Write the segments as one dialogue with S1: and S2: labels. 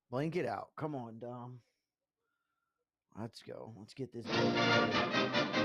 S1: Blink it out. Come on, Dom. Let's go. Let's get this going.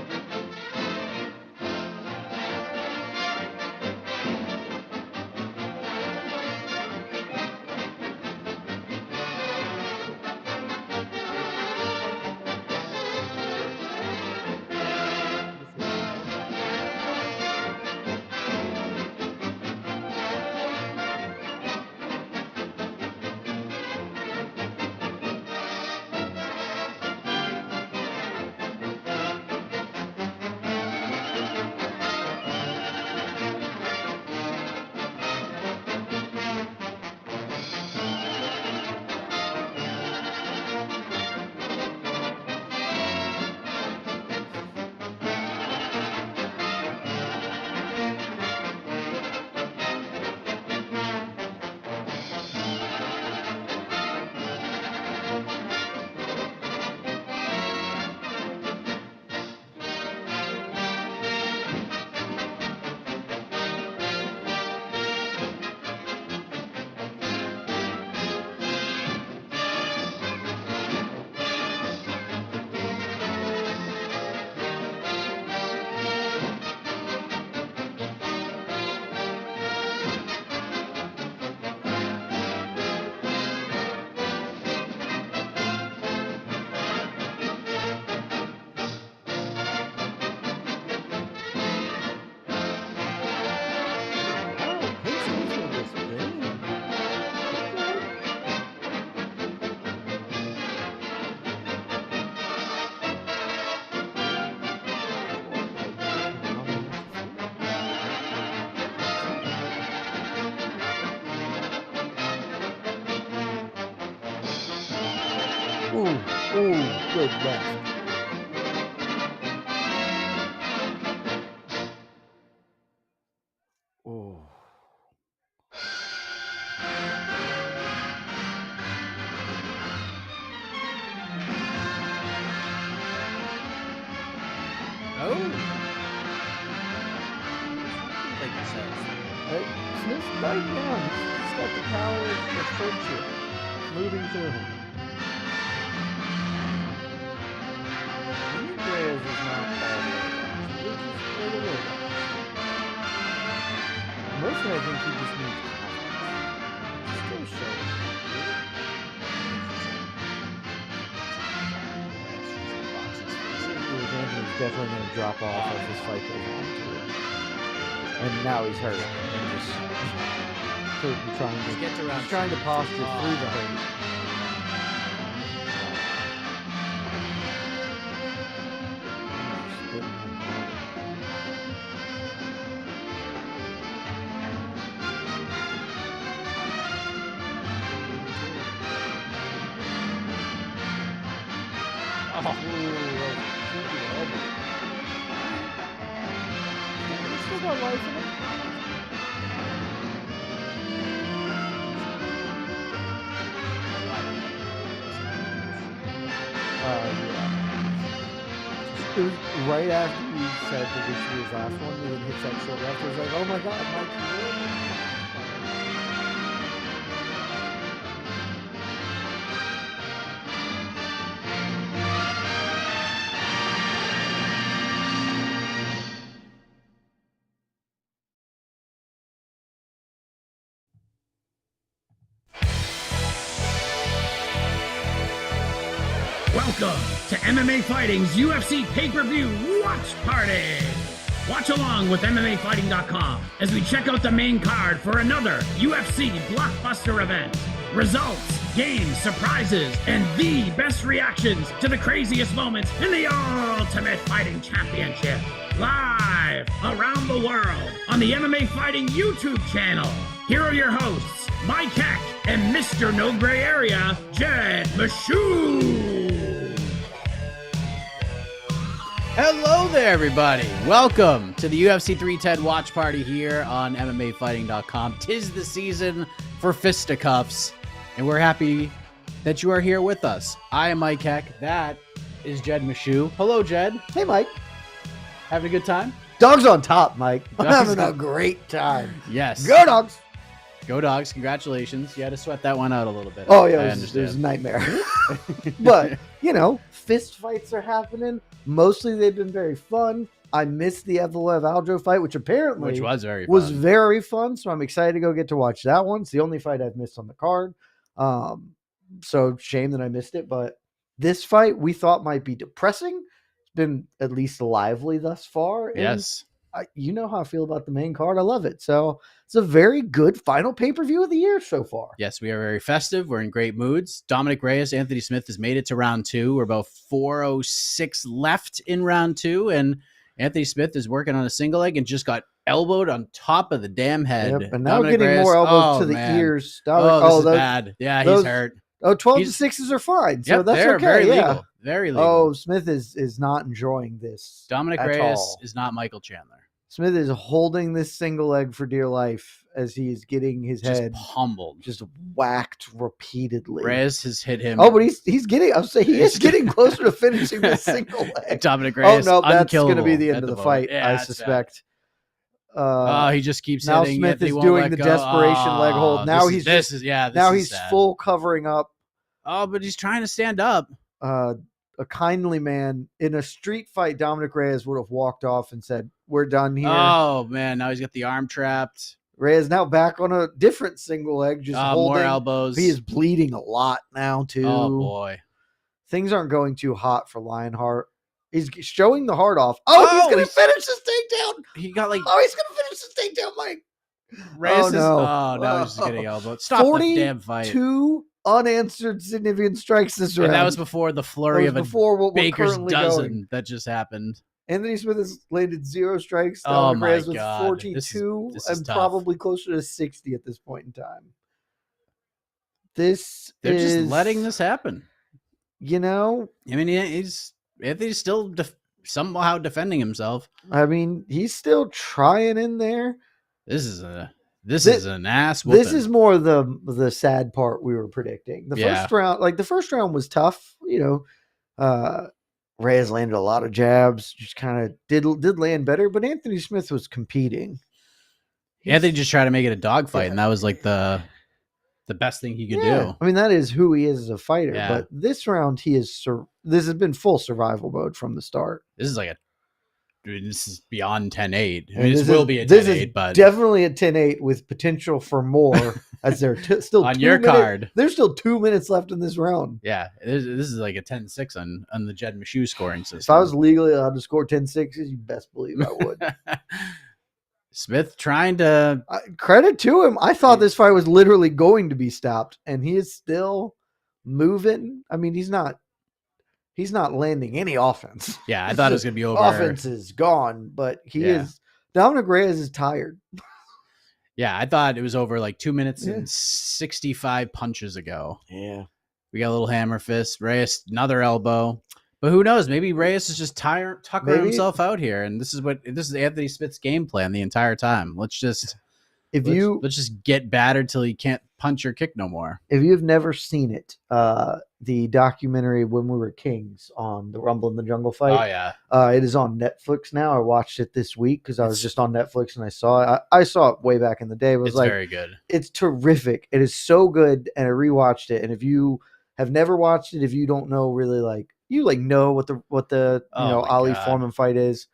S1: Ooh, good left. Oh. Smith's right down. He's got the power of friendship moving through him. Reyes is not all the way down. He's just a little bit. Mostly, I think he just needs confidence. He's still showing. Anthony's definitely going to drop off as this fight goes on to it. And now he's hurt. And just trying to posture through the hurt. Still got life in it. It was right after you said that this was his last one, and then hits that short left. I was like, oh my god, Mike, you really?
S2: Welcome to MMA Fighting's UFC pay-per-view watch party. Watch along with MMAfighting.com as we check out the main card for another UFC blockbuster event. Results, games, surprises, and the best reactions to the craziest moments in the Ultimate Fighting Championship. Live around the world on the MMA Fighting YouTube channel. Here are your hosts, Mike Heck and Mr. No Gray Area, Jed Meshew.
S3: Hello there, everybody. Welcome to the UFC 310 watch party here on MMAfighting.com. 'Tis the season for fisticuffs, and we're happy that you are here with us. I am Mike Heck. That is Jed Meshew. Hello, Jed.
S1: Hey, Mike.
S3: Having a good time?
S1: Dogs on top, Mike. I'm
S3: Dogs
S1: having
S3: on-
S1: a great time.
S3: Yes.
S1: Go, dogs.
S3: Go Dogs. Congratulations. You had to sweat that one out a little bit.
S1: Oh, yeah,
S3: I
S1: it was a
S3: understand.
S1: nightmare. But, fist fights are happening. Mostly they've been very fun. I missed the Evloev Aljo fight, which apparently
S3: was very fun.
S1: was very fun. So I'm excited to get to watch that one. It's the only fight I've missed on the card. So shame that I missed it. But this fight we thought might be depressing. It's been at least lively thus far. And
S3: Yes.
S1: you know how I feel about the main card. I love it. So it's a very good final pay-per-view of the year so far.
S3: Yes, we are very festive. We're in great moods. Dominic Reyes, Anthony Smith has made it to round 2. We're about 4:06 left in round 2, and Anthony Smith is working on a single leg and just got elbowed on top of the damn head.
S1: Yep, and now
S3: Dominic
S1: getting
S3: Reyes,
S1: more elbows to the ears.
S3: This is bad. Yeah, he's hurt.
S1: 12 to 6s are fine. So that's
S3: they're
S1: okay.
S3: very
S1: yeah.
S3: legal. Very legal.
S1: Oh, Smith is not enjoying this.
S3: Dominic
S1: at
S3: Reyes
S1: all.
S3: is not Michael Chandler.
S1: Smith is holding this single leg for dear life as he is getting his head
S3: pummeled,
S1: just whacked repeatedly.
S3: Reyes has hit him.
S1: Oh, but he's getting. I'll say he is getting closer to finishing this single leg.
S3: Dominic Reyes.
S1: Oh no, that's going to be the end of the fight.
S3: Yeah,
S1: I suspect.
S3: He just keeps
S1: now
S3: hitting.
S1: Smith is doing the desperation leg hold. Now he's
S3: sad.
S1: Full covering up.
S3: Oh, but he's trying to stand up.
S1: A kindly man in a street fight, Dominic Reyes would have walked off and said, "We're done here."
S3: Oh man, now he's got the arm trapped.
S1: Reyes now back on a different single leg, just holding.
S3: More elbows.
S1: He is bleeding a lot now too.
S3: Oh boy,
S1: things aren't going too hot for Lionheart. He's showing the heart off. He's gonna finish this takedown.
S3: He got like.
S1: He's gonna finish this takedown, Mike.
S3: Reyes no, he's just getting elbowed. Stop the damn fight.
S1: 42 unanswered significant strikes this round.
S3: And that was before the flurry of
S1: what
S3: Baker's dozen
S1: going.
S3: that just happened.
S1: Anthony Smith has landed 0 strikes.
S3: Oh my
S1: Reyes with
S3: God.
S1: 42
S3: This is
S1: and
S3: tough.
S1: probably closer to 60 at this point in time.
S3: They're just letting this happen.
S1: I
S3: mean, Anthony's still somehow defending himself.
S1: I mean, he's still trying in there.
S3: This is an ass whooping.
S1: This is more the sad part we were predicting. The first round was tough. Reyes landed a lot of jabs, just kind of did land better, but Anthony Smith was competing.
S3: Anthony just tried to make it a dogfight, and that was like the best thing he could do.
S1: I mean, that is who he is as a fighter.
S3: Yeah.
S1: But this round, this has been full survival mode from the start.
S3: This is beyond 10-8. I mean, this will be a 10-8,
S1: this is
S3: but
S1: definitely a 10-8 with potential for more as they're still
S3: on your card.
S1: There's still 2 minutes left in this round.
S3: Yeah, this is like a 10-6 on the Jed Meshew scoring system.
S1: If I was legally allowed to score 10-6s, you best believe I would.
S3: Smith trying to
S1: credit to him. I thought this fight was literally going to be stopped, and he is still moving. I mean, he's not landing any offense.
S3: Yeah, I thought it was going to be over.
S1: Offense is gone, but he is. Dominic Reyes is tired.
S3: Yeah, I thought it was over like 2 minutes and 65 punches ago.
S1: Yeah.
S3: We got a little hammer fist. Reyes, another elbow. But who knows? Maybe Reyes is just tuckering himself out here, and this is Anthony Smith's game plan the entire time. Let's just get battered till he can't punch or kick no more.
S1: If you've never seen it, the documentary When We Were Kings on the Rumble in the Jungle fight.
S3: Oh yeah.
S1: It is on Netflix now. I watched it this week because I was just on Netflix and I saw it. I saw it way back in the day. It's
S3: very good.
S1: It's terrific. It is so good, and I rewatched it. And if you have never watched it, if you don't know really know what the Ali Foreman fight is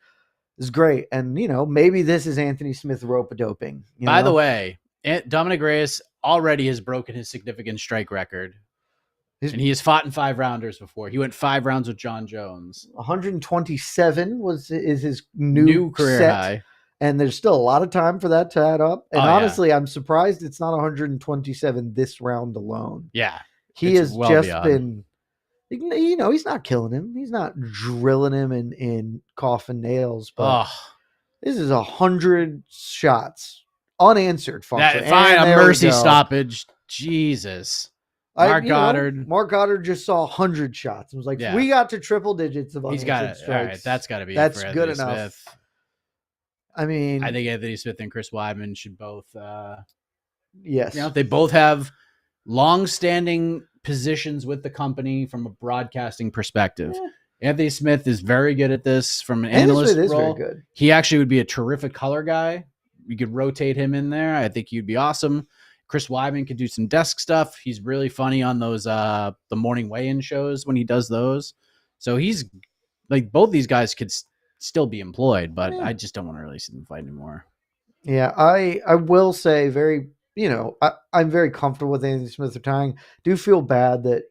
S1: great. And maybe this is Anthony Smith rope-a-doping.
S3: By the way, Dominic Reyes already has broken his significant strike record. And he has fought in 5-rounders before. He went 5 rounds with John Jones.
S1: 127 is his new
S3: career
S1: set,
S3: high.
S1: And there's still a lot of time for that to add up. And honestly, I'm surprised it's not 127 this round alone.
S3: Yeah.
S1: He has been, he's not killing him. He's not drilling him in coffin nails. But this is 100 shots unanswered.
S3: A mercy stoppage. Jesus. Mark
S1: Goddard just saw 100 shots. It was like, we got to triple digits of unanswered strikes.
S3: All right, that's got to be
S1: that's
S3: for
S1: good
S3: Anthony
S1: enough.
S3: Smith.
S1: I mean,
S3: I think Anthony Smith and Chris Weidman should both.
S1: Yes,
S3: they both have long-standing positions with the company from a broadcasting perspective. Yeah. Anthony Smith is very good at this from an analyst role.
S1: Very good.
S3: He actually would be a terrific color guy. You could rotate him in there. I think he'd be awesome. Chris Weidman could do some desk stuff. He's really funny on those the morning weigh-in shows when he does those. So he's like, both these guys could still be employed, but I just don't want to really see them fight anymore.
S1: Yeah, I will say I'm very comfortable with Anthony Smith retiring. Do feel bad that,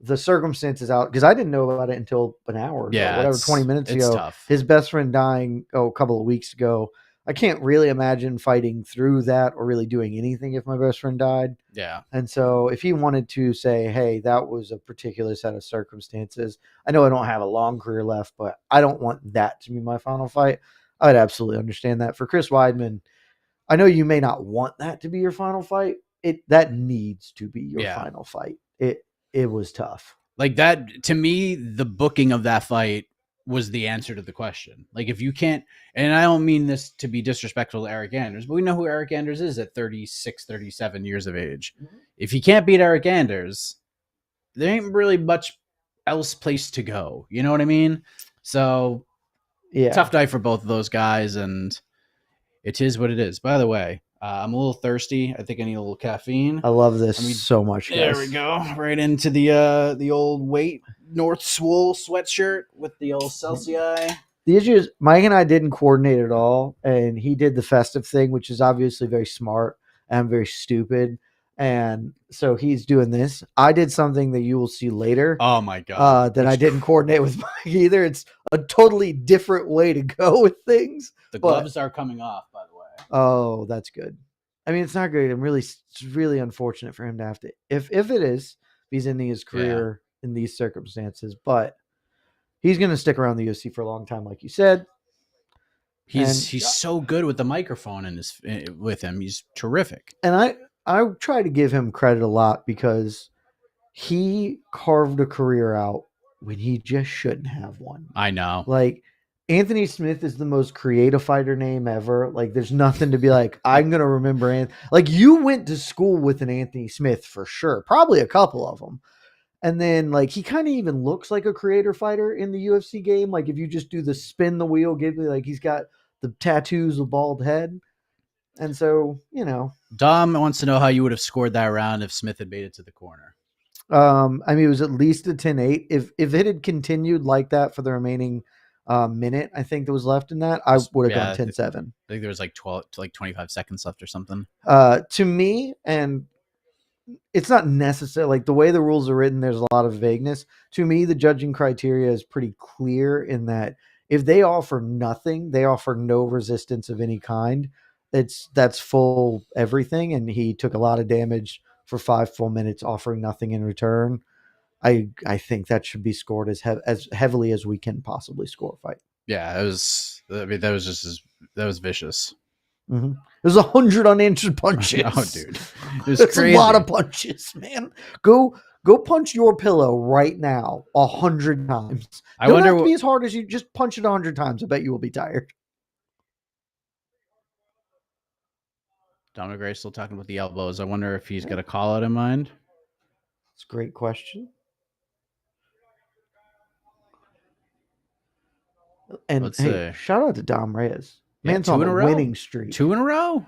S1: the circumstances out, because I didn't know about it until an hour ago, 20 minutes ago.
S3: Tough.
S1: His best friend dying a couple of weeks ago. I can't really imagine fighting through that or really doing anything if my best friend died.
S3: Yeah.
S1: And so if he wanted to say, hey, that was a particular set of circumstances, I know I don't have a long career left, but I don't want that to be my final fight. I would absolutely understand that. For Chris Weidman, I know you may not want that to be your final fight. That needs to be your final fight. It was tough.
S3: Like that, to me, the booking of that fight was the answer to the question. Like, if you can't, and I don't mean this to be disrespectful to Eric Anders, but we know who Eric Anders is at 36, 37 years of age. Mm-hmm. If you can't beat Eric Anders, there ain't really much else place to go. You know what I mean? So, tough night for both of those guys, and it is what it is. By the way, I'm a little thirsty. I think I need a little caffeine.
S1: I love this so much, guys.
S3: There we go. Right into the old weight North Swole sweatshirt with the old Celsius.
S1: The issue is Mike and I didn't coordinate at all, and he did the festive thing, which is obviously very smart and very stupid. And so he's doing this. I did something that you will see later.
S3: Oh my God.
S1: That I didn't coordinate with Mike either. It's a totally different way to go with things.
S3: The gloves are coming off, by the way.
S1: Oh, that's good. I mean, it's not great. It's really unfortunate for him to have to, if it is, he's ending his career in these circumstances, but he's going to stick around the UFC for a long time, like you said.
S3: He's so good with the microphone with him. He's terrific.
S1: And I try to give him credit a lot because he carved a career out when he just shouldn't have one.
S3: I know.
S1: Like, Anthony Smith is the most creative fighter name ever. Like, there's nothing to be like, I'm going to remember. Like, you went to school with an Anthony Smith for sure. Probably a couple of them. And then, like, he kind of even looks like a creator fighter in the UFC game. Like, if you just do the spin the wheel, he's got the tattoos, the bald head. And so,
S3: Dom wants to know how you would have scored that round if Smith had made it to the corner.
S1: I mean, it was at least a 10-8. If it had continued like that for the remaining minute, I think that was left in that, I would have gone 10-7.
S3: I think there was like 25 seconds left or something.
S1: To me, and it's not necessary, like the way the rules are written, there's a lot of vagueness. To me, the judging criteria is pretty clear in that if they offer nothing, they offer no resistance of any kind. That's full everything, and he took a lot of damage for 5 full minutes, offering nothing in return. I think that should be scored as heavily as we can possibly score a fight.
S3: Yeah, it was. I mean, that was vicious.
S1: Mm-hmm. There's 100 unanswered punches.
S3: Oh, dude,
S1: it's a lot of punches, man. Go punch your pillow right now 100 times. I wonder. Don't have to be as hard as you. Just punch it 100 times. I bet you will be tired.
S3: Dominic Gray still talking about the elbows. I wonder if he's got a call out in mind.
S1: It's a great question. And
S3: let's see.
S1: Shout out to Dom Reyes. Man's on a winning streak.
S3: 2 in a row.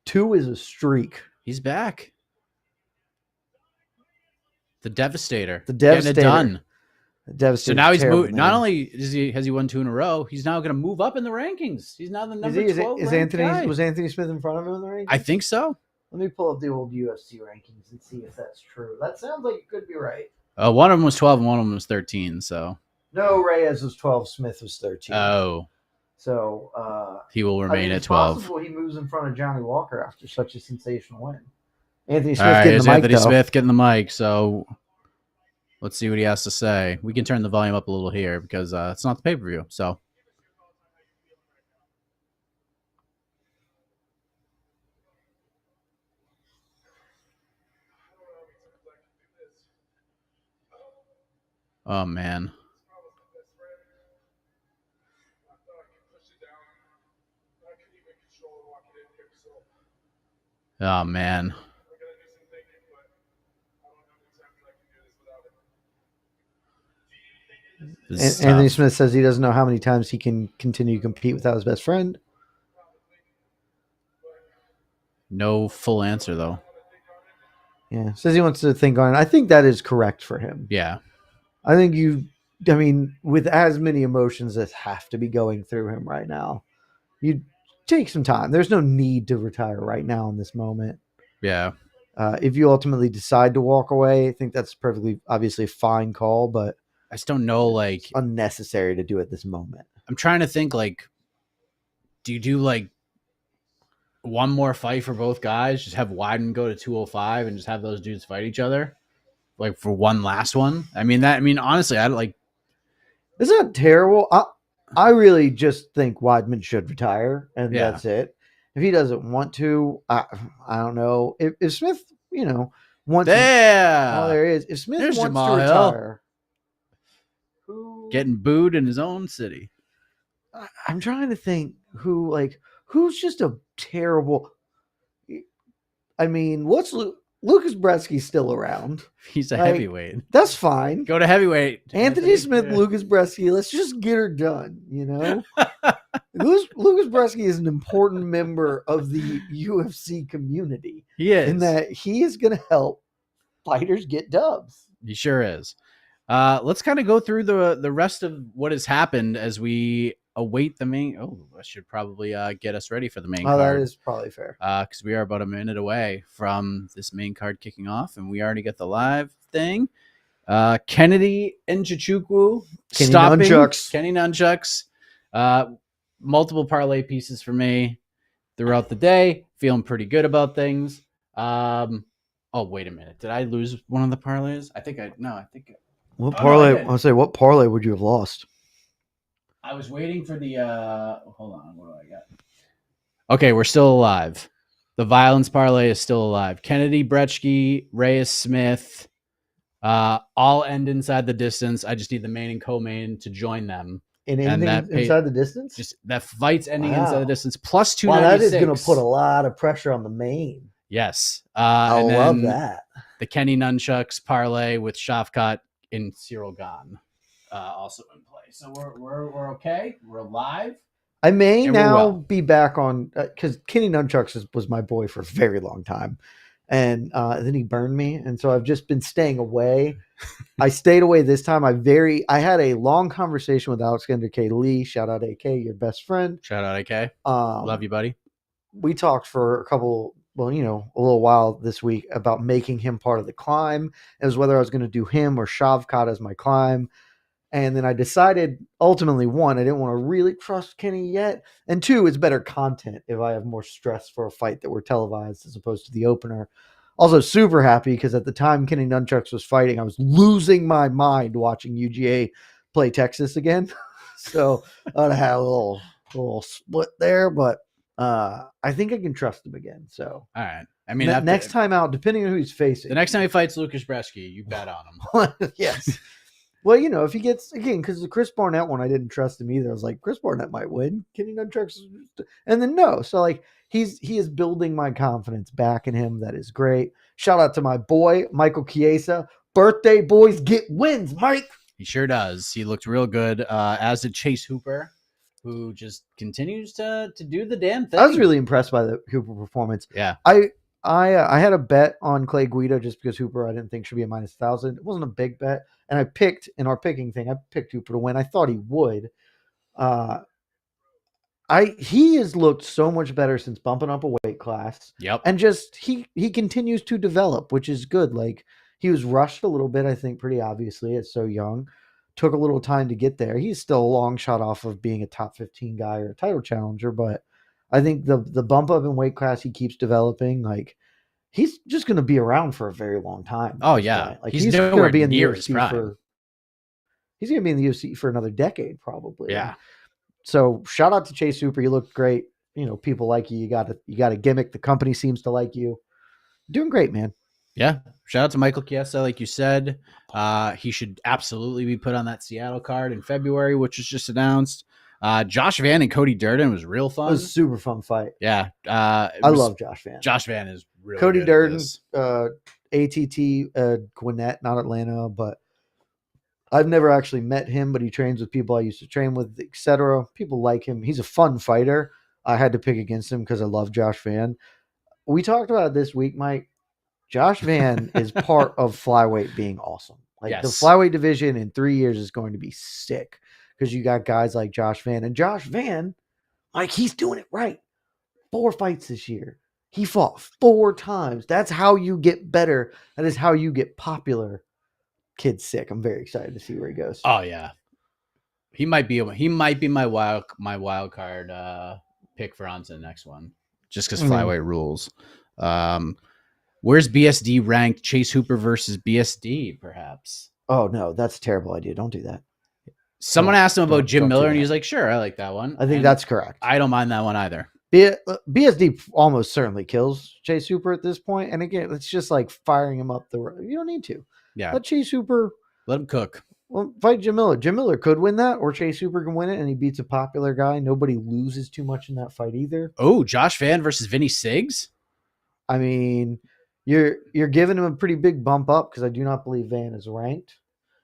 S1: 2 is a streak.
S3: He's back. The Devastator.
S1: Getting it done.
S3: So now he's moved. Not only has he won 2 in a row, he's now going to move up in the rankings. He's now the number 12 guy.
S1: Was Anthony Smith in front of him in the rankings?
S3: I think so.
S1: Let me pull up the old UFC rankings and see if that's true. That sounds like it could be right.
S3: One of them was 12 and one of them was 13. So
S1: no, Reyes was 12. Smith was 13.
S3: Oh.
S1: So
S3: he will remain at 12.
S1: It's possible he moves in front of Johnny Walker after such a sensational win. Anthony Smith
S3: Smith getting the mic. So let's see what he has to say. We can turn the volume up a little here because it's not the pay-per-view. So. Oh, man. Oh, man.
S1: Anthony Smith says he doesn't know how many times he can continue to compete without his best friend.
S3: No full answer though.
S1: Yeah, says he wants to think on it. I think that is correct for him.
S3: Yeah.
S1: I think with as many emotions that have to be going through him right now, you take some time. There's no need to retire right now in this moment.
S3: Yeah.
S1: If you ultimately decide to walk away, I think that's perfectly obviously a fine call, but
S3: I just don't know, like,
S1: it's unnecessary to do at this moment.
S3: I'm trying to think, like, do you do like one more fight for both guys? Just have Wyden go to 205 and just have those dudes fight each other, like for one last one. I mean, honestly, I like.
S1: It's not terrible. I really just think Weidman should retire, and that's it. If he doesn't want to, I don't know. If Smith, wants there he is. If Smith wants Jamal to retire,
S3: getting booed in his own city.
S1: I'm trying to think who's just a terrible. I mean, Lucas Bresky's still around.
S3: He's a heavyweight.
S1: That's fine.
S3: Go to heavyweight.
S1: Anthony Smith, Lucas Bresky. Let's just get her done, Lucas Bresky is an important member of the UFC community.
S3: He is.
S1: In that he is going to help fighters get dubs.
S3: He sure is. Let's kind of go through the rest of what has happened as we await the main. Oh, I should probably get us ready for the main card.
S1: That is probably fair.
S3: Because we are about a minute away from this main card kicking off, and we already get the live thing. Kennedy Nzechukwu stopping. Kenny Nunchucks. Multiple parlay pieces for me throughout the day. Feeling pretty good about things. Oh, wait a minute. Did I lose one of the parlays?
S1: What parlay? I'll say, what parlay would you have lost?
S3: I was waiting for the hold on, what do I got? Okay, we're still alive. The violence parlay is still alive. Kennedy, Brechke, Reyes, Smith, all end inside the distance. I just need the main and co-main to join them.
S1: Inside the distance?
S3: Just that fight's ending inside the distance. Plus 296.
S1: Wow, that is going to put a lot of pressure on the main.
S3: Yes.
S1: I love that.
S3: The Kenny Nunchucks parlay with Shavkat in Cyril Gane also in play. So we're okay. We're alive.
S1: I may now be back on because Kenny Nunchucks was my boy for a very long time, and then he burned me, and so I've just been staying away. I stayed away this time. I had a long conversation with Alexandre K. Lee. Shout out AK, your best friend.
S3: Shout out AK. Love you, buddy.
S1: We talked for a little while this week about making him part of the climb. It was whether I was going to do him or Shavkat as my climb. And then I decided, ultimately, one, I didn't want to really trust Kenny yet. And two, it's better content if I have more stress for a fight that we're televised as opposed to the opener. Also, super happy because at the time Kenny Nunchucks was fighting, I was losing my mind watching UGA play Texas again. So I had a little split there, but I think I can trust him again. So,
S3: all right. I mean,
S1: next time out, depending on who he's facing,
S3: the next time he fights Lucas Bresky, you bet on
S1: him. Yes. Well, if he gets, again, because the Chris Barnett one, I didn't trust him either. I was like, Chris Barnett might win. Kenny Nunchucks. And then no. So, he is building my confidence back in him. That is great. Shout out to my boy, Michael Chiesa. Birthday boys get wins, Mike.
S3: He sure does. He looked real good, as did Chase Hooper, who just continues to do the damn thing.
S1: I was really impressed by the Hooper performance.
S3: Yeah.
S1: I had a bet on Clay Guida just because Hooper I didn't think should be a minus 1,000. It wasn't a big bet. And I picked, in our picking thing, I picked Hooper to win. I thought he would. He has looked so much better since bumping up a weight class.
S3: Yep.
S1: And just, he continues to develop, which is good. He was rushed a little bit, I think, pretty obviously. It's so young. Took a little time to get there. He's still a long shot off of being a top 15 guy or a title challenger, but I think the bump up in weight class he keeps developing, he's just going to be around for a very long time.
S3: Oh yeah,
S1: he's going to be in the UFC he's going to be in the UFC for another decade probably.
S3: Yeah.
S1: So shout out to Chase Hooper. You look great. People like you. You got a gimmick. The company seems to like you. Doing great, man.
S3: Yeah. Shout out to Michael Chiesa, like you said. He should absolutely be put on that Seattle card in February, which was just announced. Josh Van and Cody Durden was real fun.
S1: It was a super fun fight.
S3: Yeah.
S1: I love Josh Van.
S3: Josh Van is really
S1: Cody
S3: good
S1: Durden, ATT, Gwinnett, not Atlanta, but I've never actually met him, but he trains with people I used to train with, etc. People like him. He's a fun fighter. I had to pick against him because I love Josh Van. we talked about it this week, Mike. Josh Van is part of flyweight being awesome. Like the flyweight division in 3 years is going to be sick because you got guys like Josh Van. And Josh Van, like, he's doing it right. 4 fights this year. He fought 4 times. That's how you get better. That is how you get popular. Kid's sick. I'm very excited to see where he goes.
S3: Oh yeah, he might be my wild card pick for on to the next one, just because flyweight rules. Where's BSD ranked? Chase Hooper versus BSD, perhaps.
S1: Oh no, that's a terrible idea. Don't do that.
S3: Someone asked him about Jim Miller, and he's like, "Sure, I like that one."
S1: I think that's correct.
S3: I don't mind that one either.
S1: BSD almost certainly kills Chase Hooper at this point, and again, it's just like firing him up the road. You don't need to.
S3: Yeah,
S1: let Chase Hooper
S3: let him cook.
S1: Well, fight Jim Miller. Jim Miller could win that, or Chase Hooper can win it, and he beats a popular guy. Nobody loses too much in that fight either.
S3: Oh, Josh Van versus Vinny Siggs.
S1: I mean, you're giving him a pretty big bump up because I do not believe Van is ranked.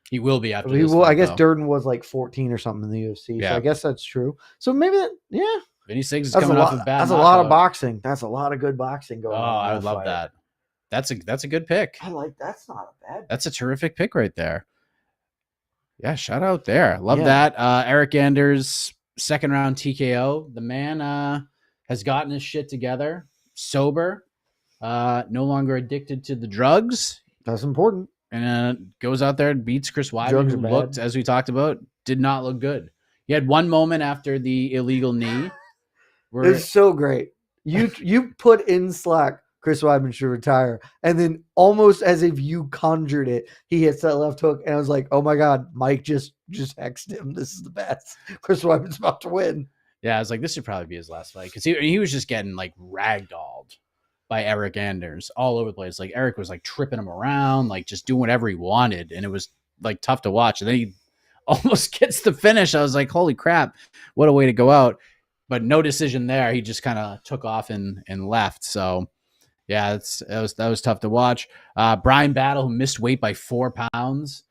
S3: He will be after
S1: this fight, I guess though. Durden was like 14 or something in the UFC, so I guess that's true. So maybe yeah.
S3: Vinny Siggs is coming off a bad.
S1: That's a lot of boxing. That's a lot of good boxing going on.
S3: Oh, I would love that. That's a good pick.
S1: That's not a bad pick.
S3: That's a terrific pick right there. Yeah, shout out there. Love that. Eric Anders, 2nd round TKO. The man has gotten his shit together, sober, no longer addicted to the drugs.
S1: That's important.
S3: And goes out there and beats Chris Weidman, who looked, as we talked about, did not look good. He had one moment after the illegal knee.
S1: It's so great. You put in Slack, Chris Weidman should retire. And then almost as if you conjured it, he hits that left hook. And I was like, oh my God, Mike just hexed him. This is the best. Chris Weidman's about to win.
S3: Yeah, I was like, this should probably be his last fight. Because he was just getting like ragdolled by Eric Anders all over the place. Like Eric was like tripping him around, like just doing whatever he wanted. And it was like tough to watch. And then he almost gets the finish. I was like, holy crap, what a way to go out. But no decision there. He just kind of took off and left. So yeah, that was tough to watch. Brian Battle, who missed weight by 4 pounds.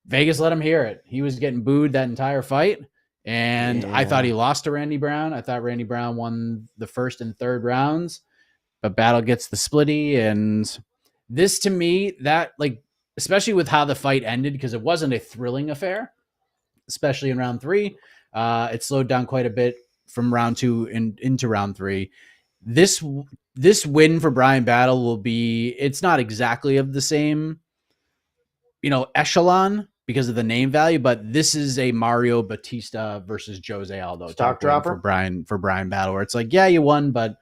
S3: Vegas let him hear it. He was getting booed that entire fight. And I thought he lost to Randy Brown. I thought Randy Brown won the 1st and 3rd rounds. But Battle gets the splitty. And this, to me, that, like, especially with how the fight ended, because it wasn't a thrilling affair, especially in round 3. It slowed down quite a bit from round 2 into round 3. This win for Brian Battle will be, it's not exactly of the same, echelon because of the name value, but this is a Mario Batista versus Jose Aldo
S1: stock dropper
S3: for Brian Battle, where it's like, yeah, you won, but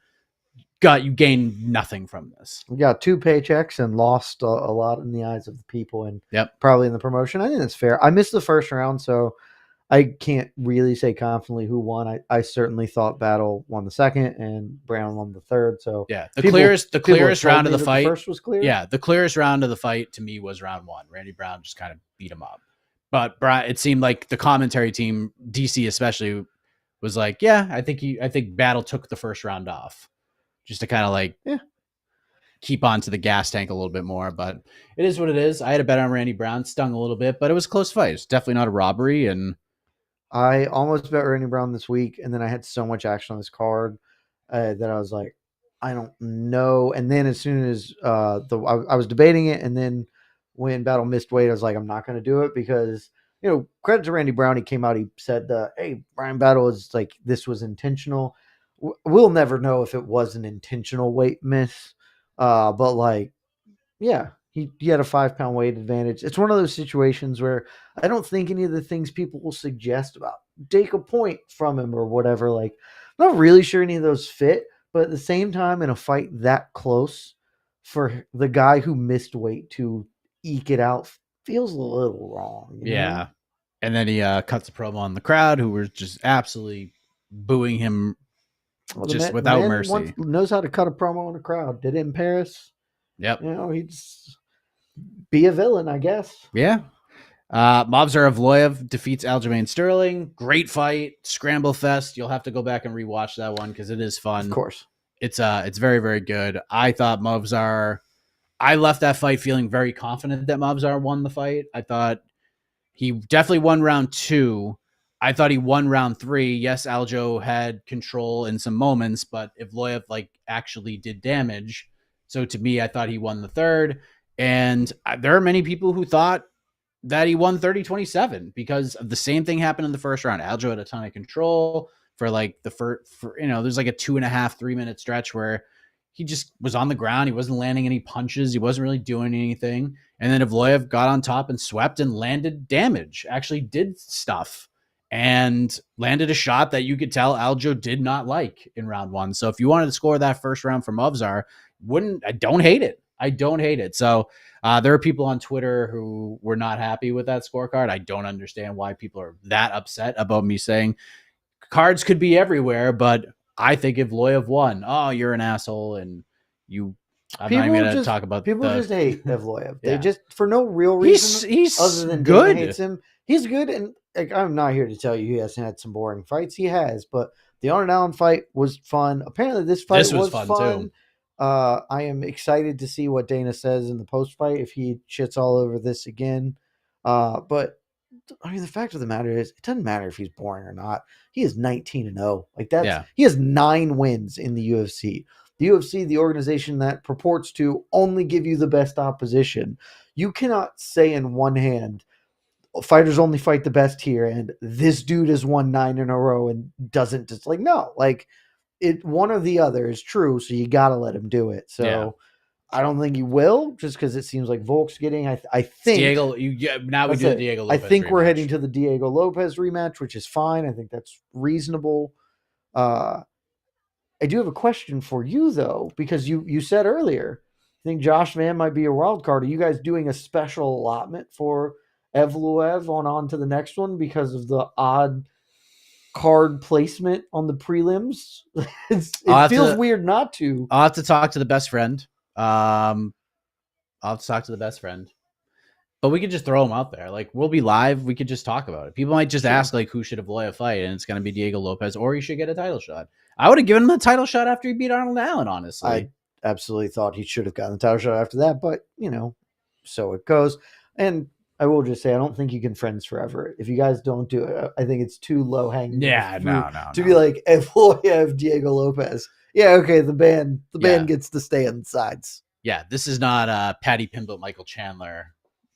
S3: you gained nothing from this.
S1: You got 2 paychecks and lost a lot in the eyes of the people and probably in the promotion. I think that's fair. I missed the 1st round, so I can't really say confidently who won. I certainly thought Battle won the 2nd and Brown won the 3rd. So
S3: yeah, the clearest round of the fight.
S1: The first was clear.
S3: Yeah, the clearest round of the fight to me was round 1. Randy Brown just kind of beat him up, but it seemed like the commentary team, DC especially, was like, yeah, I think Battle took the 1st round off, just to kind of keep onto the gas tank a little bit more. But it is what it is. I had a bet on Randy Brown, stung a little bit, but it was a close fight. It's definitely not a robbery. And
S1: I almost bet Randy Brown this week, and then I had so much action on this card that I was like, I don't know. And then as soon as I was debating it, and then when Battle missed weight, I was like, I'm not going to do it because, credit to Randy Brown. He came out, he said, hey, Brian Battle is like, this was intentional. We'll never know if it was an intentional weight miss. But like, yeah, he had a 5-pound weight advantage. It's one of those situations where I don't think any of the things people will suggest about take a point from him or whatever. Like, I'm not really sure any of those fit, but at the same time, in a fight that close, for the guy who missed weight to eke it out feels a little wrong.
S3: Yeah. Know? And then he cuts a promo on the crowd who were just absolutely booing him without mercy.
S1: Knows how to cut a promo in a crowd. Did it in Paris.
S3: Yep.
S1: He's be a villain, I guess.
S3: Yeah. Movsar Evloev defeats Aljamain Sterling. Great fight. Scramble fest. You'll have to go back and rewatch that one because it is fun.
S1: Of course.
S3: It's very, very good. I thought I left that fight feeling very confident that Movsar won the fight. I thought he definitely won round 2. I thought he won round 3. Yes, Aljo had control in some moments, but Evloev like actually did damage. So to me, I thought he won the 3rd. And there are many people who thought that he won 30-27 because of the same thing happened in the first round. Aljo had a ton of control for like the first, there's like a 2.5, 3 minute stretch where he just was on the ground. He wasn't landing any punches. He wasn't really doing anything. And then Evloev got on top and swept and landed damage, actually did stuff and landed a shot that you could tell Aljo did not like in round 1. So if you wanted to score that first round from Ovzar, I don't hate it. I don't hate it. So there are people on Twitter who were not happy with that scorecard. I don't understand why people are that upset about me saying cards could be everywhere, but I think Evloev won. Oh, you're an asshole, and I'm not even going to talk about
S1: people just hate Evloev. They just for no real reason.
S3: He's
S1: other than
S3: good.
S1: Dana hates him. He's good, and like, I'm not here to tell you he hasn't had some boring fights. He has, but the Arnold Allen fight was fun. Apparently, this fight was fun too. I am excited to see what Dana says in the post fight if he shits all over this again. But I mean, the fact of the matter is, it doesn't matter if he's boring or not. He is 19-0. Like that's he has 9 wins in the UFC. The UFC, the organization that purports to only give you the best opposition. You cannot say in one hand, fighters only fight the best here, and this dude has won 9 in a row and doesn't just like no, like it. One or the other is true, so you got to let him do it. So. I don't think he will, just because it seems like Volk's getting. I think
S3: Diego. Now we do the Diego Lopez.
S1: I think we're
S3: rematch.
S1: heading to the Diego Lopez rematch, which is fine. I think that's reasonable. I do have a question for you though, because you said earlier, I think Josh Van might be a wild card. Are you guys doing a special allotment for Evloev on to the next one because of the odd card placement on the prelims? It feels weird not to.
S3: I'll have to talk to the best friend. I'll have to talk to the best friend, but we could just throw him out there. Like we'll be live. We could just talk about it. People might just ask like, who should Evloev fight? And it's going to be Diego Lopez, or he should get a title shot. I would have given him the title shot after he beat Arnold Allen. Honestly,
S1: I absolutely thought he should have gotten the title shot after that, but so it goes. And I will just say, I don't think you can friends forever. If you guys don't do it, I think it's too low hanging.
S3: Yeah, no.
S1: To be like Evloev, Diego Lopez. Yeah, okay. The band gets to stay on the sides.
S3: Yeah, this is not Patty Pimble, Michael Chandler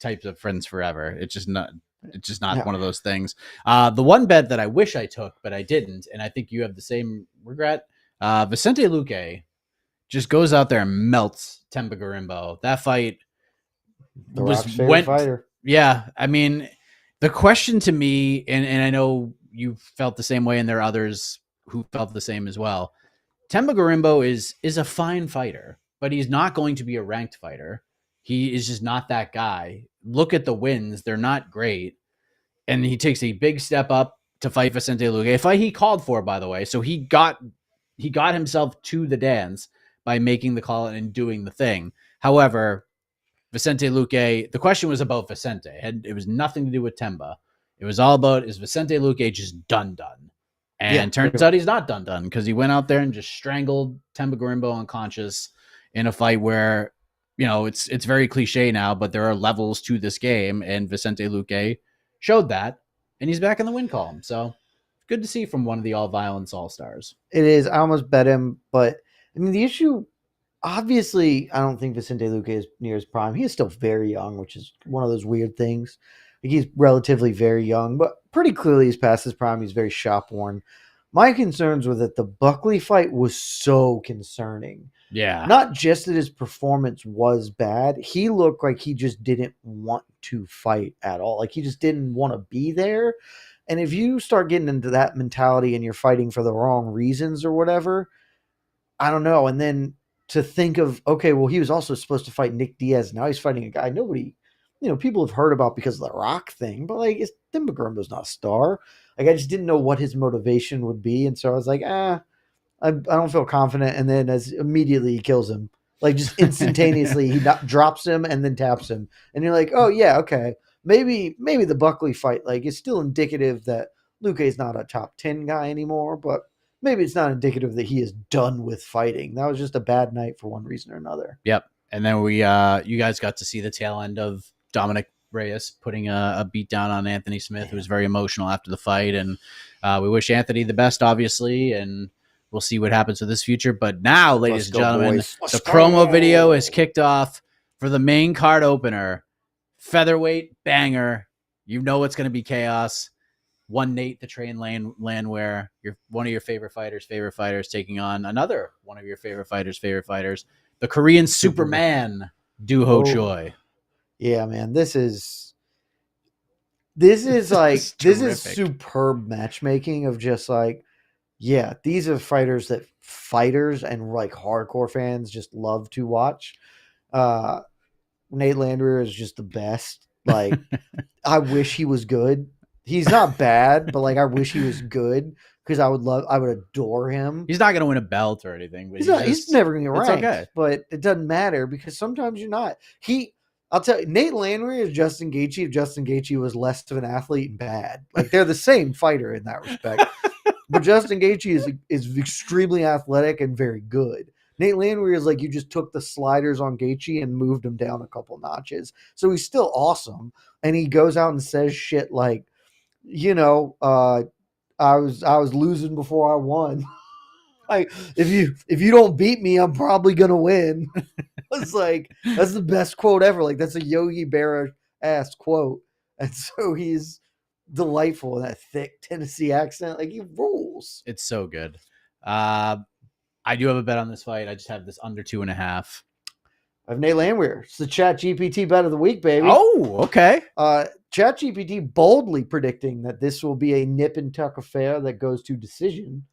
S3: types of friends forever. It's just not one of those things. The one bet that I wish I took, but I didn't, and I think you have the same regret. Vicente Luque just goes out there and melts Temba Garimbo. That fight
S1: went fighter.
S3: Yeah, I mean, the question to me, and I know you felt the same way, and there are others who felt the same as well. Temba Garimbo is a fine fighter, but he's not going to be a ranked fighter. He is just not that guy. Look at the wins. They're not great. And he takes a big step up to fight Vicente Luque, a fight he called for, by the way. So he got himself to the dance by making the call and doing the thing. However, Vicente Luque, the question was about Vicente. It was nothing to do with Temba. It was all about, is Vicente Luque just done? And turns out he's not done because he went out there and just strangled Temba Garimbo unconscious in a fight where, it's very cliche now, but there are levels to this game, and Vicente Luque showed that, and he's back in the win column. So good to see from one of the all-violence all-stars.
S1: It is. I almost bet him, but I mean, the issue, obviously, I don't think Vicente Luque is near his prime. He is still very young, which is one of those weird things. Like, he's relatively very young, but pretty clearly he's past his prime. He's very shop-worn. My concerns were that the Buckley fight was so concerning.
S3: Yeah.
S1: Not just that his performance was bad. He looked like he just didn't want to fight at all. Like, he just didn't want to be there. And if you start getting into that mentality and you're fighting for the wrong reasons or whatever, I don't know. And then to think of, okay, well, he was also supposed to fight Nick Diaz. Now he's fighting a guy nobody, people have heard about because of the Rock thing, but like, Temba Garimbo's not a star. Like, I just didn't know what his motivation would be. And so I was like, I don't feel confident. And then immediately he kills him, like just instantaneously, he drops him and then taps him. And you're like, oh yeah, okay. Maybe the Buckley fight, like, is still indicative that Luque is not a top 10 guy anymore, but maybe it's not indicative that he is done with fighting. That was just a bad night for one reason or another.
S3: Yep. And then you guys got to see the tail end of Dominic Reyes putting a beat down on Anthony Smith, who was very emotional after the fight. And we wish Anthony the best, obviously, and we'll see what happens with his future. But now, ladies and gentlemen, the promo video is kicked off for the main card opener. Featherweight banger. You know it's going to be chaos. One Nate the Train Landwehr, one of your favorite fighters taking on another one of your favorite fighters, the Korean Superman, Doo-Ho Choi.
S1: Yeah, man, this is like this is superb matchmaking of just like, yeah, these are fighters that fighters and like hardcore fans just love to watch. Nate Landwehr is just the best. Like, I wish he was good. He's not bad, but like I wish he was good because I would adore him.
S3: He's not going to win a belt or anything, but
S1: he's never going to get ranked. Okay. But it doesn't matter because sometimes you're not. I'll tell you, Nate Landwehr is Justin Gaethje if Justin Gaethje was less of an athlete and bad. Like, they're the same fighter in that respect. But Justin Gaethje is extremely athletic and very good. Nate Landwehr is like you just took the sliders on Gaethje and moved him down a couple notches. So he's still awesome. And he goes out and says shit like, you know, I was losing before I won. Like, if you don't beat me, I'm probably gonna win. It's like, that's the best quote ever. Like, that's a Yogi Berra ass quote. And so he's delightful in that thick Tennessee accent. Like, he rules.
S3: It's so good. I do have a bet on this fight. I just have this under 2.5.
S1: I have Nate Landwehr. It's the ChatGPT bet of the week, baby.
S3: Oh, okay.
S1: ChatGPT boldly predicting that this will be a nip and tuck affair that goes to decision,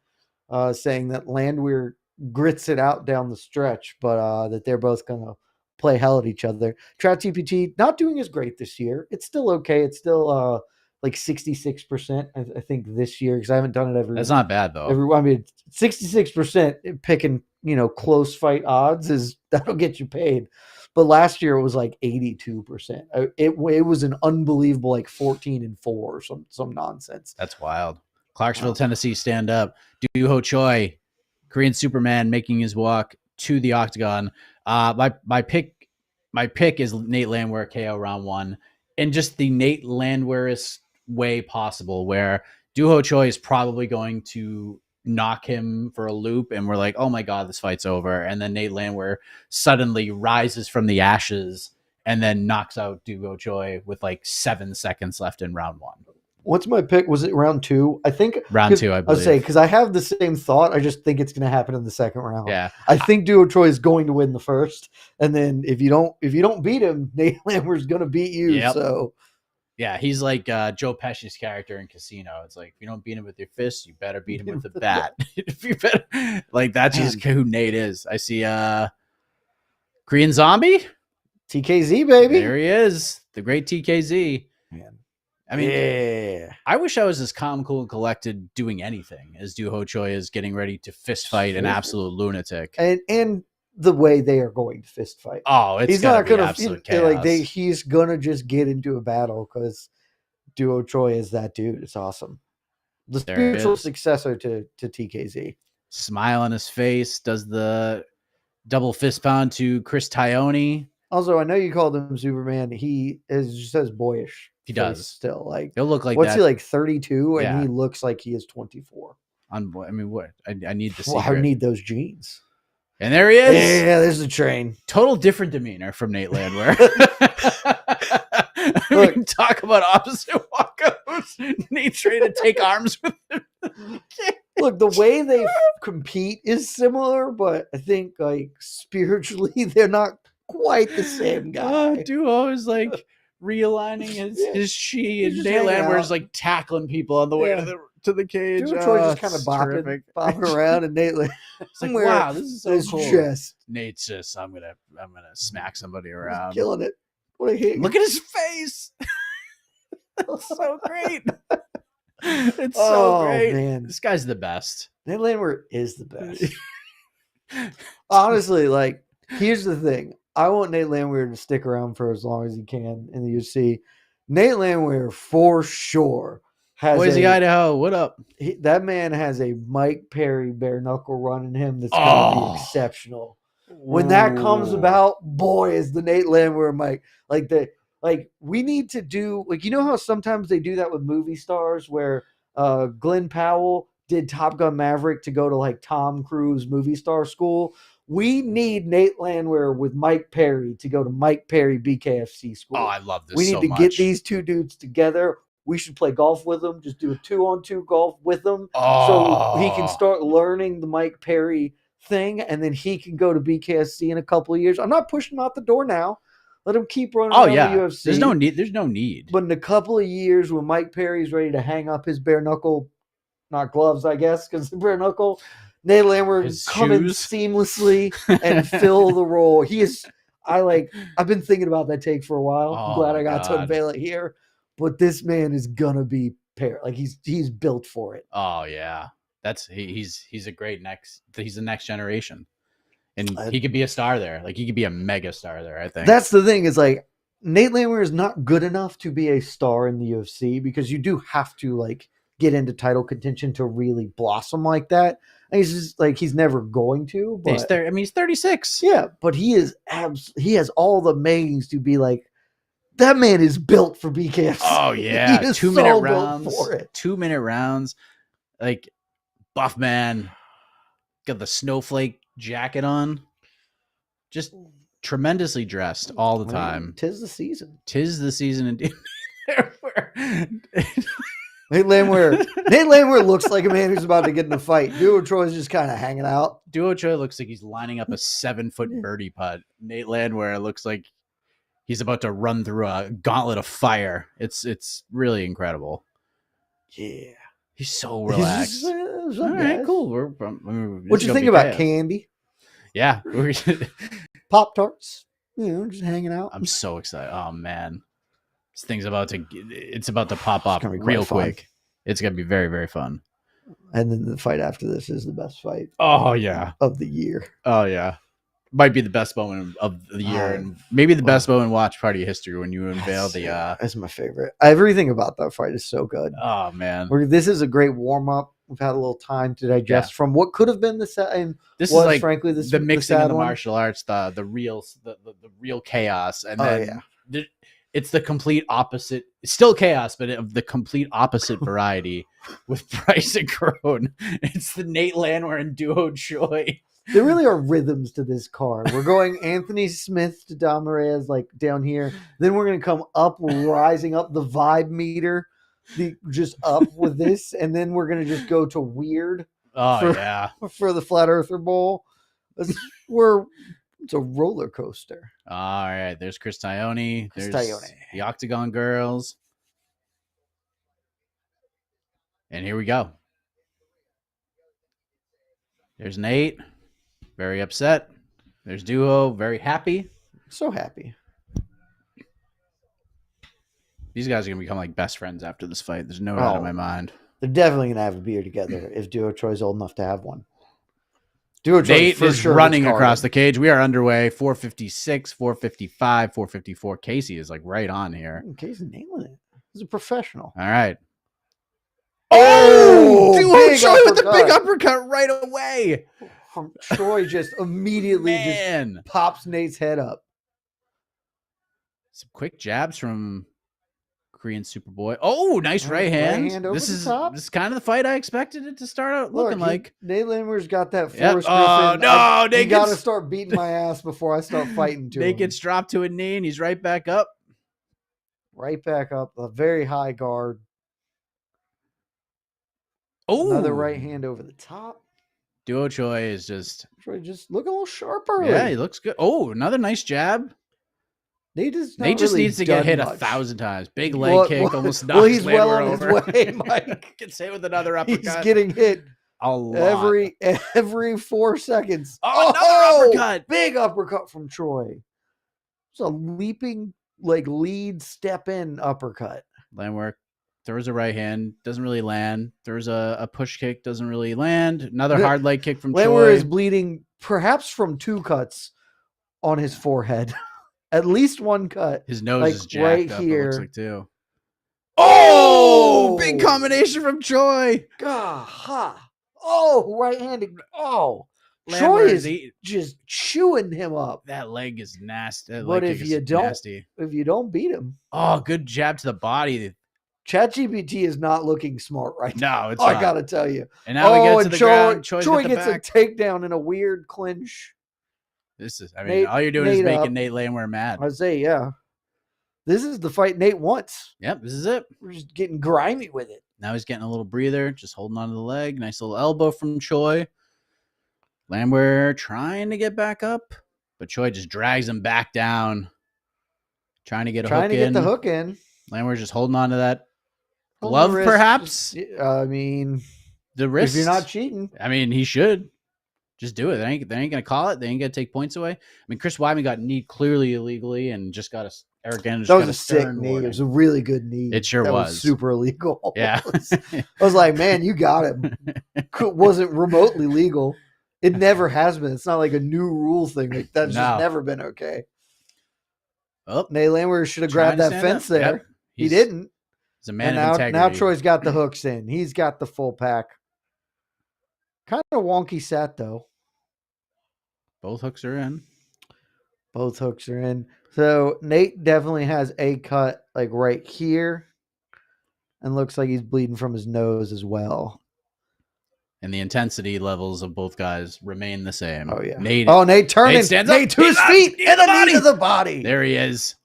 S1: saying that Landwehr grits it out down the stretch, but that they're both going to play hell at each other. ChatGPT not doing as great this year. It's still okay. It's still like 66%, I think, this year, because I haven't done it every.
S3: That's not bad though.
S1: 66% picking, close fight odds that'll get you paid. But last year it was like 82%. It was an unbelievable like 14-4 or some nonsense.
S3: That's wild. Clarksville, Tennessee, stand up. Doo-Ho Choi, Korean Superman, making his walk to the octagon. My pick is Nate Landwehr KO round 1, in just the Nate Landwehrist way possible, where Doo-Ho Choi is probably going to knock him for a loop, and we're like, oh my god, this fight's over, and then Nate Landwehr suddenly rises from the ashes and then knocks out Doo-Ho Choi with like 7 seconds left in round 1.
S1: What's my pick? Was it round 2? I think
S3: round 2, I believe.
S1: I'll say, because I have the same thought. I just think it's going to happen in the second round.
S3: Yeah,
S1: I think Doo-Ho Choi is going to win the first, and then if you don't beat him, Nate Landwehr's going to beat you. Yep. So
S3: yeah, he's like Joe Pesci's character in Casino. It's like, if you don't beat him with your fist, you better beat him with the bat. If you better, like, that's just who Nate is. I see Korean Zombie,
S1: TKZ, baby.
S3: There he is, the great TKZ. Man. I mean,
S1: yeah.
S3: I wish I was as calm, cool, and collected doing anything as Doo-Ho Choi is getting ready to fist fight an absolute lunatic.
S1: And the way they are going to fist fight.
S3: Oh, he's not going to
S1: absolute chaos. He's going to just get into a battle because Doo-Ho Choi is that dude. It's awesome. The spiritual successor to TKZ.
S3: Smile on his face, does the double fist pound to Chris Tione.
S1: Also, I know you called him Superman. He just says boyish.
S3: He does
S1: still. Like,
S3: he'll look like
S1: what's
S3: that.
S1: He like 32, and he looks like he is 24.
S3: I mean, what? I need the secret.
S1: I need those jeans.
S3: And there he is.
S1: Yeah, there's the train.
S3: Total different demeanor from Nate Landwehr. We can talk about opposite walkouts. Nate's ready to take arms with him.
S1: Look, the way they compete is similar, but I think like spiritually they're not quite the same guy.
S3: Doo-Ho is like realigning his chi, and Nate Landwehr is like tackling people on the way to the cage.
S1: Doo-Ho Choi just kind of bopping around, and Nate
S3: it's like, wow, this is so cool.
S1: Chest.
S3: Nate's just, I'm gonna smack somebody around.
S1: He's killing it. What a hit.
S3: Look at his face. It's so great. It's so great. Man. This guy's the best.
S1: Nate Landwehr is the best. Honestly, like, here's the thing. I want Nate Landwehr to stick around for as long as he can in the UFC. Nate Landwehr, for sure, has
S3: Boise, Idaho. What up?
S1: That man has a Mike Perry bare knuckle run in him that's going to be exceptional. When that comes about, boy, is the Nate Landwehr Mike. Like Like, we need to do, like, you know how sometimes they do that with movie stars where Glenn Powell did Top Gun Maverick to go to, like, Tom Cruise movie star school? We need Nate Landwehr with Mike Perry to go to Mike Perry BKFC school.
S3: Oh, I love this.
S1: We need to get these two dudes together. We should play golf with them. Just do a 2-on-2 golf with them, so he can start learning the Mike Perry thing, and then he can go to BKFC in a couple of years. I'm not pushing him out the door now. Let him keep running around the UFC.
S3: There's no need. There's no need.
S1: But in a couple of years, when Mike Perry's ready to hang up his bare knuckle, not gloves, I guess, because the bare knuckle, Nate Landwehr come in seamlessly and fill the role. I've been thinking about that take for a while. I'm glad I got to unveil it here. But this man is gonna be Perry. Like, he's built for it.
S3: Oh yeah, he's a great he's the next generation. And he could be a star there. Like, he could be a mega star there, I think. That's
S1: the thing, is like, Nate Landwehr is not good enough to be a star in the UFC, because you do have to, like, get into title contention to really blossom like that. And he's just like, he's never going to. But
S3: he's 36.
S1: Yeah, but he has all the makings to be like, that man is built for BKFC.
S3: Oh yeah, 2-minute rounds for it. 2-minute rounds, like, buff man, got the snowflake jacket on, just tremendously dressed all the time.
S1: Tis the season.
S3: Tis the season indeed.
S1: Nate Landwehr looks like a man who's about to get in a fight. Duo Troy's just kind of hanging out.
S3: Duo Choi looks like he's lining up a 7-foot birdie putt. Nate Landwehr looks like he's about to run through a gauntlet of fire. It's really incredible.
S1: Yeah.
S3: He's so relaxed.
S1: All right, cool.
S3: What
S1: you think about candy?
S3: Yeah.
S1: Pop-Tarts. Just hanging out.
S3: I'm so excited. Oh, man. This thing's about to pop off real quick. It's going to be very, very fun.
S1: And then the fight after this is the best fight.
S3: Oh, yeah.
S1: Of the year.
S3: Oh, yeah. Might be the best moment of the year, and maybe the best moment in watch party history when you unveil
S1: That's my favorite. Everything about that fight is so good.
S3: Oh man,
S1: this is a great warm up. We've had a little time to digest from what could have been the set, and
S3: this is like
S1: frankly
S3: the mixing of the martial arts, the real chaos, and then it's the complete opposite. It's still chaos, but of the complete opposite variety with Bryce and Crone. It's the Nate Landwehr and Duo Choi.
S1: There really are rhythms to this card. We're going Anthony Smith to Dom Reyes, like, down here. Then we're going to come up, rising up the vibe meter, just up with this. And then we're going to just go to weird for the Flat Earther Bowl. It's a roller coaster.
S3: All right. There's Chris Tione. There's the Octagon Girls. And here we go. There's Nate. Very upset. There's Duo. Very happy.
S1: So happy.
S3: These guys are going to become like best friends after this fight. There's no doubt in my mind.
S1: They're definitely going to have a beer together if Duo Troy's old enough to have one.
S3: Nate is running across the cage. We are underway. 456, 455, 454. Casey is like right on here.
S1: Casey's nailing it. He's a professional.
S3: All right. Oh! Duo Choi with the big uppercut right away.
S1: From Choi just immediately just pops Nate's head up.
S3: Some quick jabs from Korean Superboy. Oh, nice right hand. This is kind of the fight I expected it to start out looking like.
S1: Nate Landwehr's got that Forrest Griffin. No, Nate got to start beating my ass before I start fighting to him.
S3: Nate gets dropped to a knee and he's right back up.
S1: Right back up. A very high guard.
S3: Oh,
S1: another right hand over the top.
S3: Duo Choi is just
S1: looking a little sharper.
S3: Yeah, he looks good. Oh, another nice jab.
S1: Nate just
S3: needs to get hit 1,000 times. Big leg kick, almost knocks
S1: he's well on his way, Mike.
S3: Gets hit with another uppercut.
S1: He's getting hit
S3: a lot.
S1: every 4 seconds.
S3: Oh, another uppercut.
S1: Big uppercut from Choi. It's a leaping, lead step in uppercut.
S3: Landwehr throws a right hand, doesn't really land. Throws a push kick, doesn't really land. Another hard leg kick from
S1: Landwehr
S3: Choi.
S1: is bleeding perhaps from 2 cuts on his forehead. At least 1 cut.
S3: His nose is jacked
S1: right
S3: up,
S1: here.
S3: It looks like too. Oh! Big combination from Choi.
S1: God. Oh, right-handed. Oh. Choi is just chewing him up.
S3: That leg is nasty.
S1: But if you don't beat him.
S3: Oh, good jab to the body.
S1: ChatGPT is not looking smart right now.
S3: No, it's
S1: I gotta tell you.
S3: And now we get to the ground.
S1: Choi gets a takedown in a weird clinch.
S3: All you're doing is making Nate Landwehr mad.
S1: I'd say, yeah. This is the fight Nate wants.
S3: Yep, this is it.
S1: We're just getting grimy with it.
S3: Now he's getting a little breather, just holding onto the leg. Nice little elbow from Choi. Landwehr trying to get back up, but Choi just drags him back down. Trying to get the
S1: hook in.
S3: Landwehr's just holding on to that glove, perhaps.
S1: The
S3: wrist.
S1: If you're not cheating.
S3: He should. Just do it. They ain't going to call it. They ain't going to take points away. Chris Weidman got kneed clearly illegally and just got Eric Gane.
S1: That was a sick knee. It was a really good knee.
S3: It sure was.
S1: Super illegal.
S3: Yeah.
S1: I was like, man, you got him. It wasn't remotely legal. It never has been. It's not like a new rule thing. Like that's just never been okay.
S3: Oh,
S1: Nate Landwehr should have grabbed that fence there. Yep. He didn't.
S3: He's a man of integrity.
S1: Now Troy's got the hooks in. He's got the full pack. Kind of wonky set though.
S3: Both hooks are in.
S1: So Nate definitely has a cut like right here, and looks like he's bleeding from his nose as well.
S3: And the intensity levels of both guys remain the same.
S1: Oh yeah.
S3: Nate
S1: turning.
S3: Nate stands up.
S1: Nate to his feet and a knee to the body.
S3: There he is.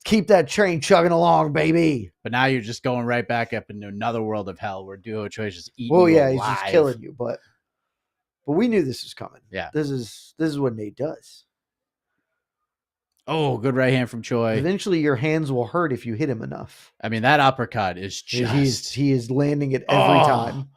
S1: Keep that train chugging along, baby.
S3: But now you're just going right back up into another world of hell where Duo Choi is just eating.
S1: Well, yeah, he's just killing you, but we knew this was coming.
S3: Yeah.
S1: This is what Nate does.
S3: Oh, good right hand from Choi.
S1: Eventually your hands will hurt if you hit him enough.
S3: That uppercut is just
S1: he is landing it every time.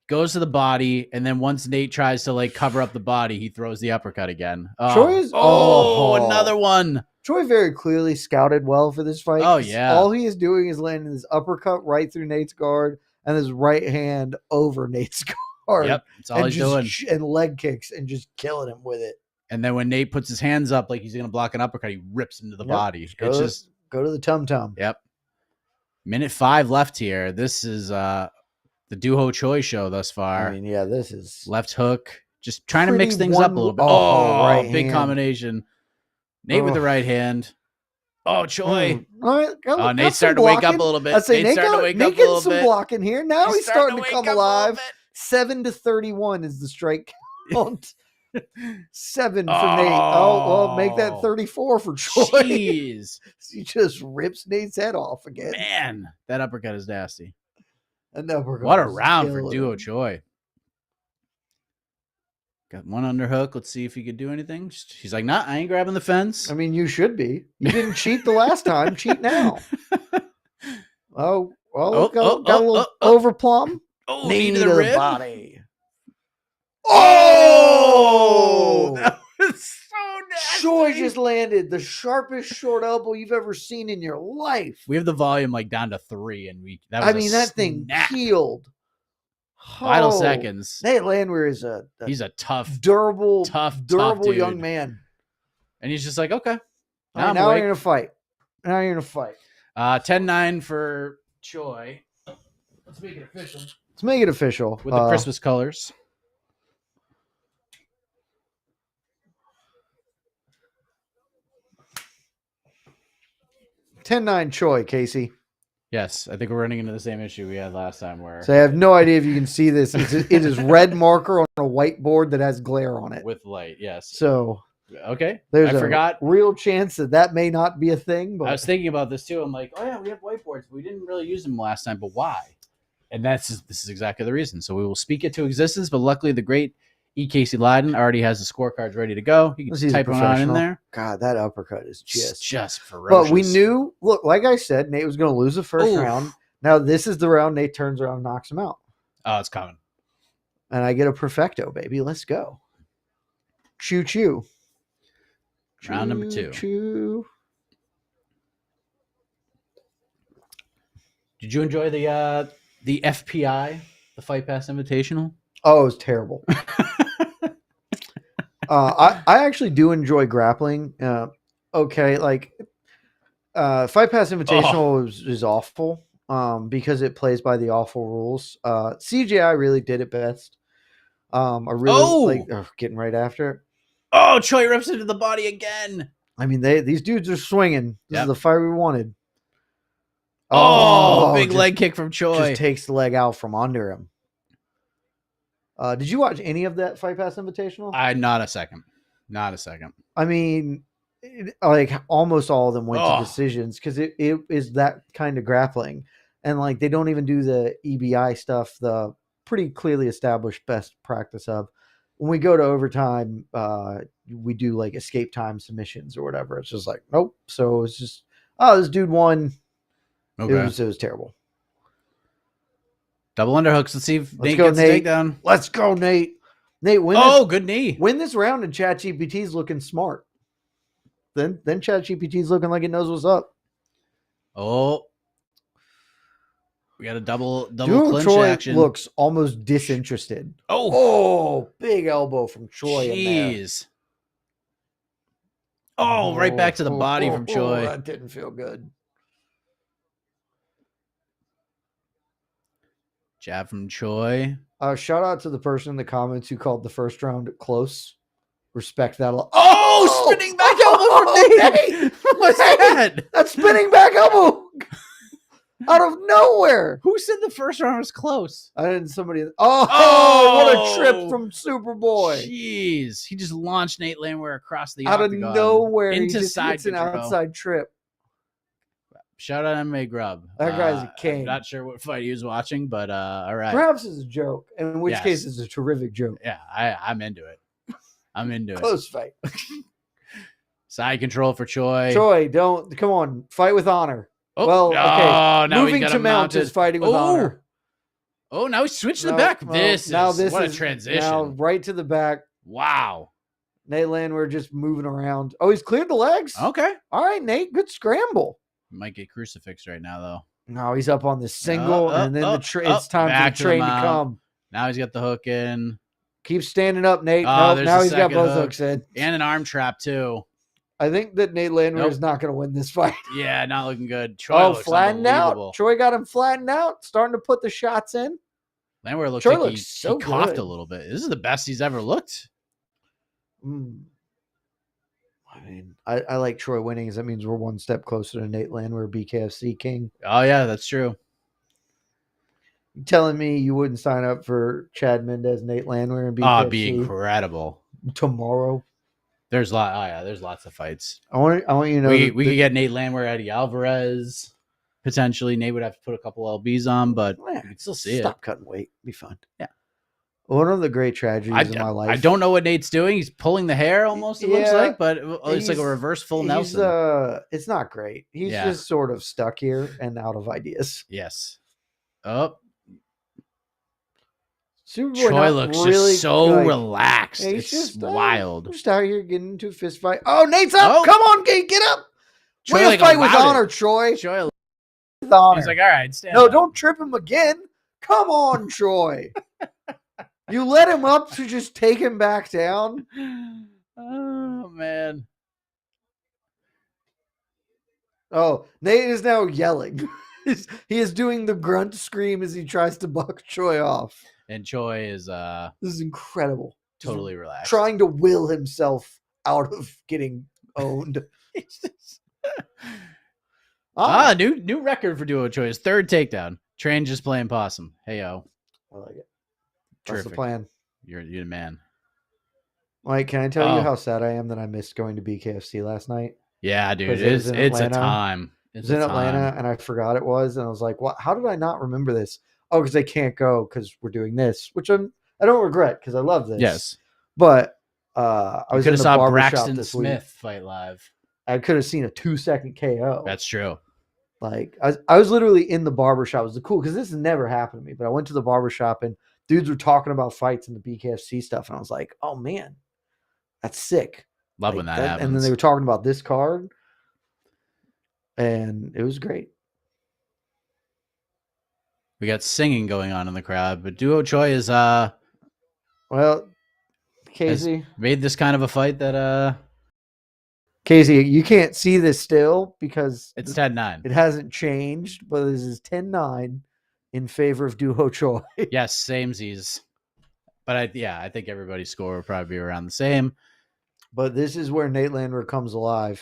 S3: Goes to the body, and then once Nate tries to cover up the body, he throws the uppercut again. Another one.
S1: Choi very clearly scouted well for this fight.
S3: Oh, yeah.
S1: All he is doing is landing this uppercut right through Nate's guard and his right hand over Nate's guard.
S3: Yep, that's all he's doing.
S1: And leg kicks and just killing him with it.
S3: And then when Nate puts his hands up like he's going to block an uppercut, he rips him to the body.
S1: Go to the tum-tum.
S3: Yep. Minute 5 left here. This is the Duho Choi show thus far.
S1: This is
S3: left hook. Just trying to mix things up a little bit.
S1: Right
S3: big combination. Nate with the right hand. Oh, Choi. Nate's starting to wake up a little bit.
S1: Nate's starting to wake up a little bit. Some blocking here. Now he's starting to come alive. 7-31 is the strike count. 7 for Nate. Oh, well, make that 34 for Choi.
S3: Jeez.
S1: He just rips Nate's head off again.
S3: Man, that uppercut is nasty.
S1: What
S3: a round for Duo Choi. Got one underhook. Let's see if he could do anything. She's like, nah, I ain't grabbing the fence.
S1: You should be. You didn't cheat the last time. Cheat now. Got a little overplumb.
S3: Oh, knee to the rib.
S1: Body.
S3: Oh! That was so nasty.
S1: Choi just landed the sharpest short elbow you've ever seen in your life.
S3: We have the volume down to 3, and
S1: that thing peeled.
S3: Vital seconds.
S1: Nate Landwehr is
S3: he's a tough,
S1: durable
S3: dude.
S1: young man.
S3: And he's just like, okay.
S1: Now you're going to fight.
S3: 10-9 for Choi. Let's make it official. With the Christmas colors.
S1: $10-9 Choi, Casey.
S3: Yes, I think we're running into the same issue we had last time.
S1: So I have no idea if you can see this. It is red marker on a whiteboard that has glare on it.
S3: With light, yes.
S1: So,
S3: okay.
S1: There's a real chance that may not be a thing. But
S3: I was thinking about this too. I'm like, oh yeah, we have whiteboards. We didn't really use them last time, but why? And this is exactly the reason. So we will speak it to existence, but luckily the great E. Casey Leiden already has the scorecards ready to go. He can type one on in there.
S1: God, that uppercut is
S3: just ferocious.
S1: But we knew, look, like I said, Nate was going to lose the first round. Now this is the round Nate turns around and knocks him out.
S3: Oh, it's coming.
S1: And I get a perfecto, baby. Let's go. Choo-choo.
S3: Round number 2.
S1: Choo.
S3: Did you enjoy the FPI, the Fight Pass Invitational?
S1: Oh, it was terrible. I actually do enjoy grappling. Fight Pass Invitational is awful because it plays by the awful rules. CGI really did it best. are really getting right after it.
S3: Oh, Choi rips into the body again.
S1: I mean, these dudes are swinging. This is the fight we wanted.
S3: Big leg kick from Choi.
S1: Just takes the leg out from under him. Did you watch any of that Fight Pass Invitational?
S3: Not a second.
S1: I mean, almost all of them went to decisions because it is that kind of grappling. And they don't even do the EBI stuff, the pretty clearly established best practice of. When we go to overtime, we do escape time submissions or whatever. It's just nope. So it's just, this dude won. Okay. It was terrible.
S3: Double underhooks. Let's see if Nate gets a takedown.
S1: Let's go, Nate. Nate, win
S3: good knee.
S1: Win this round, and ChatGPT's looking smart. Then ChatGPT's looking like it knows what's up.
S3: Oh. We got a double clinch
S1: Choi
S3: action.
S1: Looks almost disinterested. Oh, big elbow from Choi.
S3: Jeez. Right back to the body from Choi.
S1: That didn't feel good.
S3: Jab from Choi.
S1: Shout out to the person in the comments who called the first round close. Respect that a lot.
S3: Spinning back elbow from Nate. What's that?
S1: That's spinning back elbow. Out of nowhere.
S3: Who said the first round was close?
S1: I didn't. Somebody. What a trip from Superboy.
S3: Jeez. He just launched Nate Landwehr across the
S1: out
S3: octagon.
S1: Out of nowhere.
S3: Into
S1: he just
S3: side
S1: hits an outside trip.
S3: Shout out MMA Grub.
S1: That guy's a king.
S3: I'm not sure what fight he was watching, but all right.
S1: Perhaps it's a joke, in which case it's a terrific joke.
S3: Yeah, I'm into it.
S1: Close fight.
S3: Side control for Choi.
S1: Choi, come on. Fight with honor. Okay.
S3: Now
S1: moving to mount is fighting with honor.
S3: Oh, now he switched to the back. What a transition.
S1: Now right to the back.
S3: Wow.
S1: Nate Landwehr just moving around. Oh, he's cleared the legs.
S3: Okay.
S1: All right, Nate. Good scramble.
S3: Might get crucifixed right now, though.
S1: No, he's up on the single, and then it's time for the train to come.
S3: Now he's got the hook in.
S1: Keep standing up, Nate. Now he's got both hooks in.
S3: And an arm trap, too.
S1: I think that Nate Landwehr is not going to win this fight.
S3: Yeah, not looking good. Choi looks
S1: flattened out. Choi got him flattened out, starting to put the shots in.
S3: Landwehr looks he coughed a little bit. This is the best he's ever looked.
S1: I mean, I like Choi winning because that means we're one step closer to Nate Landwehr, BKFC King.
S3: Oh, yeah, that's true.
S1: You telling me you wouldn't sign up for Chad Mendez, Nate Landwehr, and BKFC?
S3: Oh, it'd be incredible.
S1: Tomorrow?
S3: There's lots of fights.
S1: I want you to know
S3: we could get Nate Landwehr, Eddie Alvarez. Potentially, Nate would have to put a couple LBs on, but you can still see
S1: Stop cutting weight. Be fun.
S3: Yeah.
S1: One of the great tragedies in my life.
S3: I don't know what Nate's doing. He's pulling the hair almost, it looks like, but it's like a reverse full Nelson.
S1: It's not great. He's just sort of stuck here and out of ideas.
S3: Yes. Oh.
S1: Superboy
S3: Choi looks really just so relaxed. It's just wild.
S1: Just out here getting into a fist fight. Oh, Nate's up. Come on, get up. Choi fight with honor, Choi.
S3: Choi
S1: with honor.
S3: He's like, all right, stand
S1: up. Don't trip him again. Come on, Choi. You let him up to just take him back down.
S3: Oh, man.
S1: Oh, Nate is now yelling. He is doing the grunt scream as he tries to buck Choi off.
S3: And Choi is
S1: this is incredible.
S3: Totally relaxed.
S1: Trying to will himself out of getting owned.
S3: New record for duo Choi. His third takedown. Train just playing possum. Hey yo.
S1: I like it.
S3: Terrific.
S1: That's the plan.
S3: You're the man.
S1: Mike, can I tell you how sad I am that I missed going to BKFC last night?
S3: Yeah, dude. It's a time.
S1: It was in Atlanta, and I forgot it was, and I was like, "What? How did I not remember this?" Oh, because I can't go because we're doing this, which I don't regret because I love this.
S3: Yes,
S1: but I was
S3: could have saw
S1: Braxton
S3: Smith fight live.
S1: I could have seen a 2-second KO.
S3: That's true.
S1: Like I was literally in the barbershop. It was cool because this has never happened to me. But I went to the barbershop and dudes were talking about fights and the BKFC stuff, and I was like, "Oh man, that's sick."
S3: Love when that happens.
S1: And then they were talking about this card, and it was great.
S3: We got singing going on in the crowd, but Duo Choi is
S1: Casey
S3: made this kind of a fight that
S1: Casey, you can't see this still because
S3: it's 10-9.
S1: It hasn't changed, but this is 10-9 in favor of Duo Choi.
S3: Yes, samesies. But I think everybody's score will probably be around the same.
S1: But this is where Nate Landwehr comes alive.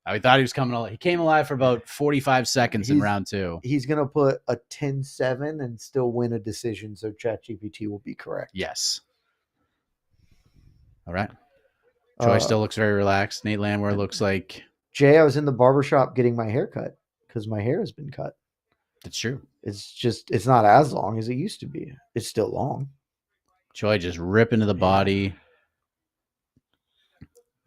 S3: I thought he was coming alive. He came alive for about 45 seconds in round 2.
S1: He's going to put a 10-7 and still win a decision, so ChatGPT will be correct.
S3: Yes. All right. Choi still looks very relaxed. Nate Landwehr looks like...
S1: Jay, I was in the barbershop getting my hair cut because my hair has been cut.
S3: That's true.
S1: It's not as long as it used to be. It's still long.
S3: Choi just rip into the body.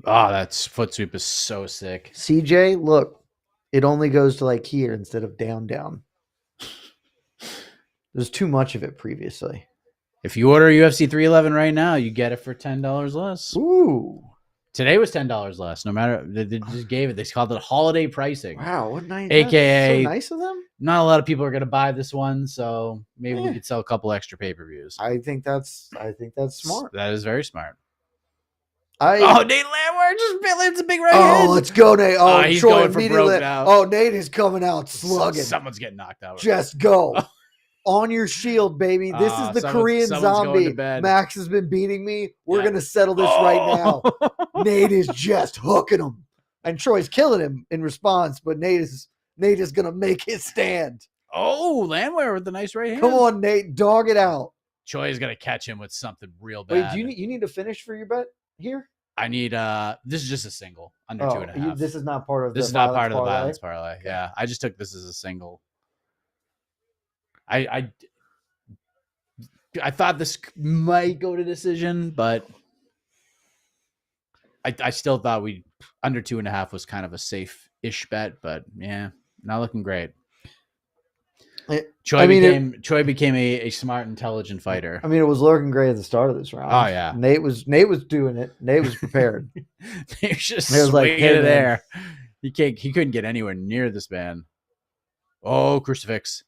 S3: Oh, that foot sweep is so sick.
S1: CJ, look, it only goes to like here instead of down. There's too much of it previously.
S3: If you order UFC 311 right now, you get it for $10 less.
S1: Ooh.
S3: Today was $10 less. No matter, they just gave it. They called it holiday pricing.
S1: Wow, what nice!
S3: AKA,
S1: so nice of them.
S3: Not a lot of people are going to buy this one, so maybe we could sell a couple extra pay-per-views.
S1: I think that's smart.
S3: That is very smart.
S1: Nate
S3: Landwehr just lands a big right hand.
S1: Let's go, Nate.
S3: He's Troy going for broke now.
S1: Oh, Nate is coming out slugging.
S3: Someone's getting knocked out.
S1: Just go. On your shield, baby. This is the Korean zombie. Max has been beating me. We're going to settle this right now. Nate is just hooking him. And Troy's killing him in response, but Nate is going to make his stand.
S3: Oh, Landwehr with the nice right hand.
S1: Come on, Nate. Dog it out.
S3: Choi is going to catch him with something real bad.
S1: Wait, you need to finish for your bet here?
S3: I need this is just a single under 2.5.
S1: This is not part of
S3: this is not part of the violence parlay. Yeah. I just took this as a single. I thought this might go to decision, but I still thought under 2.5 was kind of a safe-ish bet, but yeah, not looking great. Choi became a smart, intelligent fighter.
S1: I mean, it was looking great at the start of this round.
S3: Oh yeah,
S1: Nate was doing it. Nate was prepared.
S3: He was just swinging it there. He couldn't get anywhere near this man. Oh, crucifix.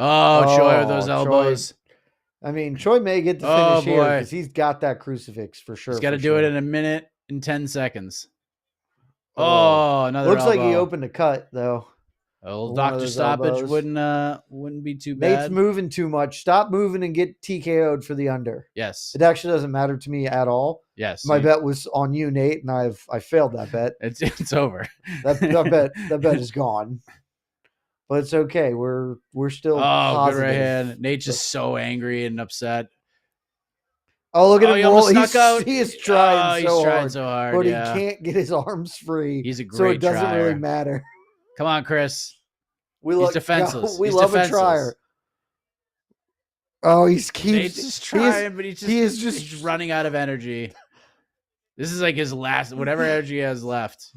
S3: Oh, Choi with those elbows.
S1: I mean, Choi may get to finish here because he's got that crucifix for sure.
S3: He's got to do it in 1 minute and 10 seconds. Oh, another
S1: looks
S3: elbow.
S1: Like he opened a cut though.
S3: A little doctor stoppage wouldn't be too bad.
S1: Nate's moving too much. Stop moving and get TKO'd for the under.
S3: Yes.
S1: It actually doesn't matter to me at all.
S3: Yes.
S1: My bet was on you, Nate, and I failed that bet.
S3: It's over.
S1: That bet is gone. But it's okay. We're still positive.
S3: Good right hand. Nate's just so angry and upset.
S1: Oh, look at him!
S3: He almost snuck out.
S1: He is trying
S3: so hard,
S1: but he can't get his arms free.
S3: He's a great
S1: so it doesn't
S3: trier.
S1: really matter.
S3: Come on, Chris. He's defenseless.
S1: We love a trier. Oh, Nate's
S3: just trying, but he's just running out of energy. This is like his last, whatever energy he has left.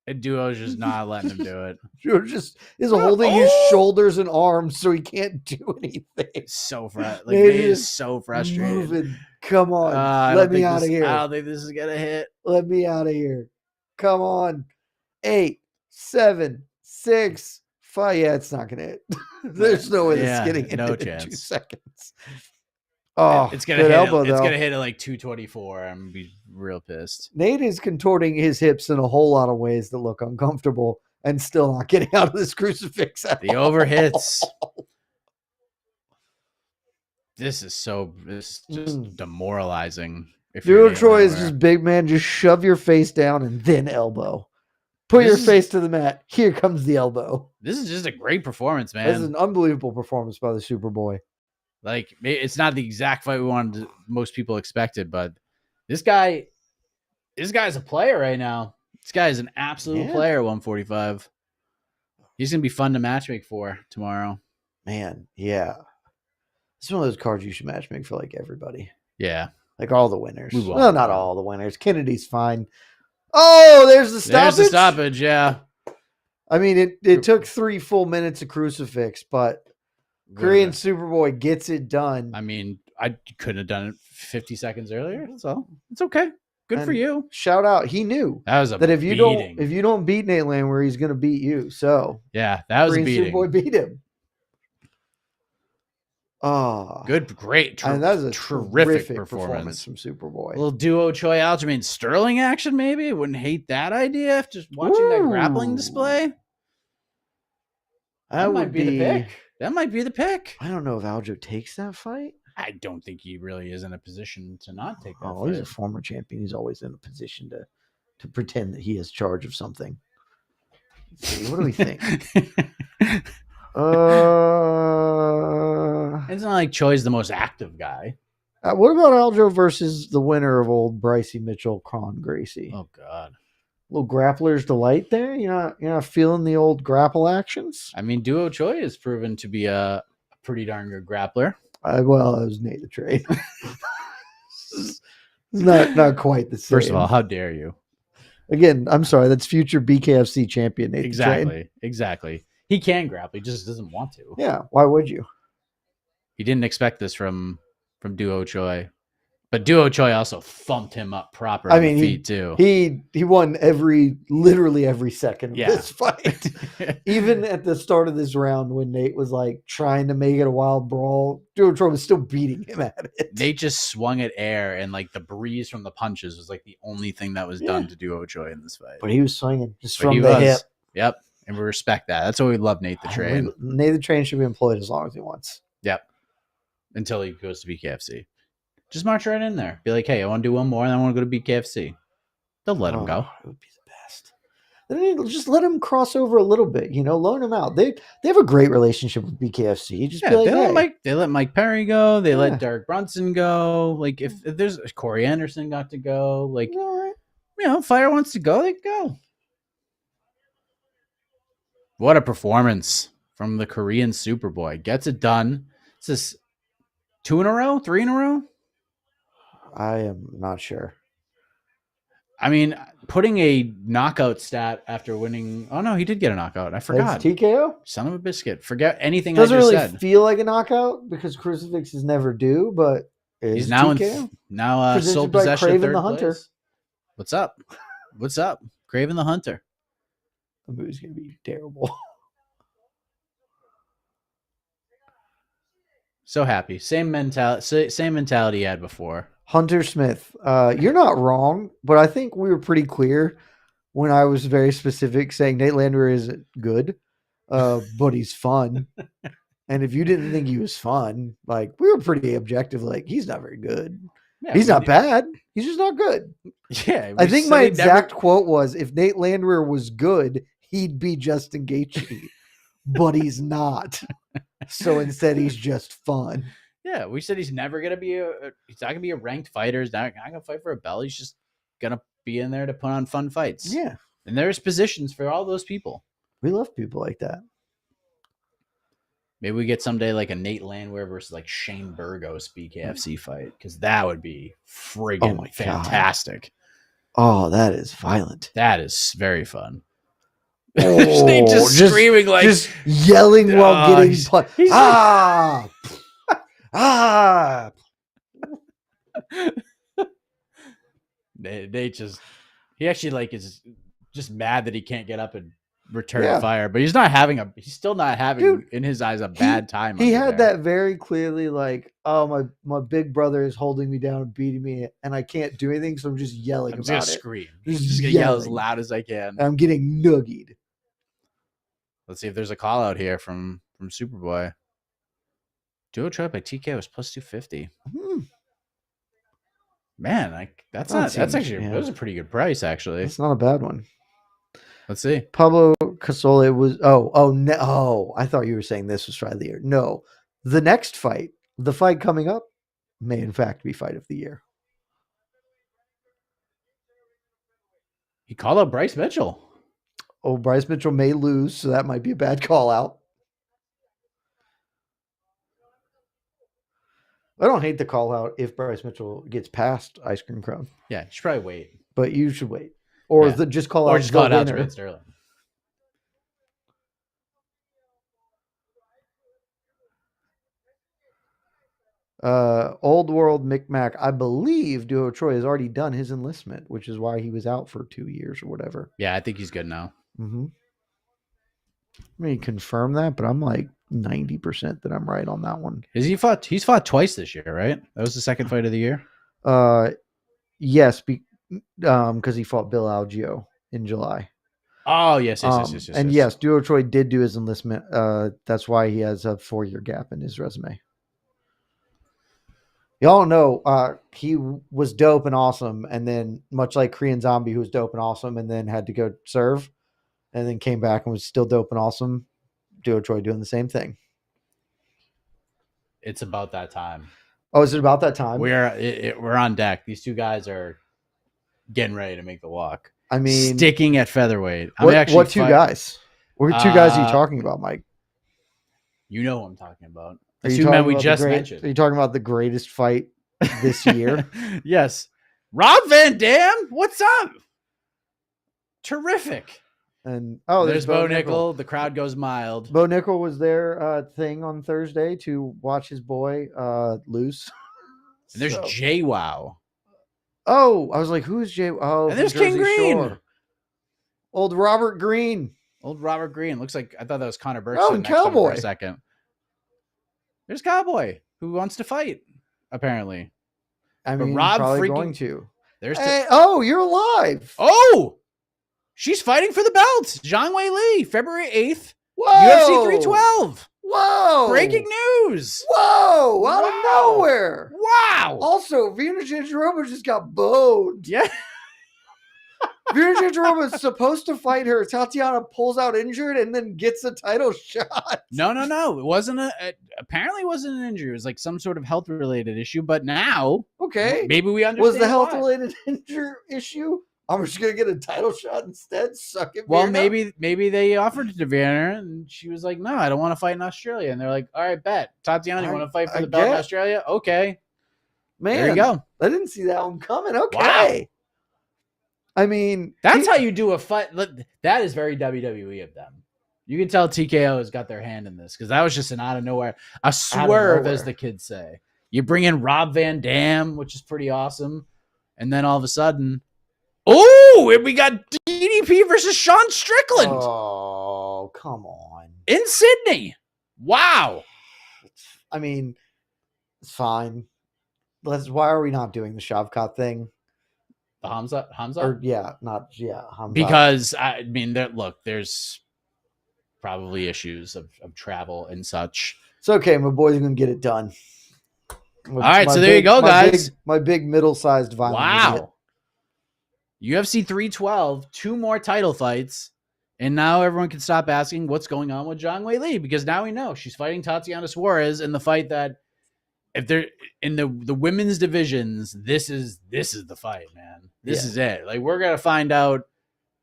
S3: And Duo's just not letting him do it.
S1: He's holding his shoulders and arms so he can't do anything.
S3: So Nate is so frustrated.
S1: Moving. Come on. Let me out of here.
S3: I don't think this is going to hit.
S1: Let me out of here. Come on. 8, 7, 6, 5. Yeah, it's not going to hit. There's no way this is getting hit in 2 seconds. Oh,
S3: it's gonna hit. It's gonna hit at like 224. I'm gonna be real pissed.
S1: Nate is contorting his hips in a whole lot of ways that look uncomfortable, and still not getting out of this crucifix.
S3: The overhits. This is just demoralizing.
S1: Troy is just big man. Just shove your face down and then elbow. Put your face to the mat. Here comes the elbow.
S3: This is just a great performance, man.
S1: This is an unbelievable performance by the Superboy.
S3: Like, it's not the exact fight most people expected, but this guy's a player right now. This guy is an absolute player, 145. He's going to be fun to matchmake for tomorrow.
S1: Man, yeah. It's one of those cards you should matchmake for, like, everybody.
S3: Yeah.
S1: Like, all the winners. Well, not all the winners. Kennedy's fine. Oh, there's the stoppage.
S3: There's the stoppage, yeah.
S1: I mean, it took 3 full minutes of crucifix, but Korean Superboy gets it done.
S3: I mean, I couldn't have done it 50 seconds earlier, so it's okay. Good for you.
S1: Shout out. He knew
S3: that
S1: if you don't beat Nate Landwehr, he's going to beat you. So
S3: yeah, that was
S1: Korean
S3: a beating.
S1: Superboy beat him. Oh,
S3: great.
S1: That was a terrific performance from Superboy.
S3: A little duo Choi Aljamain Sterling action, maybe. Wouldn't hate that idea after just watching that grappling display. That might be the pick. That might be the pick.
S1: I don't know if Aljo takes that fight.
S3: I don't think he really is in a position to not take that
S1: fight. He's a former champion. He's always in a position to pretend that he has charge of something. Let's see, what do we think?
S3: It's not like Choi's the most active guy.
S1: What about Aljo versus the winner of old Bryce Mitchell, Gracie?
S3: Oh God.
S1: Little grappler's delight there. You're not feeling the old grapple actions.
S3: I mean, Duo Choi has proven to be a pretty darn good grappler.
S1: Well, it was Nate the Train. It's not quite the same.
S3: First of all, how dare you?
S1: Again, I'm sorry. That's future BKFC champion Nate
S3: Exactly.
S1: the Train.
S3: Exactly. He can grapple. He just doesn't want to.
S1: Yeah. Why would you?
S3: He didn't expect this from Duo Choi. But Duo Choi also thumped him up proper on the feet too.
S1: He won literally every second of this fight. Even at the start of this round when Nate was like trying to make it a wild brawl, Duo Choi was still beating him at it.
S3: Nate just swung at air, and like the breeze from the punches was like the only thing that was done to Duo Choi in this fight.
S1: But he was swinging just from the hip.
S3: Yep. And we respect that. That's why we love Nate the Train.
S1: Nate the Train should be employed as long as he wants.
S3: Yep. Until he goes to BKFC. Just march right in there. Be like, hey, I want to do one more, and I want to go to BKFC. They'll let him go.
S1: It would be the best. Then just let him cross over a little bit, loan him out. They have a great relationship with BKFC. Just be like,
S3: they let Mike Perry go. They let Derek Brunson go. Like, if there's Corey Anderson got to go. Like, Fire wants to go, they go. What a performance from the Korean Superboy. Gets it done. Is this 2 in a row? 3 in a row?
S1: I am not sure.
S3: I mean, putting a knockout stat after winning. Oh no, he did get a knockout. I forgot.
S1: It's TKO?
S3: Son of a biscuit. Forget anything
S1: Doesn't
S3: I just
S1: really
S3: said.
S1: Feel like a knockout because crucifixes never do, but
S3: he's now
S1: TKO?
S3: Now sole possession of third
S1: the Hunter.
S3: Place. What's up? What's up? Craven the Hunter.
S1: The movie's gonna be terrible.
S3: So happy. Same mentality he had before.
S1: Hunter Smith, you're not wrong, but I think we were pretty clear when I was very specific saying Nate Landwehr is good, but he's fun. And if you didn't think he was fun, like we were pretty objective, like he's not very good. Yeah, he's not bad. He's just not good.
S3: Yeah.
S1: I think my exact quote was, if Nate Landwehr was good, he'd be Justin Gaethje, but he's not. So instead, he's just fun.
S3: Yeah, we said he's never gonna be he's not gonna be a ranked fighter. He's not gonna fight for a belt. He's just gonna be in there to put on fun fights.
S1: Yeah,
S3: and there's positions for all those people.
S1: We love people like that.
S3: Maybe we get someday like a Nate Landwehr versus like Shane Burgos BKFC fight, because that would be friggin' fantastic.
S1: Oh, that is violent.
S3: That is very fun. Oh, Nate just screaming, like
S1: just yelling while getting ah.
S3: Nate he actually like is just mad that he can't get up and return fire, but he's still not having in his eyes a bad time.
S1: He had that very clearly, like, oh, my big brother is holding me down and beating me, and I can't do anything, so I'm just yelling about it. I'm just
S3: gonna scream. Just gonna yell as loud as I can.
S1: I'm getting noogied.
S3: Let's see if there's a call out here from Superboy. Duo Choi by TKO is plus 250. Man, like that was a pretty good price, actually.
S1: It's not a bad one.
S3: Let's see.
S1: Pablo Casola was I thought you were saying this was fight of the year. No. The next fight, the fight coming up, may in fact be fight of the year.
S3: He called out Bryce Mitchell.
S1: Oh, Bryce Mitchell may lose, so that might be a bad call out. I don't hate the call out if Bryce Mitchell gets past Ice Cream Crown.
S3: Yeah, you should probably wait.
S1: But you should wait. Or just call out.
S3: Or just call it out to Sterling.
S1: Old World Micmac, I believe Duo Choi has already done his enlistment, which is why he was out for 2 years or whatever.
S3: Yeah, I think he's good now.
S1: Mm-hmm. I mean, confirm that, but I'm like 90% that I'm right on that one.
S3: He's fought twice this year, right? That was the second fight of the year.
S1: Yes, because he fought Bill Algeo in July.
S3: Oh yes.
S1: And yes, Duo Choi did do his enlistment. That's why he has a 4-year gap in his resume. Y'all know he was dope and awesome, and then much like Korean Zombie, who was dope and awesome, and then had to go serve, and then came back and was still dope and awesome. Duo Choi doing the same thing.
S3: It's about that time.
S1: Oh, is it about that time?
S3: We're on deck. These two guys are getting ready to make the walk.
S1: I mean,
S3: sticking at featherweight.
S1: What two guys? What two guys are you talking about, Mike?
S3: You know who I'm talking about. The two men we just mentioned.
S1: Are you talking about the greatest fight this year?
S3: Yes. Rob Van Dam, what's up? Terrific.
S1: And
S3: there's Bo Nickel. The crowd goes mild.
S1: Bo Nickel was their thing on Thursday to watch his boy lose.
S3: And there's JWoww.
S1: Oh, I was like, who's Jay? Oh,
S3: and there's King Green.
S1: Shore. Old Robert Green.
S3: Old Robert Green. Looks like I thought that was Connor Burke.
S1: Oh, and Cowboy.
S3: For a second. There's Cowboy who wants to fight. Apparently,
S1: I mean, Rob probably going to.
S3: There's.
S1: Oh, you're alive.
S3: Oh, she's fighting for the belt. Zhang Wei Li, February 8th.
S1: Whoa.
S3: UFC 312.
S1: Whoa.
S3: Breaking news.
S1: Whoa. Out of nowhere.
S3: Wow.
S1: Also, Vina Jandiroba just got boned.
S3: Yeah.
S1: Vina Jandiroba is supposed to fight her. Tatiana pulls out injured and then gets a title shot.
S3: No. It wasn't apparently it wasn't an injury. It was like some sort of health related issue. But now,
S1: okay,
S3: maybe we understand.
S1: Was the health related injury issue? I'm just gonna get a title shot instead. Suck it.
S3: Well, maybe they offered it to Vienna, and she was like, "No, I don't want to fight in Australia." And they're like, "All right, bet Tatiana, you want to fight for the belt in Australia? Okay,
S1: man,
S3: there you go."
S1: I didn't see that one coming. Okay, wow. I mean,
S3: that's how you do a fight. That is very WWE of them. You can tell TKO has got their hand in this because that was just an out of nowhere, a swerve, as the kids say. You bring in Rob Van Dam, which is pretty awesome, and then all of a sudden. Oh, and we got DDP versus Sean Strickland.
S1: Oh, come on.
S3: In Sydney. Wow.
S1: I mean, it's fine. Why are we not doing the Shavkat thing?
S3: The Hamza?
S1: Hamza.
S3: Because, I mean, there's probably issues of travel and such.
S1: It's okay. My boys are going to get it done.
S3: All right, so there you go, guys.
S1: My big middle-sized violin.
S3: Wow. UFC 312, 2 more title fights, and now everyone can stop asking what's going on with Zhang Wei Li because now we know she's fighting Tatiana Suarez in the fight that, if they're in the women's divisions, this is the fight, man. This is it. Like, we're gonna find out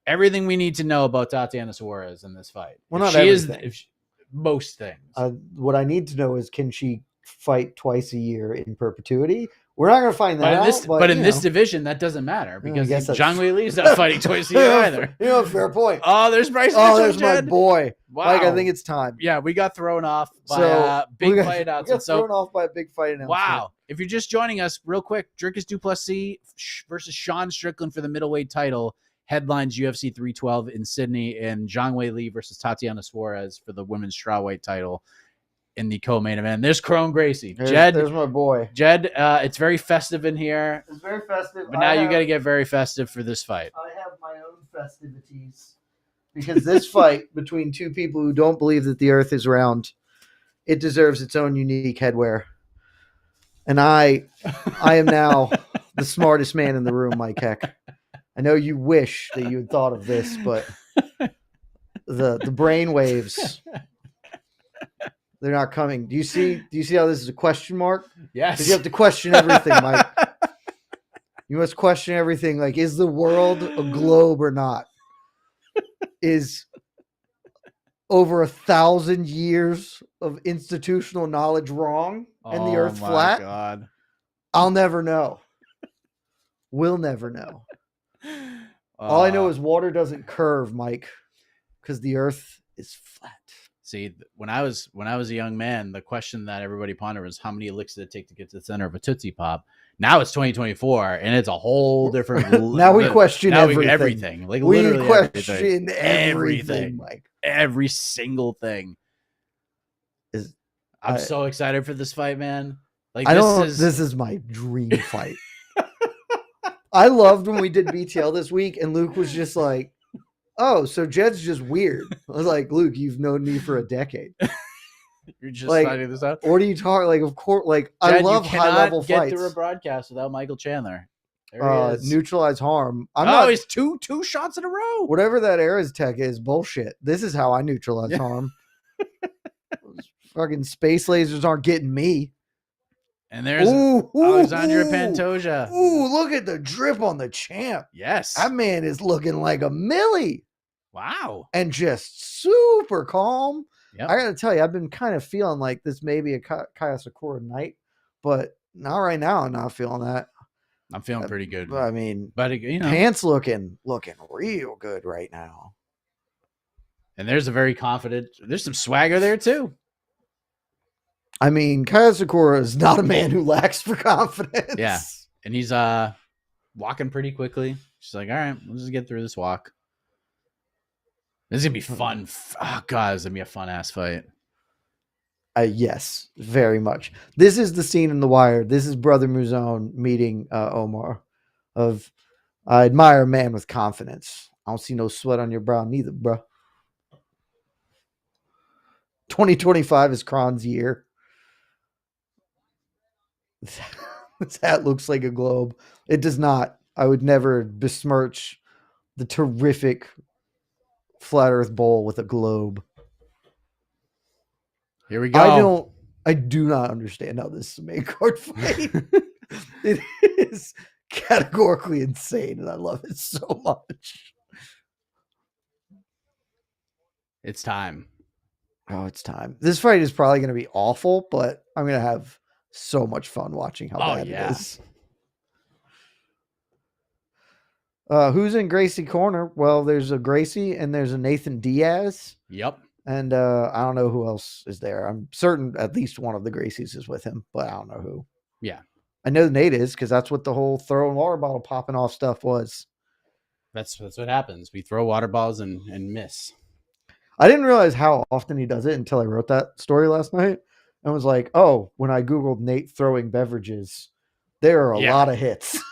S3: everything we need to know about Tatiana Suarez in this fight.
S1: Well, not everything.
S3: Most things.
S1: What I need to know is, can she fight twice a year in perpetuity? We're not going to find that out.
S3: But in this division, that doesn't matter because Zhang Wei Li is not fighting twice a year either.
S1: You know, fair point.
S3: Oh, there's Bryce Mitchell.
S1: Oh, there's my boy.
S3: Wow.
S1: Like, I think it's time.
S3: Yeah, we got thrown off by a big fight announcement.
S1: We got thrown off by a big fight announcement.
S3: Wow. If you're just joining us, real quick, Dricus Duplessis versus Sean Strickland for the middleweight title headlines UFC 312 in Sydney, and Zhang Wei Li versus Tatiana Suarez for the women's strawweight title in the co-main event. There's Crone Gracie. Jed,
S1: there's my boy.
S3: Jed, it's very festive in here.
S1: It's very festive.
S3: But now you got to get very festive for this fight.
S1: I have my own festivities. Because this fight between two people who don't believe that the earth is round, it deserves its own unique headwear. And I am now the smartest man in the room, Mike Heck. I know you wish that you had thought of this, but the brain waves, they're not coming. Do you see how this is a question mark?
S3: Yes.
S1: Because you have to question everything, Mike. You must question everything. Like, is the world a globe or not? Is over 1,000 years of institutional knowledge wrong and the earth flat?
S3: God.
S1: I'll never know. We'll never know. All I know is water doesn't curve, Mike, because the earth is flat.
S3: See, when I was a young man, the question that everybody pondered was how many licks did it take to get to the center of a Tootsie Pop? Now it's 2024, and it's a whole different.
S1: Now we question everything.
S3: Like,
S1: we
S3: literally
S1: question everything, Mike.
S3: Every single thing. I'm so excited for this fight, man. Like,
S1: this is my dream fight. I loved when we did BTL this week, and Luke was just like, "Oh, so Jed's just weird." I was like, "Luke, you've known me for a decade.
S3: You're just finding this out.
S1: What are you talking? Like, of course, like Jed, I love high level fights.
S3: Get through a broadcast without Michael Chandler.
S1: Neutralize harm.
S3: He's two shots in a row.
S1: Whatever that Ares tech is, bullshit. This is how I neutralize harm. Fucking space lasers aren't getting me.
S3: And there's Alexandre Pantoja.
S1: Ooh, look at the drip on the champ.
S3: Yes.
S1: That man is looking like a millie.
S3: Wow.
S1: And just super calm.
S3: Yep.
S1: I got to tell you, I've been kind of feeling like this may be a Asakura night, but not right now. I'm not feeling that.
S3: I'm feeling pretty good.
S1: I mean,
S3: but
S1: pants looking real good right now.
S3: And there's there's some swagger there too.
S1: I mean, Asakura is not a man who lacks for confidence.
S3: Yeah. And he's walking pretty quickly. She's like, all right, let's just get through this walk. This is going to be fun. Oh, God, this is going to be a fun-ass fight.
S1: Yes, very much. This is the scene in The Wire. This is Brother Muzone meeting Omar. I admire a man with confidence. I don't see no sweat on your brow neither, bro. 2025 is Kron's year. This hat looks like a globe. It does not. I would never besmirch the terrific flat earth bowl with a globe.
S3: Here we go.
S1: I do not understand how this is a main card fight. It is categorically insane, and I love it so much.
S3: It's time.
S1: Oh, it's time. This fight is probably going to be awful, but I'm going to have so much fun watching how bad it is. Who's in Gracie corner? Well, there's a Gracie and there's a Nathan Diaz.
S3: Yep.
S1: And I don't know who else is there. I'm certain at least one of the Gracies is with him, but I don't know who.
S3: Yeah.
S1: I know Nate is because that's what the whole throwing water bottle popping off stuff was.
S3: That's what happens. We throw water bottles and miss.
S1: I didn't realize how often he does it until I wrote that story last night and was like, oh, when I Googled Nate throwing beverages, there are a lot of hits.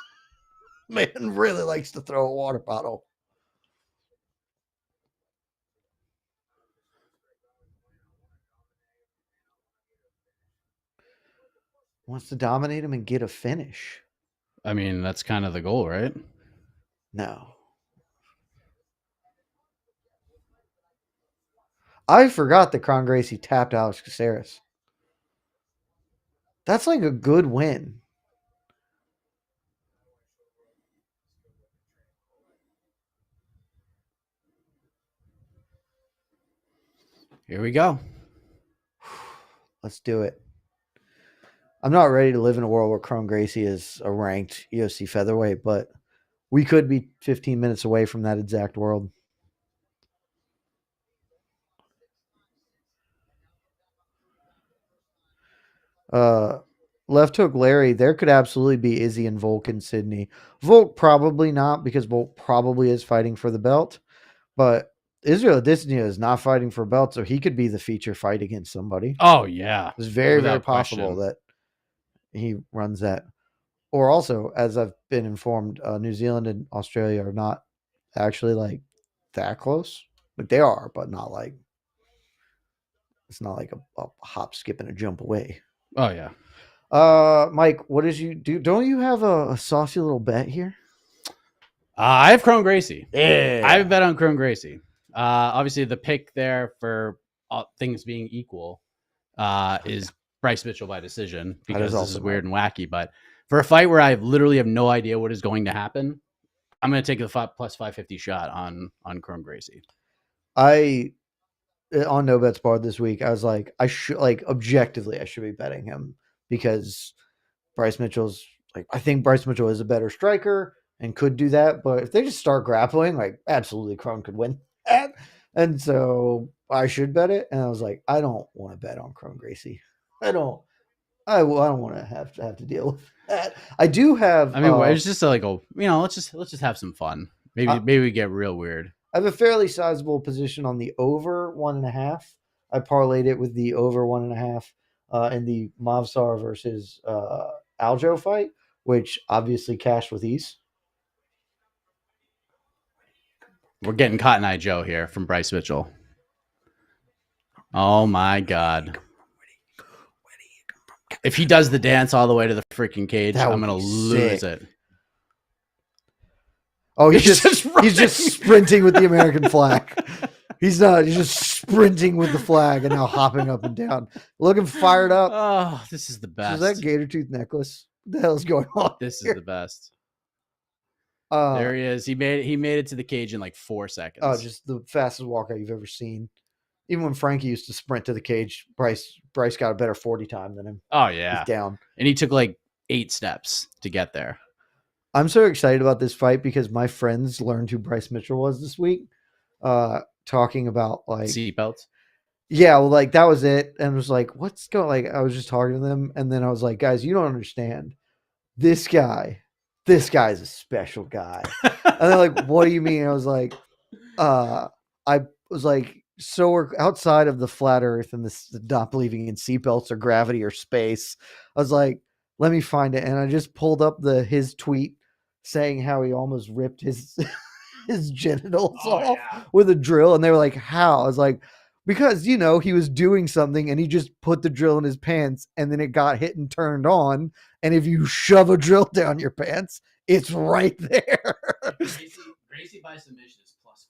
S1: Man really likes to throw a water bottle. Wants to dominate him and get a finish.
S3: I mean, that's kind of the goal, right?
S1: No. I forgot that Kron Gracie tapped Alex Caceres. That's like a good win.
S3: Here we go.
S1: Let's do it. I'm not ready to live in a world where Kron Gracie is a ranked UFC featherweight, but we could be 15 minutes away from that exact world. Left hook Larry, there could absolutely be Izzy and Volk in Sydney. Volk probably not, because Volk probably is fighting for the belt, but Israel Adesanya is not fighting for a belt, so he could be the feature fight against somebody.
S3: Oh, yeah.
S1: It's very, very possible that he runs that. Or also, as I've been informed, New Zealand and Australia are not actually like that close. Like they are, but not like it's not like a hop, skip, and a jump away.
S3: Oh yeah.
S1: Mike, what did you do? Don't you have a saucy little bet here?
S3: I have Kron Gracie.
S1: Yeah,
S3: I have a bet on Kron Gracie. Obviously, the pick there for things being equal is Bryce Mitchell by decision, because this is weird and wacky. But for a fight where I literally have no idea what is going to happen, I'm going to take the plus 550 shot on Kron Gracie.
S1: On No Bets Bar this week, I was like, objectively, I should be betting him because Bryce Mitchell's I think Bryce Mitchell is a better striker and could do that. But if they just start grappling, absolutely Kron could win that. And so I should bet it. And I was like, I don't want to bet on Kron Gracie. I don't want to have to deal with that. I do have.
S3: I mean, it's just let's just have some fun. Maybe we get real weird.
S1: I have a fairly sizable position on the over 1.5. I parlayed it with the over 1.5 in the Mavsar versus Aljo fight, which obviously cashed with ease.
S3: We're getting Cotton Eye Joe here from Bryce Mitchell. Oh my God. If he does the dance all the way to the freaking cage, I'm gonna lose it.
S1: Oh, he's just sprinting with the American flag. He's just sprinting with the flag and now hopping up and down, looking fired up.
S3: Oh, this is the best.
S1: So is that gator tooth necklace? What the hell is going on?
S3: This is the best. There he is. He made it to the cage in like 4 seconds.
S1: Oh, just the fastest walkout you've ever seen. Even when Frankie used to sprint to the cage, Bryce got a better 40 time than him.
S3: Oh yeah,
S1: he's down,
S3: and he took like 8 steps to get there.
S1: I'm so excited about this fight because my friends learned who Bryce Mitchell was this week. Talking about like
S3: seatbelts.
S1: Yeah, well, like that was it. And it was like, what's going like I was just talking to them, and then I was like, guys, you don't understand. This guy's a special guy. And they're like, what do you mean? I was like, I was like, so we're outside of the flat earth and this not believing in seatbelts or gravity or space. I was like, let me find it. And I just pulled up his tweet saying how he almost ripped his genitals off with a drill. And they were like, how? I was like, because, he was doing something and he just put the drill in his pants and then it got hit and turned on. And if you shove a drill down your pants, it's right there.
S3: Gracie by submission is plus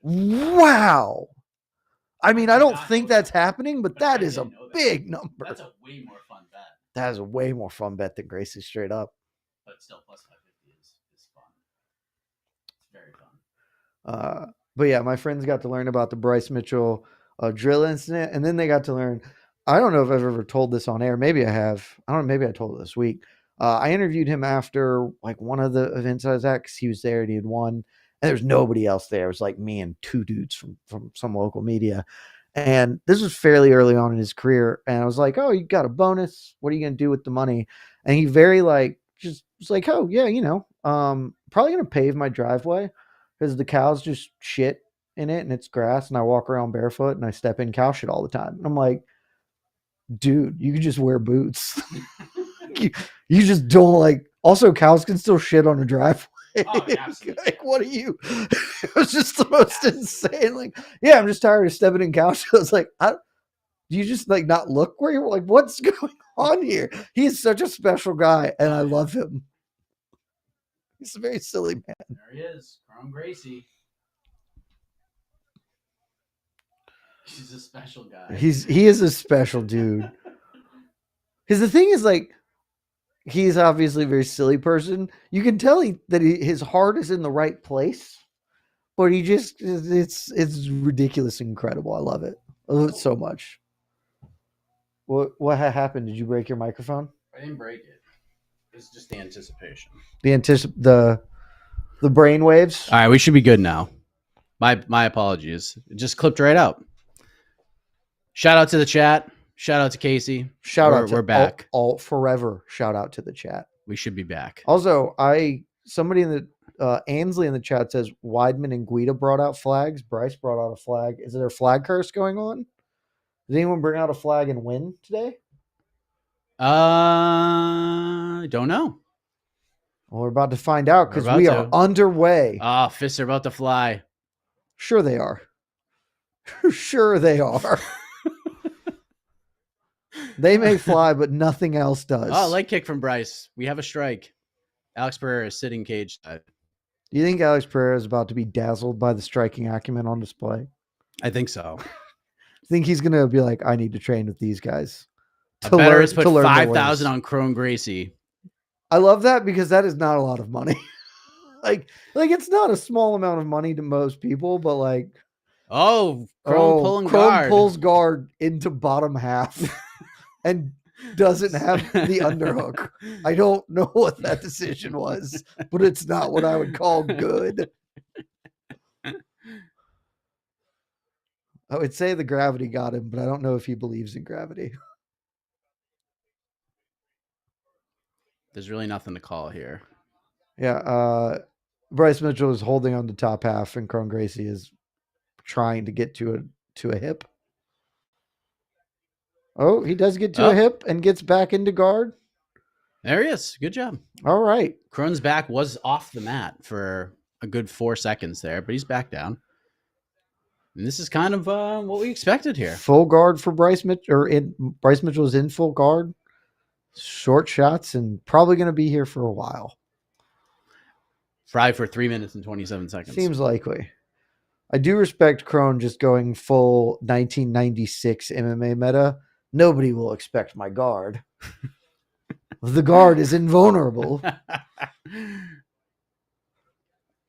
S3: 1,400.
S1: Wow. I mean, I don't think that's happening, but that is a big number.
S3: That's a way more fun bet.
S1: That is a way more fun bet than Gracie straight up.
S3: But still, plus 550 is fun. It's very fun.
S1: But yeah, my friends got to learn about the Bryce Mitchell drill incident, and then they got to learn. I don't know if I've ever told this on air. Maybe I have. I don't know. Maybe I told it this week. I interviewed him after like one of the events I was at because he was there and he had won. And there was nobody else there. It was like me and 2 dudes from some local media. And this was fairly early on in his career. And I was like, oh, you got a bonus. What are you going to do with the money? And he very just was like, oh, yeah, probably going to pave my driveway because the cows just shit in it and it's grass. And I walk around barefoot and I step in cow shit all the time. And I'm like, dude, you could just wear boots. you just don't also cows can still shit on a driveway.
S3: Oh, yeah, absolutely.
S1: Like, what are you? It was just the most insane. Like, yeah, I'm just tired of stepping in cow shit. I was like, do you just not look where you're like, what's going on here? He's such a special guy, and I love him. He's a very silly man.
S3: There he is, Chrome Gracie. He's a special guy.
S1: He is a special dude. Because the thing is, he's obviously a very silly person. You can tell that his heart is in the right place, but he just it's ridiculous and incredible. I love it. I love it so much. What happened? Did you break your microphone?
S3: I didn't break it. It's just the anticipation.
S1: The brain waves.
S3: All right, we should be good now. My apologies. It just clipped right out. Shout out to the chat. Shout out to Casey. We're back.
S1: All forever. Shout out to the chat.
S3: We should be back.
S1: Also, somebody in the Ansley in the chat says Weidman and Guida brought out flags. Bryce brought out a flag. Is there a flag curse going on? Did anyone bring out a flag and win today?
S3: I don't know.
S1: Well, we're about to find out because we are underway.
S3: Fists are about to fly.
S1: Sure they are. Sure they are. They may fly, but nothing else does.
S3: Oh, leg kick from Bryce. We have a strike. Alex Pereira is sitting cage.
S1: Do you think Alex Pereira is about to be dazzled by the striking acumen on display?
S3: I think so.
S1: I think he's going to be like, I need to train with these guys.
S3: Better is put 5,000 on Crone Gracie.
S1: I love that because that is not a lot of money. like it's not a small amount of money to most people, but
S3: Crone
S1: pulls guard into bottom half and doesn't have the underhook. I don't know what that decision was, but it's not what I would call good. I would say the gravity got him, but I don't know if he believes in gravity.
S3: There's really nothing to call here.
S1: Yeah. Bryce Mitchell is holding on the top half and Crone Gracie is trying to get to a hip. Oh, he does get to a hip and gets back into guard.
S3: There he is. Good job.
S1: All right.
S3: Crone's back was off the mat for a good 4 seconds there, but he's back down. And this is kind of what we expected here.
S1: Full guard for Bryce Mitchell, Bryce Mitchell is in full guard. Short shots and probably going to be here for a while.
S3: Fry for 3 minutes and 27 seconds.
S1: Seems likely. I do respect Crone just going full 1996 MMA meta. Nobody will expect my guard. The guard is invulnerable.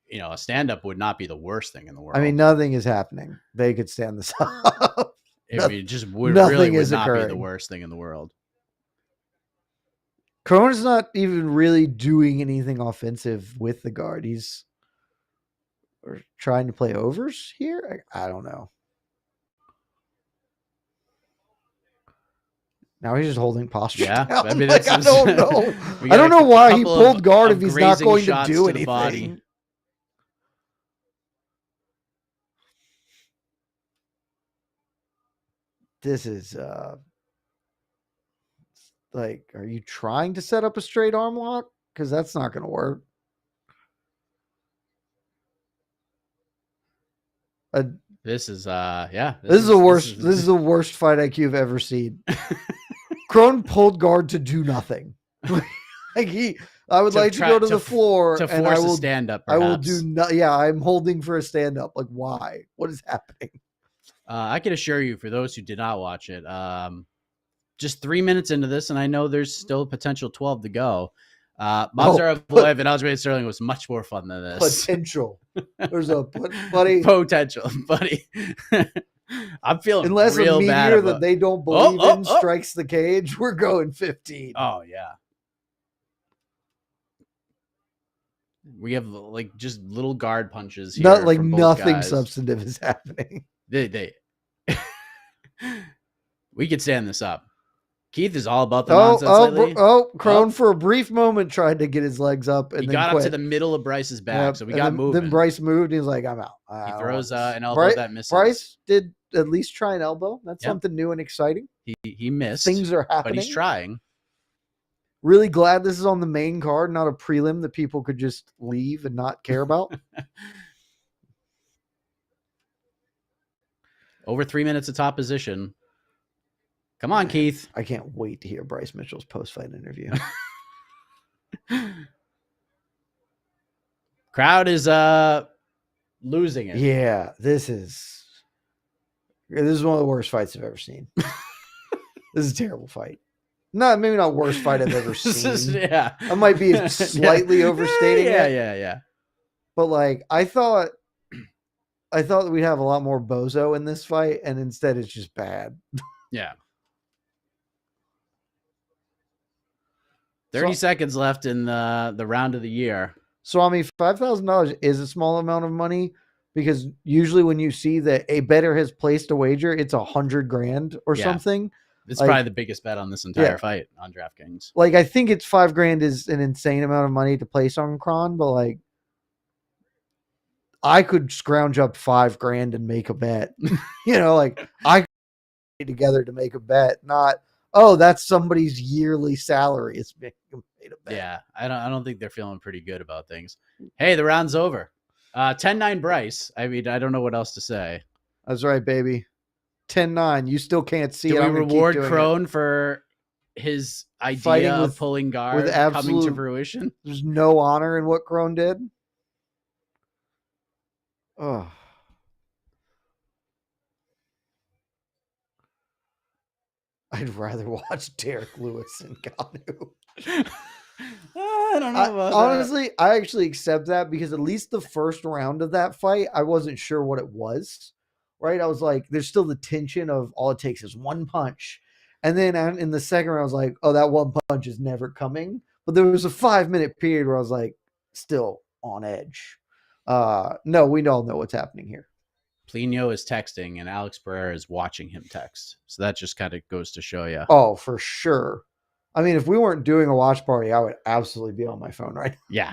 S3: You know, a stand-up would not be the worst thing in the world.
S1: I mean, nothing is happening. They could stand this up.
S3: It just would really would not be the worst thing in the world.
S1: Crone's not even really doing anything offensive with the guard. He's trying to play overs here. I don't know. Now he's just holding posture.
S3: Yeah,
S1: down.
S3: I mean,
S1: I don't know. I don't know why he pulled guard if he's not going to do anything. This is like, are you trying to set up a straight arm lock? Because that's not going to work.
S3: This is yeah.
S1: This is the worst. This is the worst fight IQ I've ever seen. Crone pulled guard to do nothing. Like I would like to go to the floor
S3: to
S1: and
S3: force
S1: I will
S3: a stand up.
S1: I will do not. Yeah, I'm holding for a stand up. Like why? What is happening?
S3: I can assure you, for those who did not watch it, just 3 minutes into this, and I know there's still a potential 12 to go. Movsarov and Aljamain Sterling was much more fun than this.
S1: Potential. There's a buddy.
S3: Potential, buddy. I'm feeling
S1: unless
S3: real
S1: a meteor
S3: bad
S1: that they don't believe in strikes the cage, we're going 15.
S3: Oh yeah. We have like just little guard punches here.
S1: Not like nothing substantive is happening.
S3: They we could stand this up. Keith is all about the nonsense lately.
S1: Crone for a brief moment tried to get his legs up and
S3: he
S1: then
S3: got
S1: quit.
S3: up to the middle of Bryce's back, so we got moving.
S1: Then Bryce moved and he's like, I'm out.
S3: He throws an elbow that misses.
S1: Bryce did at least try an elbow. That's something new and exciting.
S3: He missed.
S1: Things are happening.
S3: But he's trying.
S1: Really glad this is on the main card, not a prelim that people could just leave and not care about.
S3: Over 3 minutes of top position. Come on, Keith.
S1: I can't wait to hear Bryce Mitchell's post-fight interview.
S3: Crowd is losing it.
S1: Yeah, this is one of the worst fights I've ever seen. This is a terrible fight. Maybe not worst fight I've ever seen.
S3: Yeah.
S1: I might be slightly overstating it.
S3: Yeah.
S1: But like I thought that we'd have a lot more bozo in this fight, and instead it's just bad.
S3: Yeah. 30 seconds left in the round of the year.
S1: Swami, $5,000 is a small amount of money because usually when you see that a bettor has placed a wager, it's $100,000 or something.
S3: It's probably the biggest bet on this entire fight on DraftKings.
S1: Like I think it's $5,000 is an insane amount of money to place on Kron, but like I could scrounge up $5,000 and make a bet. Like I could put together to make a bet, not that's somebody's yearly salary. It's made a bet.
S3: Yeah, I don't think they're feeling pretty good about things. Hey, the round's over. 10-9 Bryce. I mean, I don't know what else to say.
S1: That's right, baby. 10-9. You still can't see.
S3: Do we reward Crone for his idea of pulling guard coming to fruition?
S1: There's no honor in what Crone did. Oh. I'd rather watch Derek Lewis and Gane.
S3: I don't know about
S1: honestly, I actually accept that because at least the first round of that fight, I wasn't sure what it was. Right? I was like, there's still the tension of all it takes is one punch. And then in the second round, I was like, that one punch is never coming. But there was a 5-minute period where I was like, still on edge. No, we all know what's happening here.
S3: Plino is texting and Alex Pereira is watching him text. So that just kind of goes to show you.
S1: Oh, for sure. I mean, if we weren't doing a watch party, I would absolutely be on my phone right
S3: now.
S1: Yeah.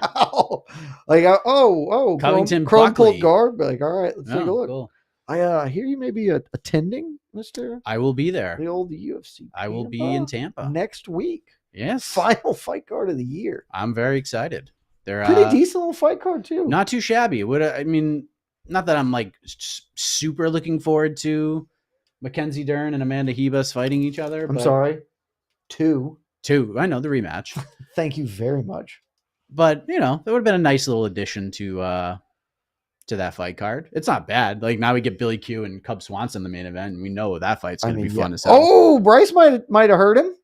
S1: Like,
S3: Covington
S1: Crone pulled guard. But like, all right, let's take a look.
S3: Cool.
S1: I hear you may be attending, Mr.
S3: I will be there.
S1: The old UFC.
S3: I will be in Tampa
S1: next week.
S3: Yes.
S1: Final fight card of the year.
S3: I'm very excited. They're
S1: pretty decent little fight card too.
S3: Not too shabby. Not that I'm like super looking forward to Mackenzie Dern and Amanda Hebus fighting each other.
S1: I'm sorry. 2.
S3: 2. I know, the rematch.
S1: Thank you very much.
S3: But, you know, that would have been a nice little addition to that fight card. It's not bad. Like, now we get Billy Q and Cub Swanson in the main event, and we know that fight's going to be fun as hell.
S1: Oh, Bryce might have hurt him.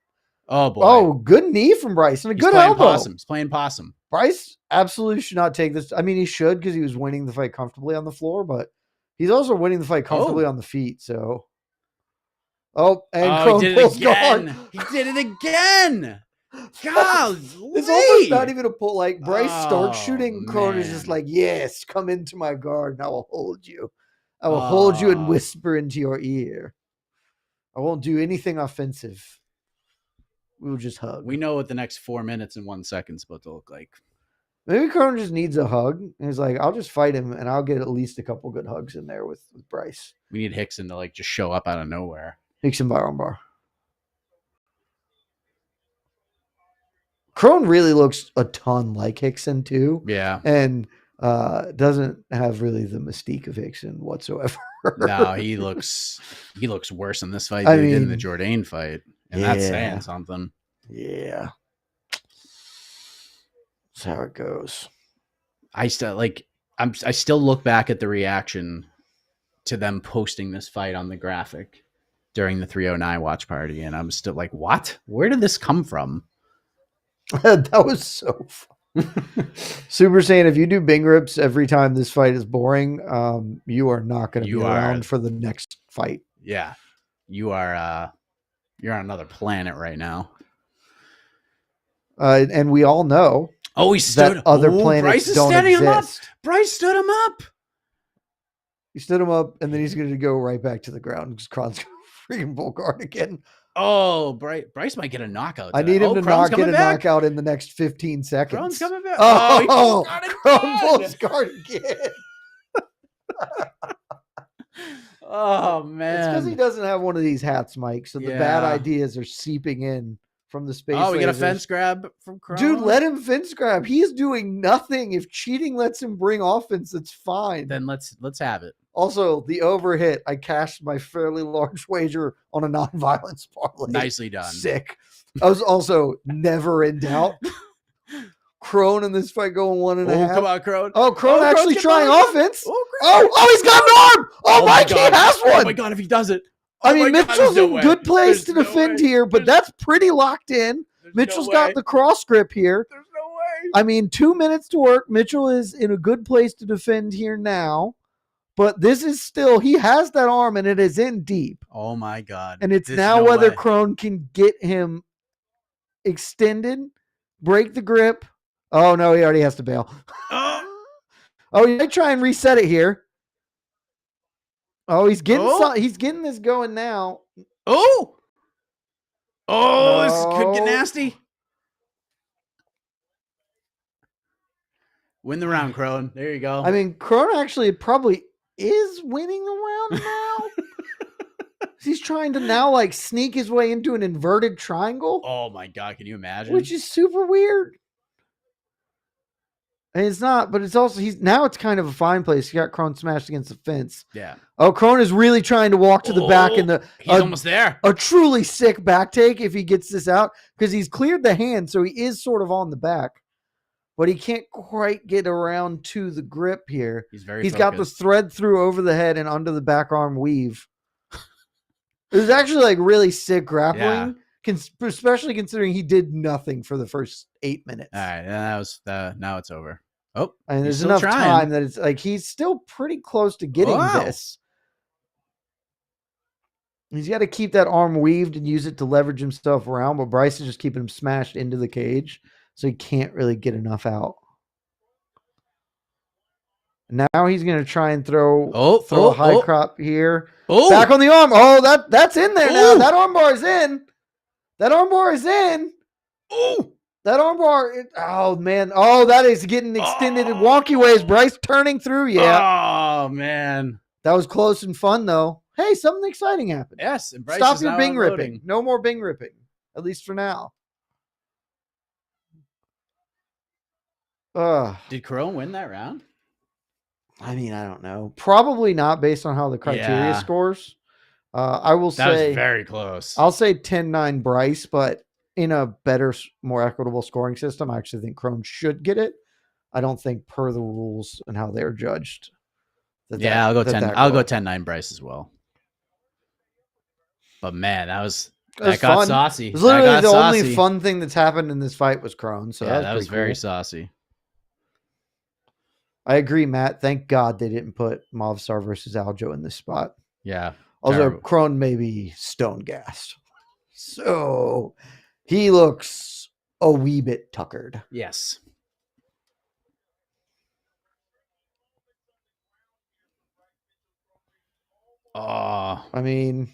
S3: Oh, boy.
S1: Oh, good knee from Bryce and a good elbow.
S3: He's playing possum.
S1: Bryce absolutely should not take this. I mean, he should because he was winning the fight comfortably on the floor, but he's also winning the fight comfortably on the feet. So, and Crone
S3: he did
S1: pulls
S3: it again.
S1: guard.
S3: He did it again. God,
S1: it's almost not even a pull. Like Bryce starts shooting, Crone is just like, "Yes, come into my guard, and I will hold you. I will hold you and whisper into your ear. I won't do anything offensive. We will just hug."
S3: We know what the next 4 minutes and 1 second is supposed to look like.
S1: Maybe Crone just needs a hug. And he's like, I'll just fight him, and I'll get at least a couple good hugs in there with Bryce.
S3: We need Hickson to like just show up out of nowhere.
S1: Hickson by armbar. Crone really looks a ton like Hickson too.
S3: Yeah.
S1: And doesn't have really the mystique of Hickson whatsoever.
S3: No, he looks worse in this fight than he did in the Jourdain fight. And that's saying something.
S1: Yeah. That's how it goes.
S3: I still look back at the reaction to them posting this fight on the graphic during the 309 watch party, and I'm still like, what? Where did this come from?
S1: That was so fun. Super saying, if you do Bing Rips every time this fight is boring, you are not going to be around for the next fight.
S3: Yeah. You're on another planet right now.
S1: And we all know
S3: he stood
S1: that other planets
S3: Bryce is
S1: don't
S3: standing
S1: exist.
S3: him up. Bryce stood him up.
S1: He stood him up, and then he's going to go right back to the ground because Kron's going to freaking bull guard again.
S3: Oh, Bryce might get a knockout.
S1: I need him to get a knockout in the next 15 seconds.
S3: Kron's coming back.
S1: Kron pulls guard again.
S3: Oh, man.
S1: It's because he doesn't have one of these hats, Mike, so the bad ideas are seeping in from the space.
S3: We get a fence grab from Kron?
S1: Dude, let him fence grab. He's doing nothing. If cheating lets him bring offense, it's fine.
S3: Then let's have it.
S1: Also, the overhit, I cashed my fairly large wager on a non-violence parlay.
S3: Nicely done.
S1: Sick. I was also never in doubt. Crone in this fight going 1.5.
S3: Come on, Crone.
S1: Oh, Crone actually trying offense. He's got an arm. Oh Mike, he has one.
S3: Oh, my God, if he does it.
S1: I mean, Mitchell's in good place to defend here, but that's pretty locked in. Mitchell's got the cross grip here.
S3: There's no way.
S1: I mean, 2 minutes to work. Mitchell is in a good place to defend here now. But this is still, he has that arm and it is in deep.
S3: Oh my God.
S1: And it's now whether Crone can get him extended, break the grip. Oh no, he already has to bail. He might try and reset it here. Oh, he's getting this going now.
S3: This could get nasty. Win the round, Crone. There you go.
S1: I mean, Crone actually probably is winning the round now. He's trying to now like sneak his way into an inverted triangle.
S3: Oh my God, can you imagine?
S1: Which is super weird. And it's not, but it's also it's kind of a fine place. He got Crone smashed against the fence.
S3: Yeah.
S1: Oh, Crone is really trying to walk to the back in
S3: he's almost there.
S1: A truly sick back take if he gets this out because he's cleared the hand, so he is sort of on the back. But he can't quite get around to the grip here. He's got the thread through over the head and under the back arm weave. It was actually like really sick grappling, especially considering he did nothing for the first 8 minutes.
S3: All right, now it's over. Oh,
S1: and there's enough time that it's like he's still pretty close to getting this. He's got to keep that arm weaved and use it to leverage himself around, but Bryce is just keeping him smashed into the cage. So he can't really get enough out. Now he's going to try and throw a high crop here. Back on the arm. Oh, that's in there now. That arm bar is in. That arm bar is in. That arm bar. Oh, man. Oh, that is getting extended in wonky ways. Bryce turning through. Yeah.
S3: Oh, man.
S1: That was close and fun, though. Hey, something exciting happened.
S3: Yes. And Bryce
S1: Stop your Bing ripping. No more Bing ripping. At least for now.
S3: Did Crone win that round?
S1: I mean, I don't know. Probably not based on how the criteria scores. I will say
S3: that was very close.
S1: I'll say 10-9 Bryce, but in a better, more equitable scoring system, I actually think Kron should get it. I don't think per the rules and how they're judged.
S3: I'll go 10. I'll go 10-9 Bryce as well. But man, that got fun. Saucy.
S1: It was literally the only fun thing that's happened in this fight was Kron. So
S3: yeah, that was very saucy.
S1: I agree, Matt. Thank God they didn't put Movsar versus Aljo in this spot.
S3: Yeah.
S1: Also, Kron may be stone gassed. So he looks a wee bit tuckered.
S3: Yes. Oh,
S1: I mean,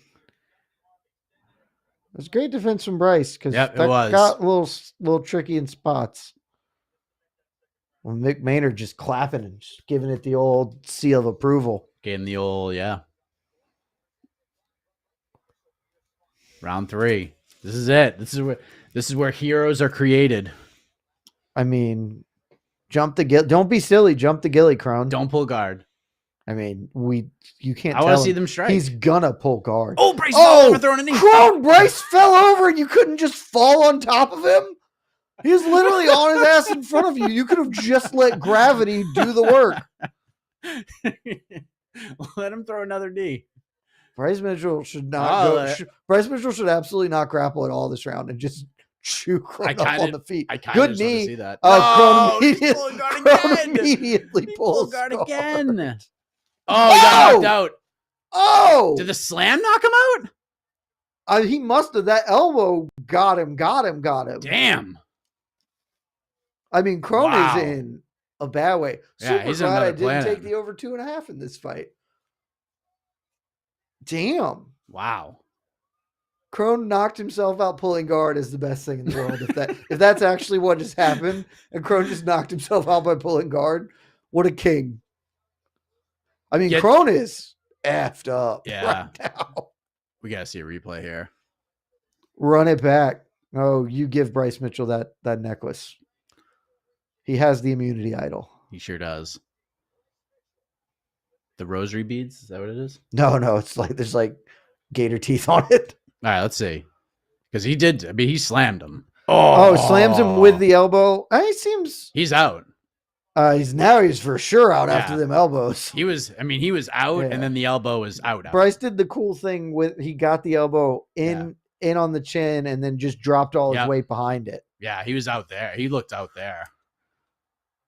S1: it was great defense from Bryce because
S3: that
S1: got a little tricky in spots. Well, Mick Maynard just clapping and just giving it the old seal of approval.
S3: Gave him the old, Round 3. This is it. This is where heroes are created.
S1: I mean, jump the gill. Don't be silly. Jump the gilly, Kron.
S3: Don't pull guard.
S1: I mean, you can't.
S3: I want to see them strike.
S1: He's gonna pull guard.
S3: Oh, Bryce fell over throwing a knee.
S1: Kron, Bryce fell over and you couldn't just fall on top of him. He was literally on his ass in front of you. You could have just let gravity do the work.
S3: Let him throw another knee.
S1: Bryce Mitchell should not Bryce Mitchell should absolutely not grapple at all this round and just chew Kron up on the feet. Good knee.
S3: See that.
S1: Kron
S3: immediately
S1: pulls
S3: guard again. Oh, he got knocked out.
S1: Oh!
S3: Did the slam knock him out?
S1: He must have. That elbow got him.
S3: Damn.
S1: I mean, Kron is in a bad way.
S3: Yeah,
S1: Super glad I didn't take the over 2.5 in this fight. Damn.
S3: Wow.
S1: Kron knocked himself out pulling guard is the best thing in the world. If that's actually what just happened, and Kron just knocked himself out by pulling guard, what a king. I mean, Kron is effed up right now.
S3: We got to see a replay here.
S1: Run it back. Oh, you give Bryce Mitchell that necklace. He has the immunity idol.
S3: He sure does. The rosary beads? Is that what it is?
S1: No. It's like there's like gator teeth on it.
S3: All right, let's see. Because he did. I mean, he slammed him.
S1: Oh, slams him with the elbow. He seems.
S3: He's out.
S1: He's for sure out after them elbows.
S3: He was out, and then the elbow was out.
S1: Bryce did the cool thing he got the elbow in on the chin and then just dropped all his weight behind it.
S3: Yeah, he was out there. He looked out there.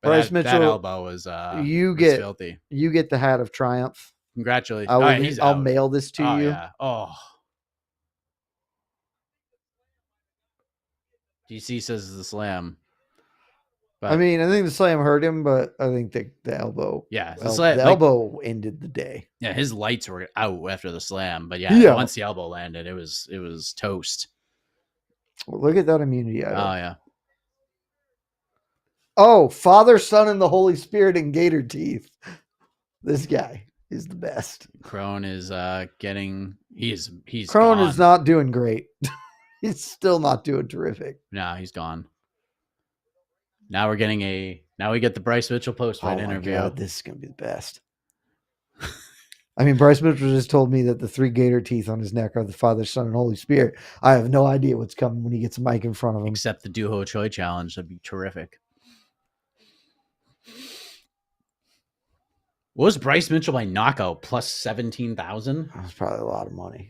S3: But
S1: Bryce Mitchell,
S3: that elbow was filthy.
S1: You get the hat of triumph.
S3: Congratulations.
S1: I'll mail this to you.
S3: Yeah. Oh. DC says it's the slam. But,
S1: I mean, I think the slam hurt him, but I think the elbow.
S3: Yeah,
S1: the elbow ended the day.
S3: Yeah, his lights were out after the slam, but once the elbow landed, it was toast.
S1: Well, look at that immunity idol.
S3: Oh yeah.
S1: Oh, Father, Son, and the Holy Spirit and gator teeth. This guy is the best.
S3: Kron is he's
S1: Kron
S3: gone.
S1: Is not doing great. He's still not doing terrific.
S3: No, he's gone. Now we get the Bryce Mitchell post-fight interview.
S1: God, this is going to be the best. I mean, Bryce Mitchell just told me that the 3 gator teeth on his neck are the Father, Son, and Holy Spirit. I have no idea what's coming when he gets a mic in front of him.
S3: Except the Duho Choi challenge. That'd be terrific. What was Bryce Mitchell by knockout? Plus 17,000?
S1: That's probably a lot of money.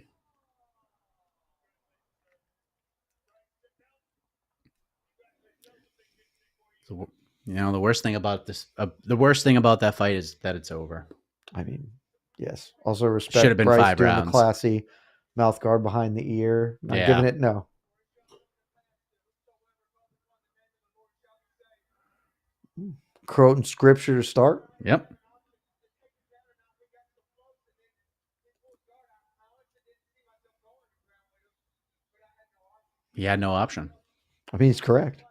S3: The worst thing about that fight is that it's over.
S1: I mean, yes. Also, respect.
S3: Should have been
S1: Bryce
S3: 5
S1: doing
S3: rounds.
S1: The classy mouth guard behind the ear. Not giving it no. Quoting scripture to start.
S3: Yep. He had no option.
S1: I mean, he's correct.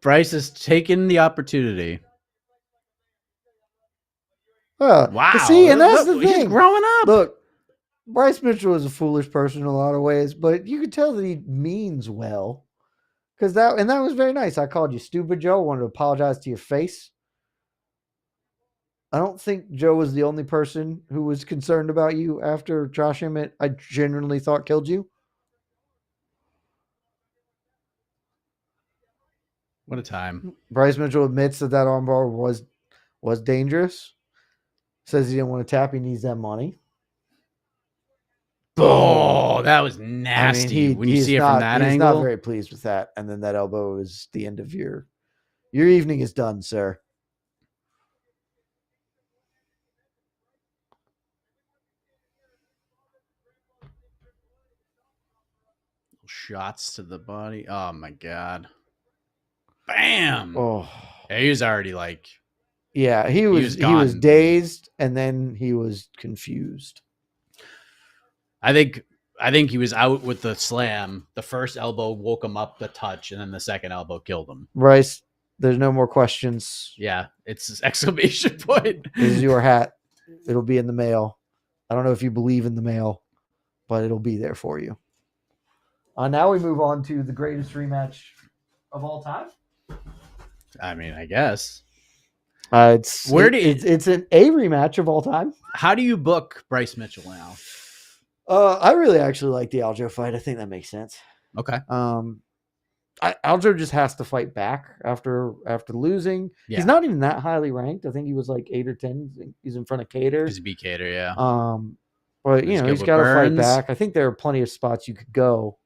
S3: Bryce has taken the opportunity.
S1: Wow. See, and that's the thing.
S3: He's growing up.
S1: Look, Bryce Mitchell is a foolish person in a lot of ways, but you could tell that he means well. Because that was very nice. I called you stupid, Joe. Wanted to apologize to your face. I don't think Joe was the only person who was concerned about you after Josh Emmett, I genuinely thought, killed you.
S3: What a time.
S1: Bryce Mitchell admits that armbar was dangerous. Says he didn't want to tap. He needs that money.
S3: Oh, that was nasty.
S1: I mean,
S3: when you see it from that angle.
S1: He's not very pleased with that. And then that elbow is the end of your evening is done, sir.
S3: Shots to the body. Oh my God. Bam.
S1: Oh,
S3: yeah, he was already like.
S1: Yeah, he was dazed and then he was confused.
S3: I think he was out with the slam. The first elbow woke him up the touch, and then the second elbow killed him.
S1: Bryce, there's no more questions.
S3: Yeah, it's exclamation point.
S1: This is your hat. It'll be in the mail. I don't know if you believe in the mail, but it'll be there for you. Now we move on to the greatest rematch of all time.
S3: I mean, I guess.
S1: It's an A rematch of all time.
S3: How do you book Bryce Mitchell now?
S1: I really actually like the Aljo fight. I think that makes sense.
S3: Okay.
S1: Aljo just has to fight back after losing. Yeah. He's not even that highly ranked. I think he was like 8 or 10. He's in front of Cater.
S3: He's beat Cater, yeah.
S1: But he's got to fight back. I think there are plenty of spots you could go,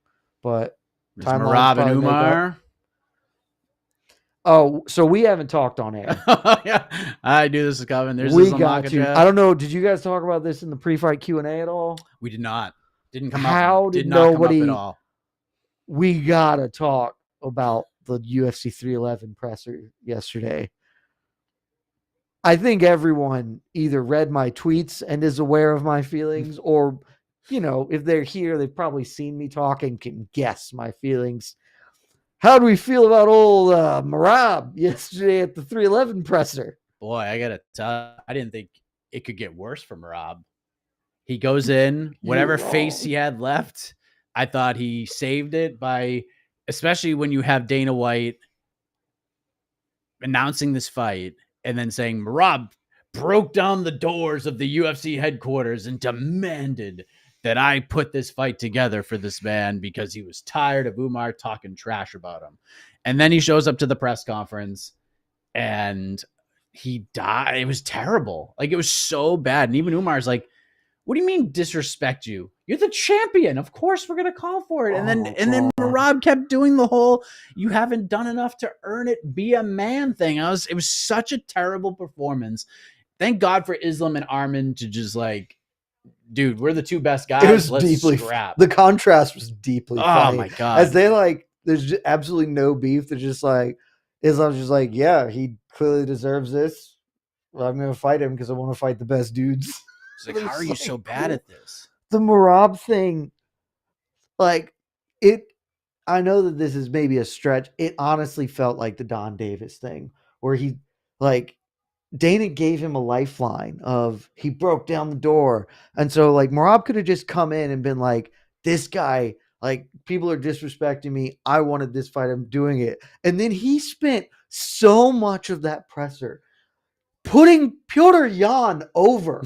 S1: but
S3: Merab and Umar.
S1: Oh, so we haven't talked on air.
S3: Yeah, I do this is coming.
S1: We got to. I don't know. Did you guys talk about this in the pre-fight Q&A at all?
S3: We did not. Didn't come up.
S1: How did nobody? Come up at all. We gotta talk about the UFC 311 presser yesterday. I think everyone either read my tweets and is aware of my feelings, or if they're here, they've probably seen me talk and can guess my feelings. How do we feel about old Merab yesterday at the 311 presser?
S3: Boy, I got to tell you, I didn't think it could get worse for Merab. He goes in, whatever face he had left, I thought he saved it by, especially when you have Dana White announcing this fight and then saying Merab broke down the doors of the UFC headquarters and demanded that I put this fight together for this man because he was tired of Umar talking trash about him. And then he shows up to the press conference and he died. It was terrible. Like, it was so bad. And even Umar's like, what do you mean disrespect you? You're the champion. Of course we're going to call for it. And then Merab kept doing the whole, you haven't done enough to earn it, be a man thing. It was such a terrible performance. Thank God for Islam and Arman to just like, dude, we're the two best guys.
S1: It was
S3: Let's
S1: deeply
S3: scrap.
S1: The contrast was deeply funny.
S3: Oh my God.
S1: As they there's just absolutely no beef. They're just like, Islam's just like, yeah, he clearly deserves this. Well, I'm going to fight him because I want to fight the best dudes.
S3: It's like, how are you so bad at this?
S1: The Merab thing, I know that this is maybe a stretch. It honestly felt like the Don Davis thing where he, Dana gave him a lifeline of he broke down the door. And so Merab could have just come in and been like, this guy, people are disrespecting me. I wanted this fight. I'm doing it. And then he spent so much of that presser putting Petr Yan over.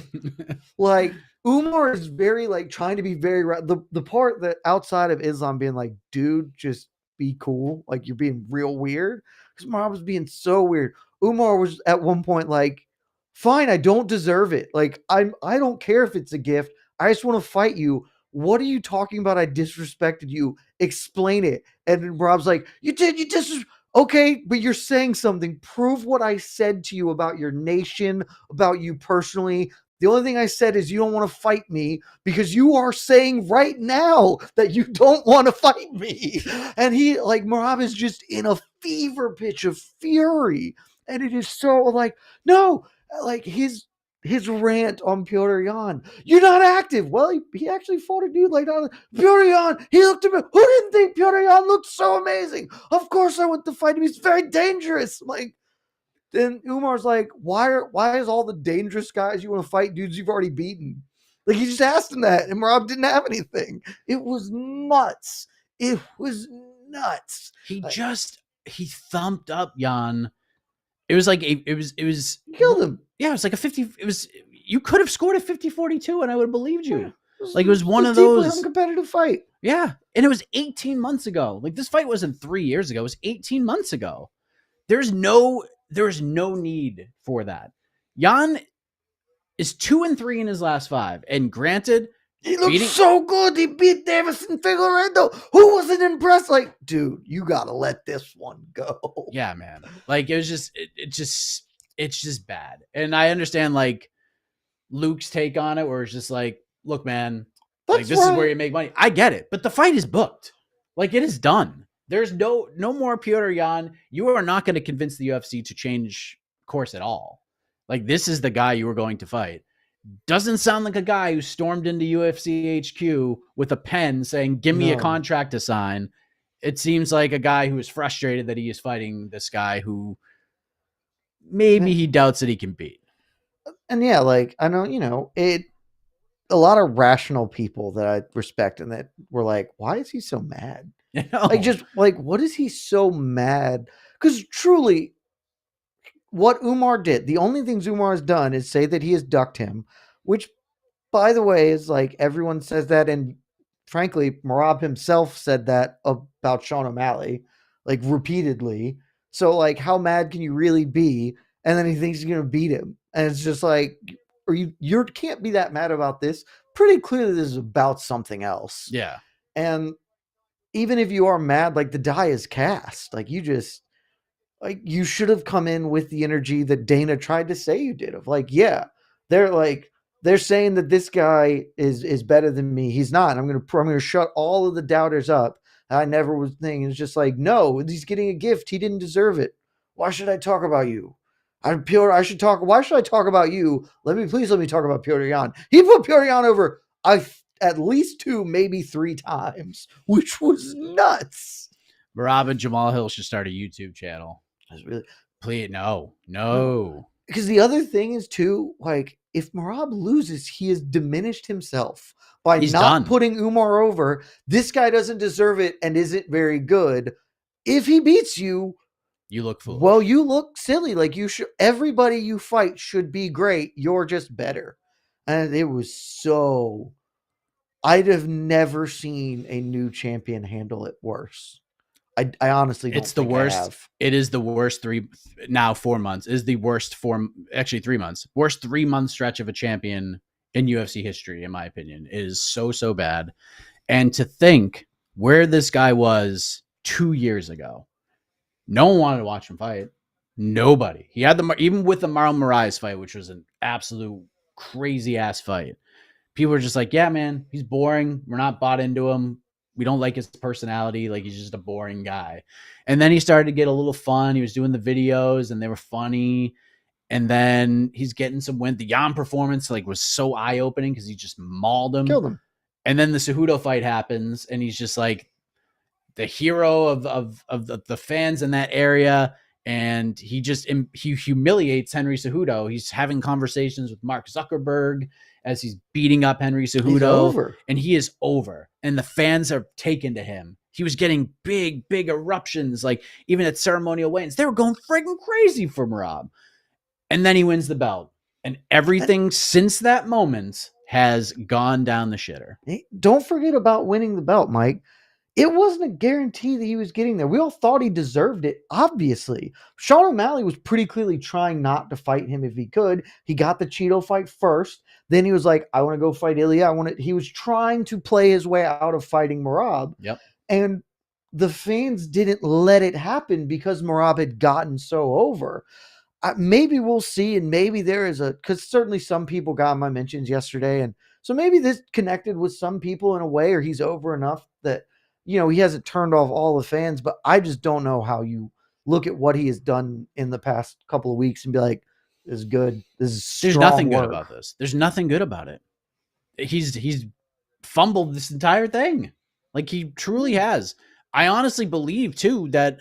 S1: Umar is very trying to be very right. The part that outside of Islam being like, dude, just be cool. You're being real weird. Because Merab was being so weird. Umar was at one point fine, I don't deserve it. I don't care if it's a gift. I just want to fight you. What are you talking about? I disrespected you. Explain it. And Merab's like, you disrespect. Okay, but you're saying something. Prove what I said to you about your nation, about you personally. The only thing I said is you don't want to fight me because you are saying right now that you don't want to fight me. And Merab is just in a fever pitch of fury. And it is so no, his rant on Petr Yan. You're not active. Well, he actually fought a dude Petr Yan. He looked at me. Who didn't think Petr Yan looked so amazing? Of course I want to fight him. He's very dangerous. Then Umar's like, why is all the dangerous guys you want to fight dudes you've already beaten? He just asked him that, and Merab didn't have anything. It was nuts. It was nuts.
S3: He thumped up Jan. It was like it was
S1: killed him.
S3: Yeah, it was like a 50. It was, you could have scored a 50-42 and I would have believed you. Like it was one of those
S1: uncompetitive fight.
S3: Yeah, and it was 18 months ago. Like this fight wasn't 3 years ago. It was 18 months ago. There's no need for that. Jan is 2-3 in his last 5, and granted,
S1: he looked so good. He beat Davison Figueiredo. Who wasn't impressed? Like, dude, you gotta let this one go.
S3: Yeah, man. Like it was just, it's just bad. And I understand like Luke's take on it, where it's just like, look, man, like this is where you make money. I get it, but the fight is booked. Like it is done. There's no more Petr Yan. You are not going to convince the UFC to change course at all. Like this is the guy you were going to fight. Doesn't sound like a guy who stormed into UFC HQ with a pen saying, give me a contract to sign. It seems like a guy who is frustrated that he is fighting this guy who maybe he doubts that he can beat.
S1: And yeah, like I know, a lot of rational people that I respect and that were like, why is he so mad? Like, just like, what is he so mad? Because truly, what Umar did, the only things Umar has done is say that he has ducked him, which, by the way, is like everyone says that. And frankly, Merab himself said that about Sean O'Malley, like repeatedly. So, like, how mad can you really be? And then he thinks he's going to beat him. And it's just like, or you can't be that mad about this. Pretty clearly, this is about something else.
S3: Yeah.
S1: And even if you are mad, like the die is cast. Like you should have come in with the energy that Dana tried to say you did. Of like, yeah, they're saying that this guy is better than me. He's not. I'm gonna shut all of the doubters up. I never was thinking. It's just like, no, he's getting a gift. He didn't deserve it. Why should I talk about you? Why should I talk about you? Let me talk about Petr Yan. He put Petr Yan over at least 2, maybe 3 times, which was nuts.
S3: Merab and Jamal Hill should start a YouTube channel.
S1: That's really,
S3: please, no.
S1: Because the other thing is too, like, if Merab loses, he has diminished himself by putting Umar over. This guy doesn't deserve it and isn't very good. If he beats you,
S3: you look foolish.
S1: Well, you look silly. Like everybody you fight should be great. You're just better. And it was so, I'd have never seen a new champion handle it worse. I honestly don't.
S3: It's the worst. It is the worst 4 months is the worst 3 months. Worst 3-month stretch of a champion in UFC history, in my opinion. It is so bad. And to think where this guy was 2 years ago. No one wanted to watch him fight. Nobody. He had even with the Marlon Moraes fight, which was an absolute crazy ass fight. People were just like, yeah, man, he's boring. We're not bought into him. We don't like his personality. Like, he's just a boring guy. And then he started to get a little fun. He was doing the videos and they were funny. And then he's getting some win. The Jan performance was so eye-opening because he just mauled him.
S1: Killed him.
S3: And then the Cejudo fight happens and he's just like the hero of the fans in that area. And he humiliates Henry Cejudo. He's having conversations with Mark Zuckerberg as he's beating up Henry Cejudo. And he is over. And the fans are taken to him. He was getting big eruptions. Like, even at ceremonial weigh-ins, they were going friggin' crazy for Merab. And then he wins the belt. And everything since that moment has gone down the shitter.
S1: Don't forget about winning the belt, Mike. It wasn't a guarantee that he was getting there. We all thought he deserved it, obviously. Sean O'Malley was pretty clearly trying not to fight him if he could. He got the Cheeto fight first. Then he was like, I want to go fight Ilya. He was trying to play his way out of fighting Merab.
S3: Yep.
S1: And the fans didn't let it happen because Merab had gotten so over. Maybe we'll see, and maybe there is because certainly some people got my mentions yesterday, and so maybe this connected with some people in a way, or he's over enough that, he hasn't turned off all the fans, but I just don't know how you look at what he has done in the past couple of weeks and be like, this is good. This is strong
S3: There's nothing
S1: work.
S3: Good about this. There's nothing good about it. He's fumbled this entire thing. Like, he truly has. I honestly believe too that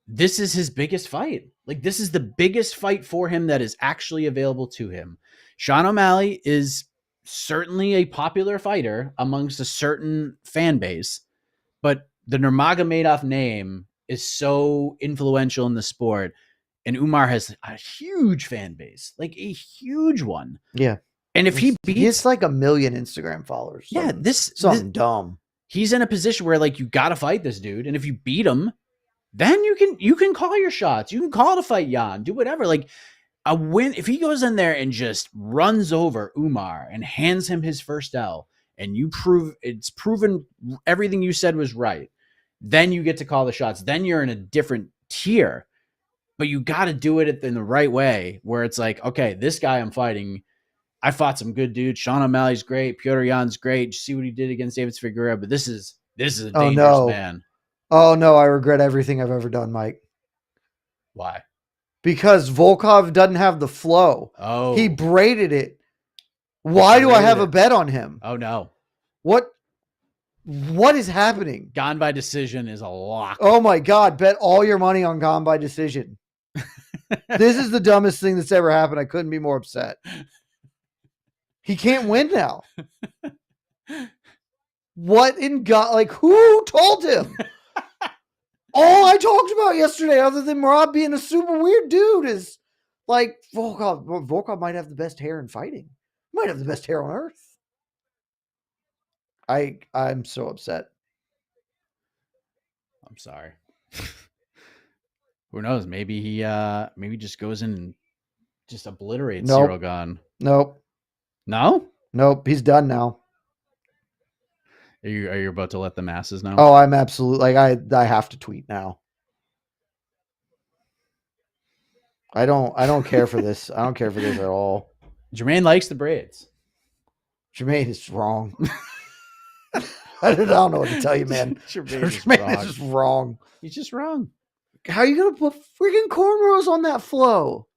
S3: this is his biggest fight. Like, this is the biggest fight for him that is actually available to him. Sean O'Malley is certainly a popular fighter amongst a certain fan base, but the Nurmagomedov name is so influential in the sport, and Umar has a huge fan base, like a huge one.
S1: Yeah.
S3: And if he beats
S1: like 1 million Instagram followers. Something dumb.
S3: He's in a position where like you got to fight this dude, and if you beat him, then you can call your shots. You can call to fight Jan, do whatever. Like a win, if he goes in there and just runs over Umar and hands him his first L, and it's proven everything you said was right, then you get to call the shots. Then you're in a different tier, but you got to do it in the right way, where it's like, okay, this guy I'm fighting, I fought some good dudes. Sean O'Malley's great. Piotr Jan's great. You see what he did against David Figueroa, but this is a dangerous man.
S1: Oh no, I regret everything I've ever done, Mike.
S3: Why?
S1: Because Volkov doesn't have the flow.
S3: Oh.
S1: He braided it. Why do I have a bet on him?
S3: Oh no.
S1: What is happening?
S3: Gone by decision is a lock.
S1: Oh my God, bet all your money on Gone by decision. This is the dumbest thing that's ever happened. I couldn't be more upset. He can't win now. What in God? Like, who told him? All I talked about yesterday, other than Rob being a super weird dude, is like Volkov. Volkov might have the best hair in fighting. Might have the best hair on earth. I'm so upset.
S3: I'm sorry. Who knows? Maybe he just goes in and just obliterates Cyril Gane.
S1: Nope.
S3: No?
S1: Nope. He's done now.
S3: Are you about to let the masses know?
S1: Oh, I'm absolutely I have to tweet now. I don't care for this. I don't care for this at all.
S3: Jermaine likes the braids.
S1: Jermaine is wrong. I don't know what to tell you, man. Jermaine is just wrong.
S3: He's just wrong.
S1: How are you gonna put freaking cornrows on that flow?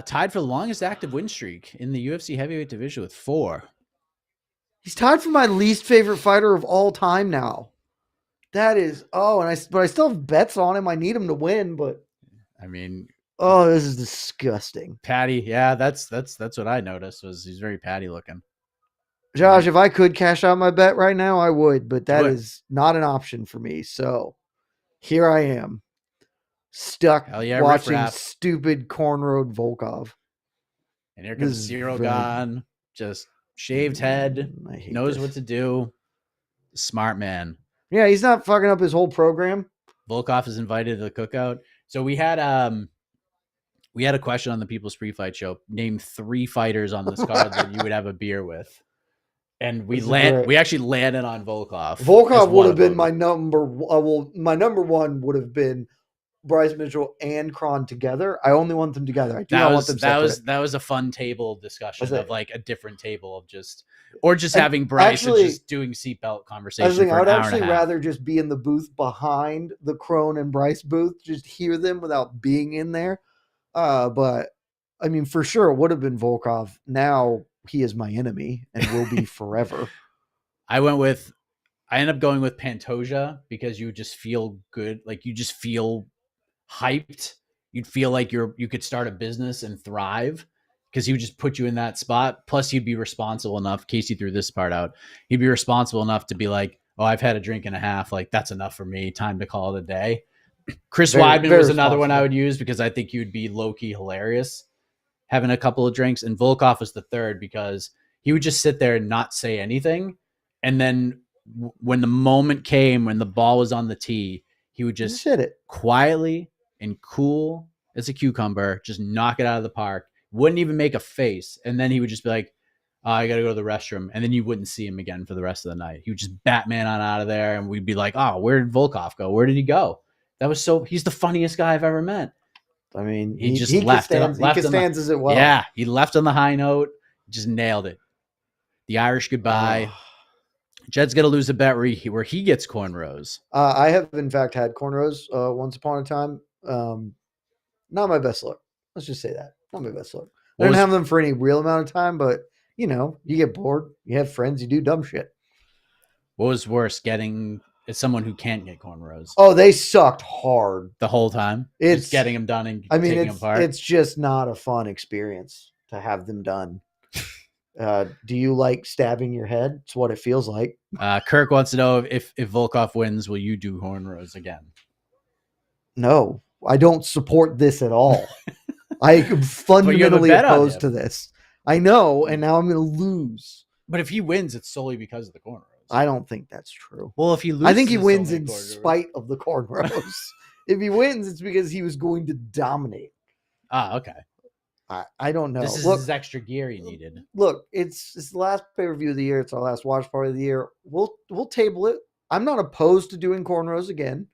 S3: Tied for the longest active win streak in the UFC heavyweight division with 4.
S1: He's tied for my least favorite fighter of all time now. That is, but I still have bets on him. I need him to win, but
S3: I mean,
S1: this is disgusting.
S3: Patty, yeah, that's what I noticed was he's very Patty looking.
S1: Josh, if I could cash out my bet right now, I would, but that is not an option for me. So here I am, stuck watching stupid cornrowed Volkov.
S3: And here comes Cyril Gane, just shaved head, knows what to do. Smart man.
S1: Yeah, he's not fucking up his whole program.
S3: Volkov is invited to the cookout. So we had a question on the People's Pre-Fight Show. Name 3 fighters on this card that you would have a beer with. And we actually landed on Volkov.
S1: Volkov would have been my number. My number 1 would have been Bryce Mitchell and Kron together. I only want them together. I do not want them separate.
S3: That was a fun table discussion of like a different table of just having Bryce and just doing seatbelt conversation.
S1: I would actually rather just be in the booth behind the Kron and Bryce booth, just hear them without being in there. But I mean, for sure, it would have been Volkov. Now he is my enemy and will be forever.
S3: I ended up going with Pantoja because you just feel good. Like you just feel hyped. You'd feel like you could start a business and thrive because he would just put you in that spot. Plus he'd be responsible enough. Casey threw this part out. He'd be responsible enough to be like, oh, I've had a drink and a half. Like that's enough for me. Time to call it a day. Chris Weidman was another one I would use because I think you'd be low-key hilarious having a couple of drinks. And Volkov was the third because he would just sit there and not say anything. And then when the moment came, when the ball was on the tee, he would just
S1: hit it
S3: quietly and cool as a cucumber, just knock it out of the park. Wouldn't even make a face. And then he would just be like, oh, I got to go to the restroom. And then you wouldn't see him again for the rest of the night. He would just Batman on out of there. And we'd be like, oh, where did Volkov go? Where did he go? He's the funniest guy I've ever met.
S1: I mean,
S3: he just left it.
S1: As it well.
S3: Yeah, he left on the high note. Just nailed it. The Irish goodbye. Jed's going to lose a bet where he gets cornrows.
S1: I have, in fact, had cornrows once upon a time. Not my best look. Let's just say that. Not my best look. I didn't have them for any real amount of time, but, you get bored. You have friends. You do dumb shit.
S3: What was worse, getting as someone who can't get cornrows?
S1: Oh, they sucked hard.
S3: The whole time?
S1: It's
S3: just getting them done and taking them apart?
S1: It's just not a fun experience to have them done. Do you like stabbing your head? It's what it feels like.
S3: Kirk wants to know if Volkov wins, will you do cornrows again?
S1: No, I don't support this at all. I am fundamentally opposed to this. I know, and now I'm going to lose.
S3: But if he wins, it's solely because of the cornrows.
S1: I don't think that's true.
S3: Well, if he loses,
S1: I think he wins in spite of the cornrows. If he wins, it's because he was going to dominate.
S3: Okay.
S1: I don't know.
S3: This is his extra gear he needed.
S1: Look, it's the last pay-per-view of the year. It's our last watch party of the year. We'll table it. I'm not opposed to doing cornrows again,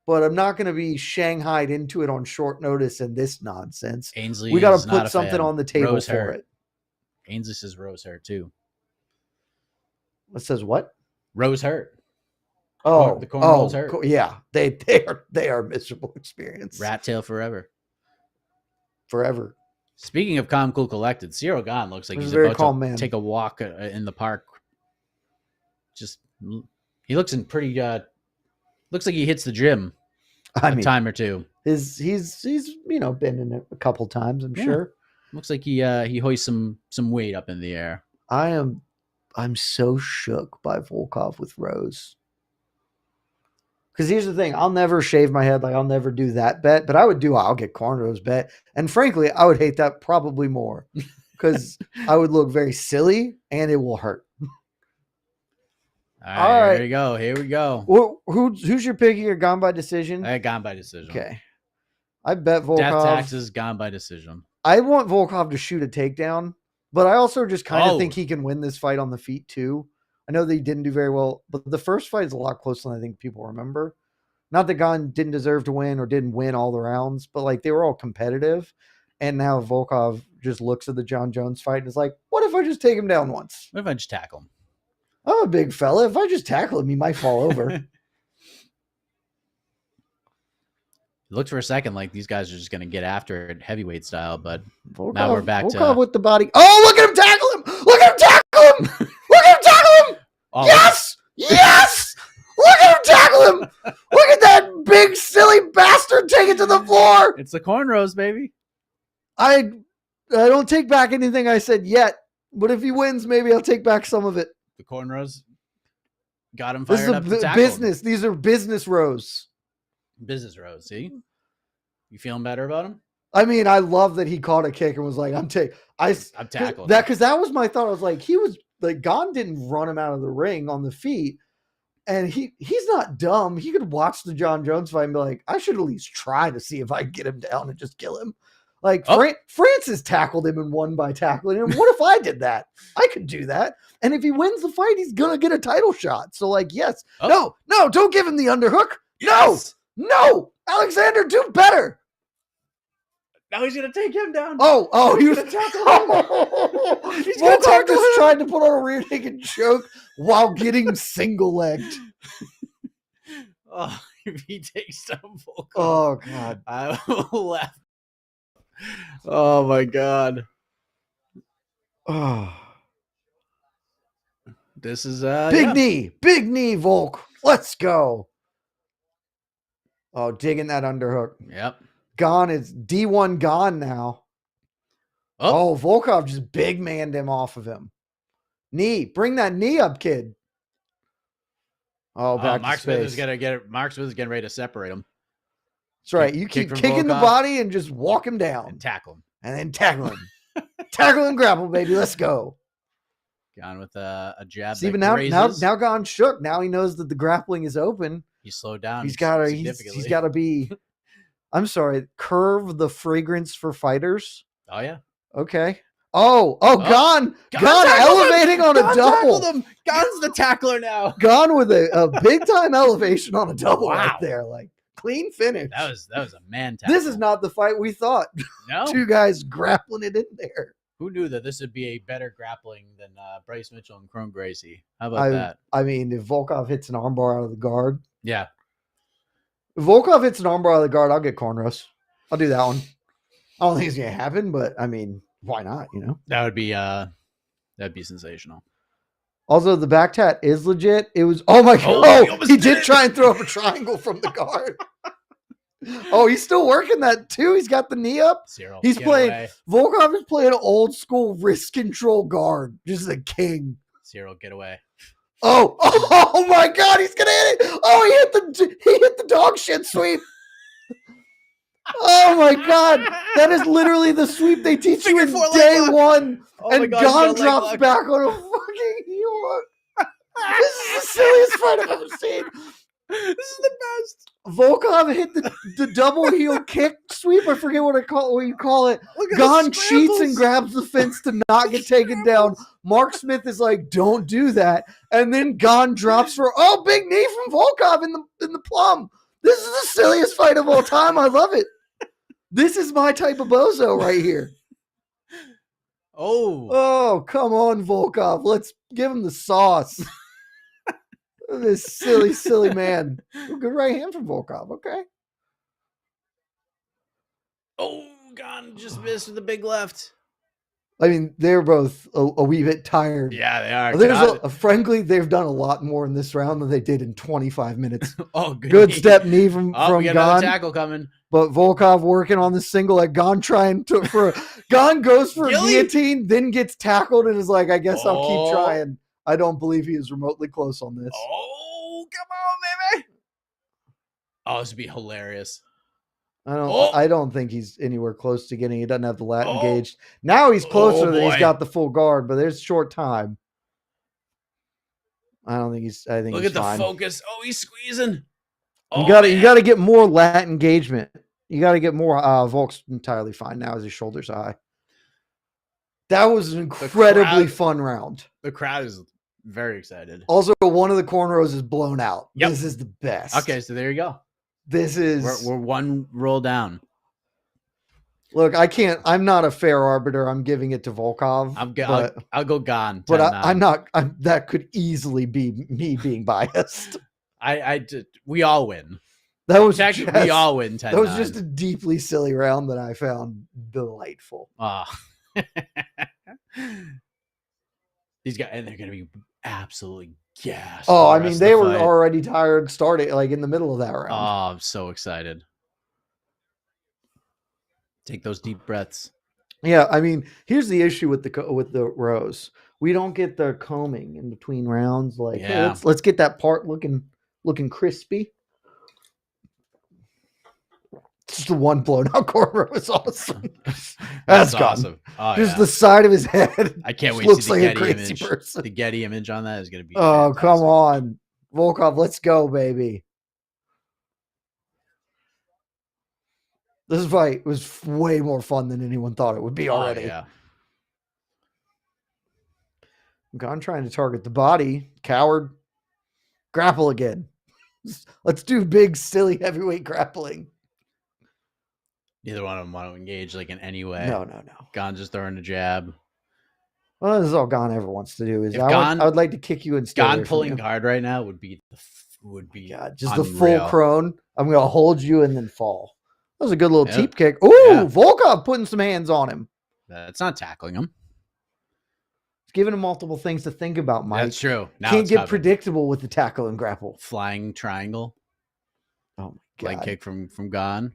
S1: but I'm not going to be shanghaied into it on short notice and this nonsense.
S3: Ainsley,
S1: we got to put something on the table for it.
S3: Ainsley says Rose hurt too.
S1: It says what?
S3: Rose hurt.
S1: Oh,
S3: the cornrows hurt.
S1: Yeah, they are a miserable experience.
S3: Rat tail forever.
S1: Forever.
S3: Speaking of calm, cool, collected, Cyril Gane looks like he's about to take a walk in the park. He looks in pretty. Looks like he hits the gym a time or two.
S1: He's been in it a couple times. I'm sure.
S3: Looks like he hoists some weight up in the air.
S1: I'm so shook by Volkov with Rose. Because here's the thing, I'll never shave my head, like I'll never do that bet, but I'll get cornrows bet. And frankly, I would hate that probably more because I would look very silly and it will hurt.
S3: All right. Here we go.
S1: Well, who's your pick here? Gone by decision?
S3: Gone by decision.
S1: Okay. I bet Volkov.
S3: Death taxes, gone by decision.
S1: I want Volkov to shoot a takedown, but I also just kind of think he can win this fight on the feet too. I know that he didn't do very well, but the first fight is a lot closer than I think people remember. Not that Gane didn't deserve to win or didn't win all the rounds, but like they were all competitive. And now Volkov just looks at the John Jones fight and is like, what if I just take him down once?
S3: What if I just tackle him?
S1: I'm a big fella. If I just tackle him, he might fall over.
S3: It looked for a second like these guys are just going to get after it heavyweight style, but
S1: Volkov,
S3: now we're back
S1: Volkov with the body. Oh, look at him tackle him! Look at him tackle him! Look at him tackle him! Oh, yes! Yes! Look at him tackle him! Look at that big silly bastard take it to the floor!
S3: It's the cornrows, baby.
S1: I don't take back anything I said yet, but if he wins, maybe I'll take back some of it.
S3: The cornrows got him fired up.
S1: This is a business. These are business rows.
S3: Business rows. See, you feeling better about him?
S1: I mean, I love that he caught a kick and was like, "I'm
S3: tackled
S1: that," because that was my thought. I was like, he was like, Gane didn't run him out of the ring on the feet, and he's not dumb. He could watch the John Jones fight and be like, I should at least try to see if I can get him down and just kill him. Like Francis tackled him and won by tackling him. What if I did that? I could do that. And if he wins the fight, he's going to get a title shot. So like, yes. No, don't give him the underhook.
S3: Yes.
S1: No, Alexander, do better.
S3: Now he's going to take him down.
S1: Oh,
S3: he's going to tackle him.
S1: He's going to tackle him. Trying to put on a rear naked choke while getting single legged.
S3: Oh, if he takes down Volkov.
S1: Oh, God.
S3: I will laugh. Oh my God.
S1: Oh.
S3: This is
S1: big knee, Volk. Let's go. Oh, digging that underhook.
S3: Yep.
S1: Gane is D1 Gane now. Oh, Volkov just big manned him off of him. Knee. Bring that knee up, kid. Oh, back
S3: Mark
S1: to
S3: Smith
S1: space.
S3: is gonna get it. Mark Smith is getting ready to separate him.
S1: That's right. You keep kicking the body and just walk him down.
S3: And tackle him.
S1: And then tackle him. Tackle and grapple, baby. Let's go.
S3: Gone with a jab.
S1: See, but now Gane shook. Now he knows that the grappling is open.
S3: He slowed down.
S1: He's got to be. I'm sorry. Curve the fragrance for fighters.
S3: Oh yeah.
S1: Okay. Gane elevating on a double.
S3: Gane's the tackler now.
S1: Gane with a big time elevation on a double right there. Like clean finish.
S3: That was a man tackle.
S1: This is not the fight we thought.
S3: No.
S1: Two guys grappling it in there.
S3: Who knew that this would be a better grappling than Bryce Mitchell and Chrome Gracie? How about that?
S1: I mean, if Volkov hits an armbar out of the guard.
S3: Yeah.
S1: If Volkov hits an armbar out of the guard, I'll get cornrows. I'll do that one. I don't think it's going to happen, but I mean, why not, you know?
S3: That'd be sensational.
S1: Also, the back tat is legit. It was, oh my God. He did try and throw up a triangle from the guard. Oh, he's still working that too. He's got the knee up.
S3: Cyril,
S1: he's playing.
S3: Away.
S1: Volkov is playing old school wrist control guard. Just a king.
S3: Cyril, get away.
S1: Oh my God, he's gonna hit it. Oh, he hit the dog shit sweep. Oh my God, that is literally the sweep they teach you in day one. And Gane drops back on a fucking heel hook. This is the silliest fight I've ever seen.
S3: This is the best.
S1: Volkov hit the double heel kick sweep. I forget what you call it. Gane cheats and grabs the fence to not get taken down. Mark Smith is like, don't do that. And then Gane drops for big knee from Volkov in the plum. This is the silliest fight of all time. I love it. This is my type of bozo right here. Oh, come on, Volkov. Let's give him the sauce. This silly man. Good right hand from Volkov. Okay.
S3: Oh, Gane just missed with the big left.
S1: I mean, they're both a wee bit tired.
S3: Yeah, they are.
S1: Frankly, they've done a lot more in this round than they did in 25 minutes.
S3: Good
S1: step knee from
S3: we got
S1: Gane.
S3: another tackle coming.
S1: But Volkov working on the single at Gane Gane goes for a guillotine, then gets tackled and is like, I guess I'll keep trying. I don't believe he is remotely close on this.
S3: Oh, come on, baby. Oh, this would be hilarious.
S1: I don't think he's anywhere close to getting. He doesn't have the lat engaged. Now he's closer than he's got the full guard, but there's short time. I don't think he's. I think
S3: look
S1: he's
S3: at
S1: fine.
S3: The focus. Oh, he's squeezing.
S1: You got to get more lat engagement. You got to get more. Volk's entirely fine now as his shoulders high. That was an incredibly fun round.
S3: The crowd is very excited.
S1: Also, one of the cornrows is blown out.
S3: Yep.
S1: This is the best.
S3: Okay, so there you go.
S1: This is
S3: we're one roll down.
S1: Look, I'm not a fair arbiter. I'm giving it to Volkov.
S3: I'll go Gane.
S1: But I'm not. That could easily be me being biased.
S3: We all win.
S1: That was
S3: actually we all win. 10-9.
S1: That was just a deeply silly round that I found delightful.
S3: These guys, and they're gonna be absolutely gassed.
S1: Oh, I mean, they were already tired starting like in the middle of that round.
S3: Oh, I'm so excited. Take those deep breaths.
S1: Yeah, I mean, here's the issue with the rows. We don't get the combing in between rounds. Like, hey, let's get that part looking crispy. Just the one blown out cornrow is awesome. That's awesome. Oh, just the side of his head.
S3: I can't wait
S1: to see
S3: the
S1: like
S3: Getty
S1: a crazy
S3: image.
S1: Person.
S3: The Getty image on that is going to be.
S1: Oh, come on, Volkov, let's go, baby. This fight was way more fun than anyone thought it would be already.
S3: Yeah.
S1: Gane trying to target the body. Coward. Grapple again. Let's do big, silly heavyweight grappling.
S3: Neither one of them want to engage like in any way.
S1: No.
S3: Gane just throwing a jab.
S1: Well, this is all Gane ever wants to do. I would like to kick you and
S3: Gane pulling guard right now would be
S1: just
S3: unreal.
S1: The full crone. I'm going to hold you and then fall. That was a good little teep kick. Ooh, Volkov putting some hands on him.
S3: That's not tackling him.
S1: It's giving him multiple things to think about, Mike.
S3: That's true.
S1: Now can't get predictable with the tackle and grapple.
S3: Flying triangle.
S1: Oh my God.
S3: Leg kick from Gane.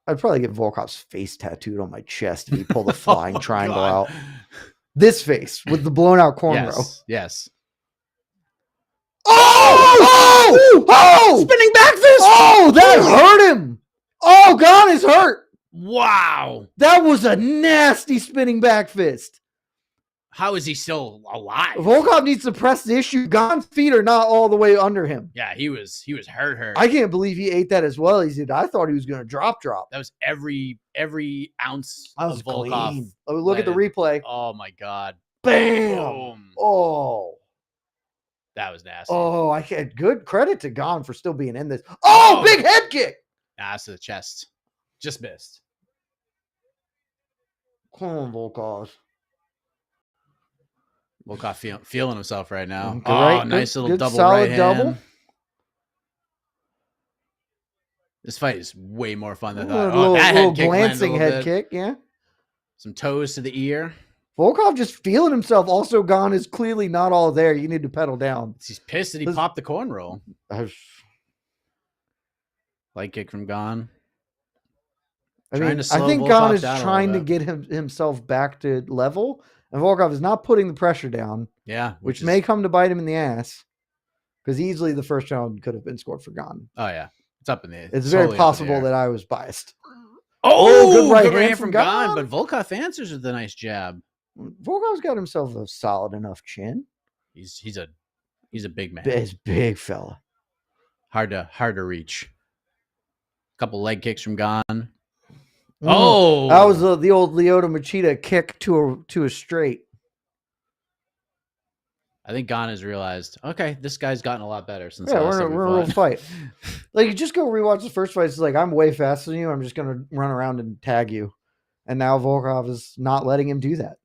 S1: I'd probably get Volkov's face tattooed on my chest if he pulled the flying triangle out. This face with the blown out cornrow.
S3: Yes.
S1: Oh!
S3: Spinning back fist!
S1: Oh, that hurt him! Oh, Gane is hurt!
S3: Wow!
S1: That was a nasty spinning back fist.
S3: How is he still alive?
S1: Volkov needs to press the issue. Gane's feet are not all the way under him.
S3: Yeah, he was hurt.
S1: I can't believe he ate that as well as he did. I thought he was going to drop.
S3: That was every ounce
S1: of
S3: Volkov.
S1: Clean. Oh, look at the replay.
S3: Oh my God!
S1: Bam!
S3: Boom.
S1: Oh,
S3: that was nasty.
S1: Oh, I had good credit to Gane for still being in this. Oh, big head kick!
S3: Ass to the chest, just missed.
S1: Come on, Volkov.
S3: Volkov feeling himself right now. Nice little
S1: good
S3: double
S1: solid
S3: right
S1: double.
S3: hand. This fight is way more fun than I thought.
S1: Little
S3: head kick
S1: glancing head kick, yeah.
S3: Some toes to the ear.
S1: Volkov just feeling himself. Also, Gane is clearly not all there. You need to pedal down.
S3: He's pissed that he popped the cornrow. Leg kick from Gane.
S1: I think Gane is trying to get himself back to level, and Volkov is not putting the pressure down.
S3: Yeah,
S1: which may come to bite him in the ass, because easily the first round could have been scored for Gane.
S3: Oh yeah, it's up in the air.
S1: It's very possible that I was biased.
S3: Oh, good right hand from Gane, but Volkov answers with a nice jab.
S1: Volkov's got himself a solid enough chin.
S3: He's a big man.
S1: He's a big fella.
S3: Hard to reach. Couple leg kicks from Gane.
S1: Oh, that was the old Lyoto Machida kick to a straight.
S3: I think Gane has realized, okay, this guy's gotten a lot better since
S1: we're in a real fight. Like, you just go rewatch the first fight. It's like, I'm way faster than you. I'm just gonna run around and tag you. And now Volkov is not letting him do that.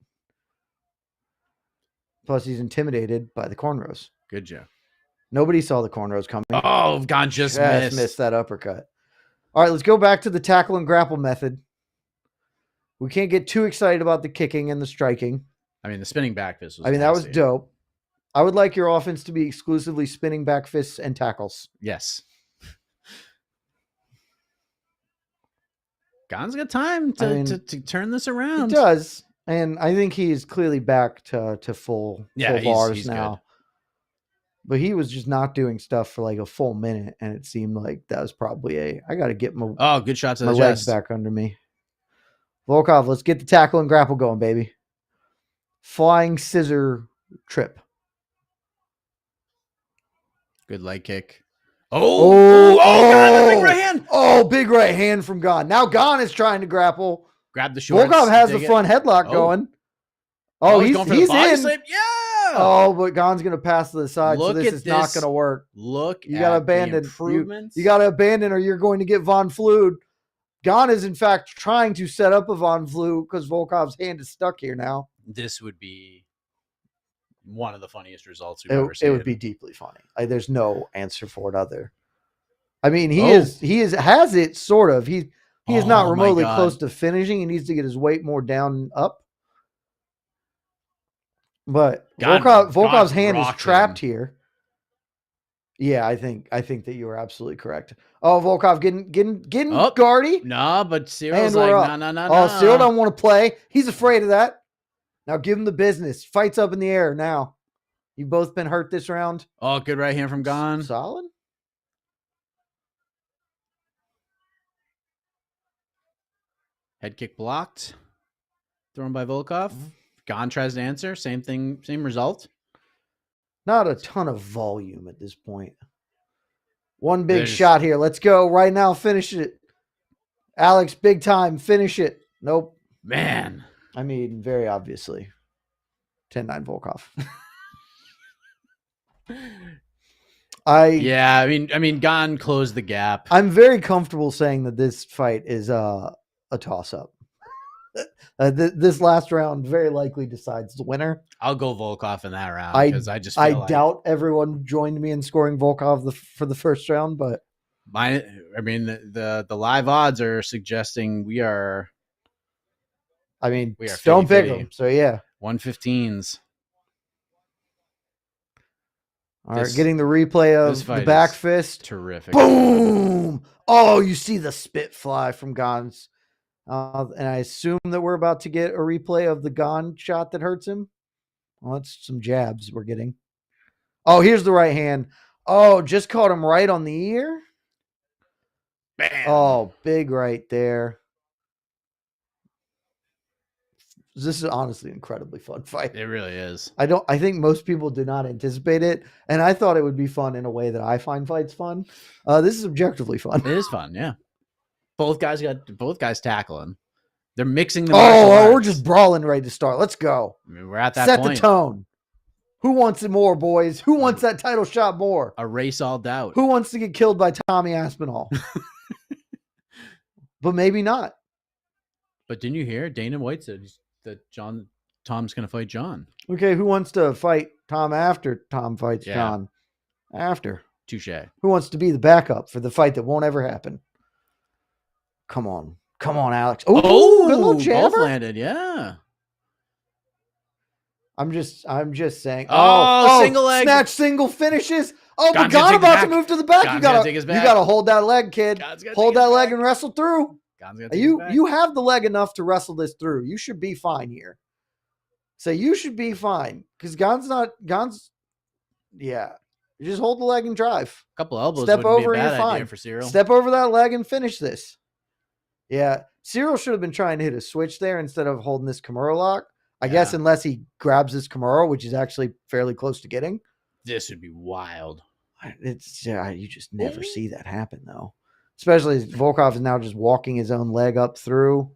S1: Plus, he's intimidated by the cornrows.
S3: Good job.
S1: Nobody saw the cornrows coming.
S3: Oh, Gane just
S1: missed that uppercut. All right, let's go back to the tackle and grapple method. We can't get too excited about the kicking and the striking.
S3: I mean, the spinning back fist was
S1: that was dope. I would like your offense to be exclusively spinning back fists and tackles.
S3: Yes. Gane's got time to turn this around.
S1: He does. And I think he's clearly back to full bars he's now. Good. But he was just not doing stuff for like a full minute, and it seemed like that was probably I got to get my
S3: good shot to the
S1: legs back under me. Volkov, let's get the tackle and grapple going, baby. Flying scissor trip.
S3: Good leg kick. Gane, big right hand.
S1: Oh, big right hand from Gane. Now Gane is trying to grapple.
S3: Grab the shorts.
S1: Volkov has the front headlock going. He's
S3: going for the body
S1: in.
S3: Slam. Yeah.
S1: Oh, but Gane's going to pass to the side, so this is not going to work.
S3: You got to abandon.
S1: You got to abandon, or you're going to get Von Flue. Gane is, in fact, trying to set up a Von Flue because Volkov's hand is stuck here now.
S3: This would be one of the funniest results we've ever seen.
S1: It would be deeply funny. There's no answer for it other. I mean, has it sort of. He is not remotely close to finishing. He needs to get his weight more down and up. But Volkov's hand is trapped here. Yeah, I think that you are absolutely correct. Oh, Volkov getting guardy.
S3: No, but Cyril's like, no.
S1: Oh, Cyril don't want to play. He's afraid of that. Now give him the business. Fight's up in the air now. You've both been hurt this round.
S3: Oh, good right hand from Gane.
S1: Solid.
S3: Head kick blocked. Thrown by Volkov. Gane tries to answer. Same thing, same result.
S1: Not a ton of volume at this point. One big shot here. Let's go right now. Finish it. Alex, big time. Finish it. Nope.
S3: Man.
S1: I mean, very obviously. 10-9 Volkov.
S3: I mean, Gane closed the gap.
S1: I'm very comfortable saying that this fight is a toss-up. This last round very likely decides the winner.
S3: I'll go Volkov in that round because I
S1: doubt everyone joined me in scoring Volkov for the first round, but
S3: the live odds are suggesting we are.
S1: I mean, don't pick them. So yeah,
S3: 115s.
S1: All right, getting the replay of the back fist.
S3: Terrific.
S1: Boom! Oh, you see the spit fly from Gane's. And I assume that we're about to get a replay of the Gane shot that hurts him. Well, that's some jabs we're getting. Oh, here's the right hand. Oh, just caught him right on the ear.
S3: Bam.
S1: Oh, big right there. This is honestly an incredibly fun fight.
S3: It really is.
S1: I think most people did not anticipate it, and I thought it would be fun in a way that I find fights fun. This is objectively fun.
S3: It is fun, yeah. Both guys tackling. They're mixing the
S1: we're just brawling ready to start. Let's go.
S3: I mean, we're at that
S1: point.
S3: Set
S1: the tone. Who wants it more, boys? Who wants that title shot more?
S3: Erase all doubt.
S1: Who wants to get killed by Tommy Aspinall? But maybe not.
S3: But didn't you hear? Dana White said that Tom's going to fight John.
S1: Okay, who wants to fight Tom after Tom fights John? After.
S3: Touche.
S1: Who wants to be the backup for the fight that won't ever happen? Come on, Alex. Oh, good little jabber.
S3: Both landed, yeah.
S1: I'm just saying.
S3: Single leg.
S1: Snatch single finishes. Oh, but Gane about to move to the back.
S3: Gane's
S1: you gotta hold that leg, kid. Hold that leg and wrestle through. You have the leg enough to wrestle this through. You should be fine here. So you should be fine because Gane's. Yeah, you just hold the leg and drive.
S3: A couple elbows.
S1: Step over and
S3: you're
S1: you're
S3: fine
S1: fine.
S3: For Cyril.
S1: Step over that leg and finish this. Yeah, Cyril should have been trying to hit a switch there instead of holding this Kimura lock. I guess unless he grabs this Kimura, which is actually fairly close to getting.
S3: This would be wild.
S1: You just never see that happen though. Especially as Volkov is now just walking his own leg up through.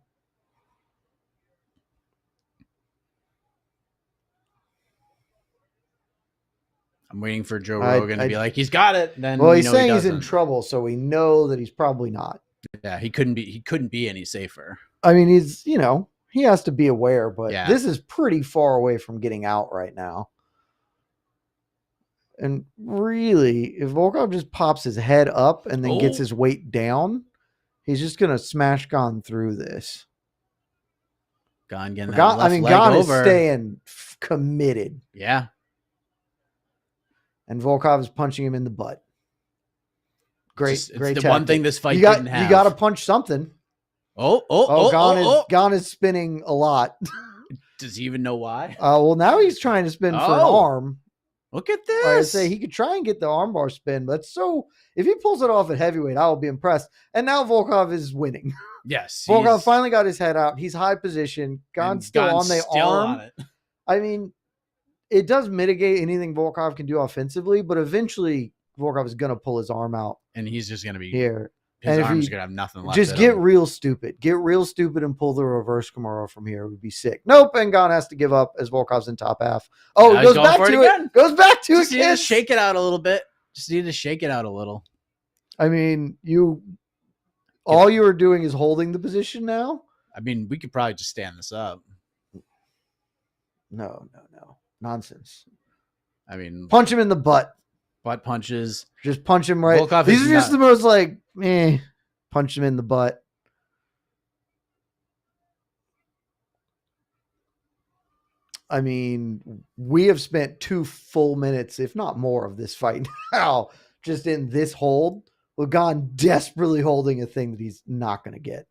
S3: I'm waiting for Joe Rogan to be like, he's got it. Then
S1: he's saying he's in trouble, so we know that he's probably not.
S3: Yeah, he couldn't be any safer.
S1: I mean, he has to be aware, but this is pretty far away from getting out right now. And really, if Volkov just pops his head up and then gets his weight down, he's just going to smash Gane through this.
S3: Gane getting that left leg
S1: Gane
S3: over.
S1: Is staying committed.
S3: Yeah.
S1: And Volkov is punching him in the butt. Great
S3: the one thing this fight didn't have.
S1: You got to punch something. Gane is spinning a lot.
S3: Does he even know why?
S1: Well, now he's trying to spin for an arm.
S3: Look at this.
S1: I say he could try and get the armbar spin, but if he pulls it off at heavyweight, I will be impressed. And now Volkov is winning.
S3: Yes.
S1: Volkov finally got his head out. He's high position. Gane's still on the arm.
S3: On it.
S1: I mean, it does mitigate anything Volkov can do offensively, but eventually Volkov is going to pull his arm out.
S3: And he's just going to be
S1: here.
S3: His arm's going to have nothing left.
S1: Just get real stupid. Get real stupid and pull the reverse Kimura from here. It would be sick. Nope. And Gane has to give up as Volkov's in top half. Oh, now goes back to it. Goes back to it.
S3: Just need to shake it out a little bit. Just need to shake it out a little.
S1: I mean, all you are doing is holding the position now.
S3: I mean, we could probably just stand this up.
S1: No. Nonsense.
S3: I mean,
S1: punch him in the butt.
S3: Butt punches.
S1: Just punch him right.
S3: Volkov
S1: These are just the most punch him in the butt. I mean, we have spent 2 full minutes, if not more, of this fight now, just in this hold. With Gane desperately holding a thing that he's not going to get.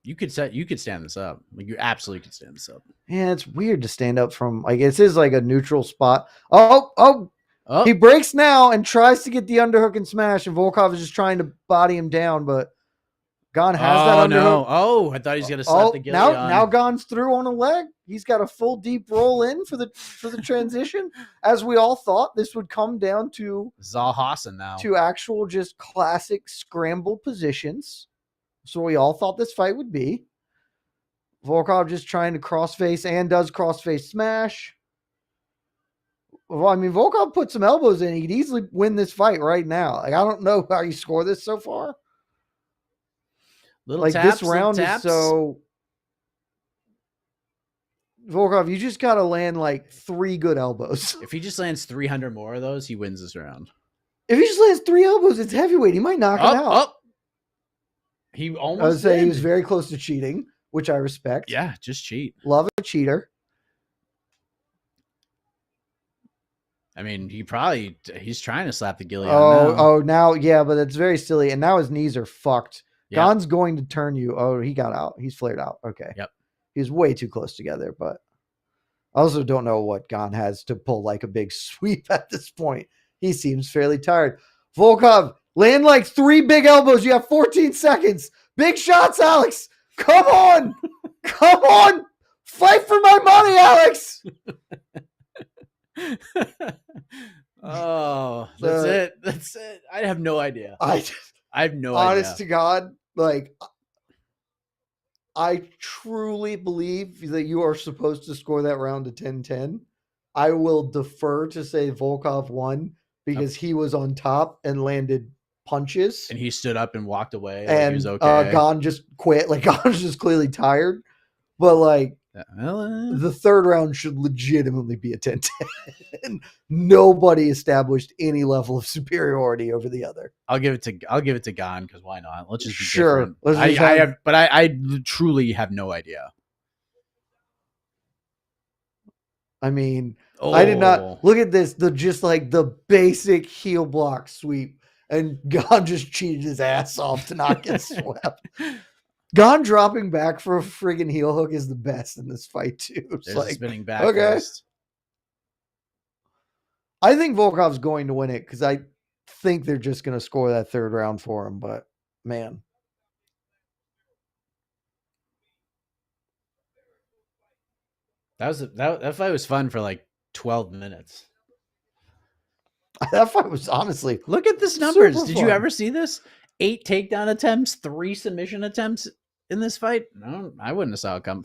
S3: You could stand this up. Like, you absolutely could stand this up.
S1: Yeah, it's weird to stand up from, this is like a neutral spot. Oh, he breaks now and tries to get the underhook and smash, and Volkov is just trying to body him down, but Gane has that underhook.
S3: No. Oh, I thought he was going to slap the gilly on.
S1: Now Gane's through on a leg. He's got a full deep roll in for the transition. As we all thought, this would come down to
S3: Zalhassen now.
S1: To actual just classic scramble positions. So we all thought this fight would be. Volkov just trying to crossface and does crossface smash. Well, I mean, Volkov put some elbows in. He could easily win this fight right now. I don't know how you score this so far.
S3: Little taps,
S1: this round is so. Volkov, you just got to land 3 good elbows.
S3: If he just lands 300 more of those, he wins this round.
S1: If he just lands 3 elbows, it's heavyweight. He might knock him out.
S3: He almost
S1: I would say he was very close to cheating, which I respect.
S3: Yeah, just cheat.
S1: Love a cheater.
S3: I mean, he's trying to slap the gilly on
S1: now. Now, but it's very silly. And now his knees are fucked. Yep. Gane's going to turn you. Oh, he got out. He's flared out. Okay.
S3: Yep.
S1: He was way too close together, but I also don't know what Gane has to pull a big sweep at this point. He seems fairly tired. Volkov, land 3 big elbows. You have 14 seconds. Big shots, Alex. Come on. Come on. Fight for my money, Alex.
S3: Oh, that's it. I have no idea. I have no idea.
S1: Honest to God, I truly believe that you are supposed to score that round to 10-10. I will defer to say Volkov won because he was on top and landed punches.
S3: And he stood up and walked away.
S1: And
S3: he was okay.
S1: Gane just quit. Gane was just clearly tired. But the third round should legitimately be a 10-10. Nobody established any level of superiority over the other.
S3: I'll give it to Gane because why not? Let's just be
S1: sure.
S3: different. I truly have no idea.
S1: I mean,
S3: Oh.
S1: I did not look at this. Just like the basic heel block sweep, and Gane just cheated his ass off to not get swept. Gane dropping back for a friggin' heel hook is the best in this fight too. It's
S3: There's
S1: like
S3: a spinning back
S1: okay.
S3: fist.
S1: I think Volkov's going to win it because I think they're just going to score that third round for him. But man,
S3: that fight was fun for like 12 minutes.
S1: That fight was honestly.
S3: Look at this numbers. Did you ever see this? 8 takedown attempts, 3 submission attempts in this fight. No, I wouldn't have saw it come.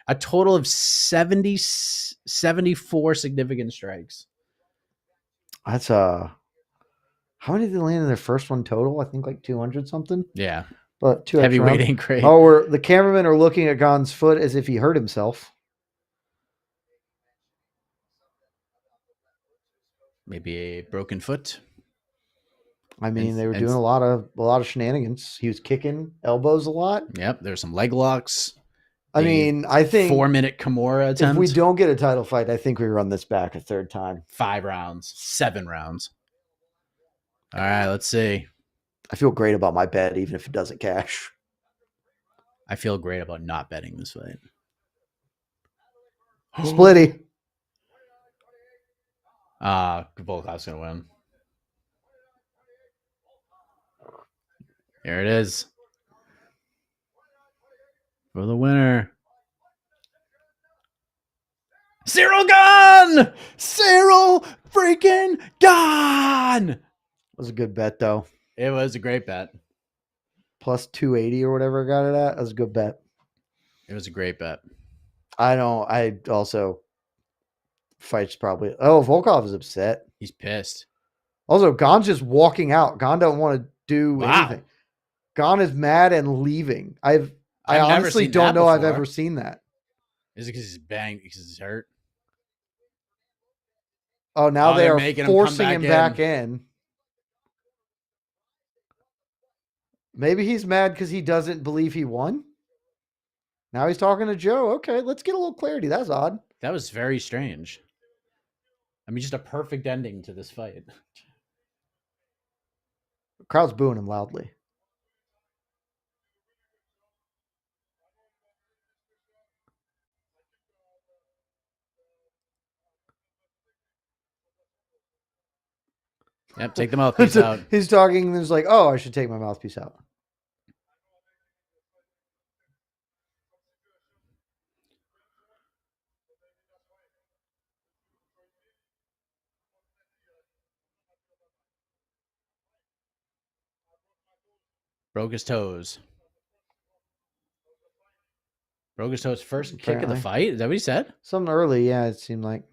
S3: A total of 74 significant strikes.
S1: That's how many did they land in their first one total? I think like 200 something.
S3: Yeah,
S1: but 2
S3: heavyweight ain't great.
S1: Oh, the cameramen are looking at Gane's foot as if he hurt himself.
S3: Maybe a broken foot.
S1: I mean, they were doing a lot of shenanigans. He was kicking elbows a lot.
S3: Yep, there's some leg locks.
S1: I mean, I think
S3: 4-minute Kimura attempt.
S1: If we don't get a title fight, I think we run this back a third time.
S3: 5 rounds, 7 rounds. All right, let's see.
S1: I feel great about my bet, even if it doesn't cash.
S3: I feel great about not betting this fight.
S1: Splitty.
S3: Volkov's gonna win. Here it is. For the winner. Ciryl Gane! Ciryl freaking Gane!
S1: It was a good bet, though.
S3: It was a great bet.
S1: Plus 280 or whatever I got it at. That was a good bet.
S3: It was a great bet.
S1: I also fights probably. Oh, Volkov is upset.
S3: He's pissed.
S1: Also, Gane's just walking out. Gane don't want to do anything. Gane is mad and leaving. I honestly don't know I've ever seen that.
S3: Is it because he's banged because he's hurt?
S1: Oh, now they are forcing him back in. Maybe he's mad because he doesn't believe he won. Now he's talking to Joe. Okay, let's get a little clarity. That's odd.
S3: That was very strange. I mean, just a perfect ending to this fight.
S1: The crowd's booing him loudly.
S3: Yep, take the mouthpiece out.
S1: He's talking. There's like, oh, I should take my mouthpiece out.
S3: Broke his toes. Broke his toes first kick of the fight? Is that what he said?
S1: Something early, yeah, it seemed like.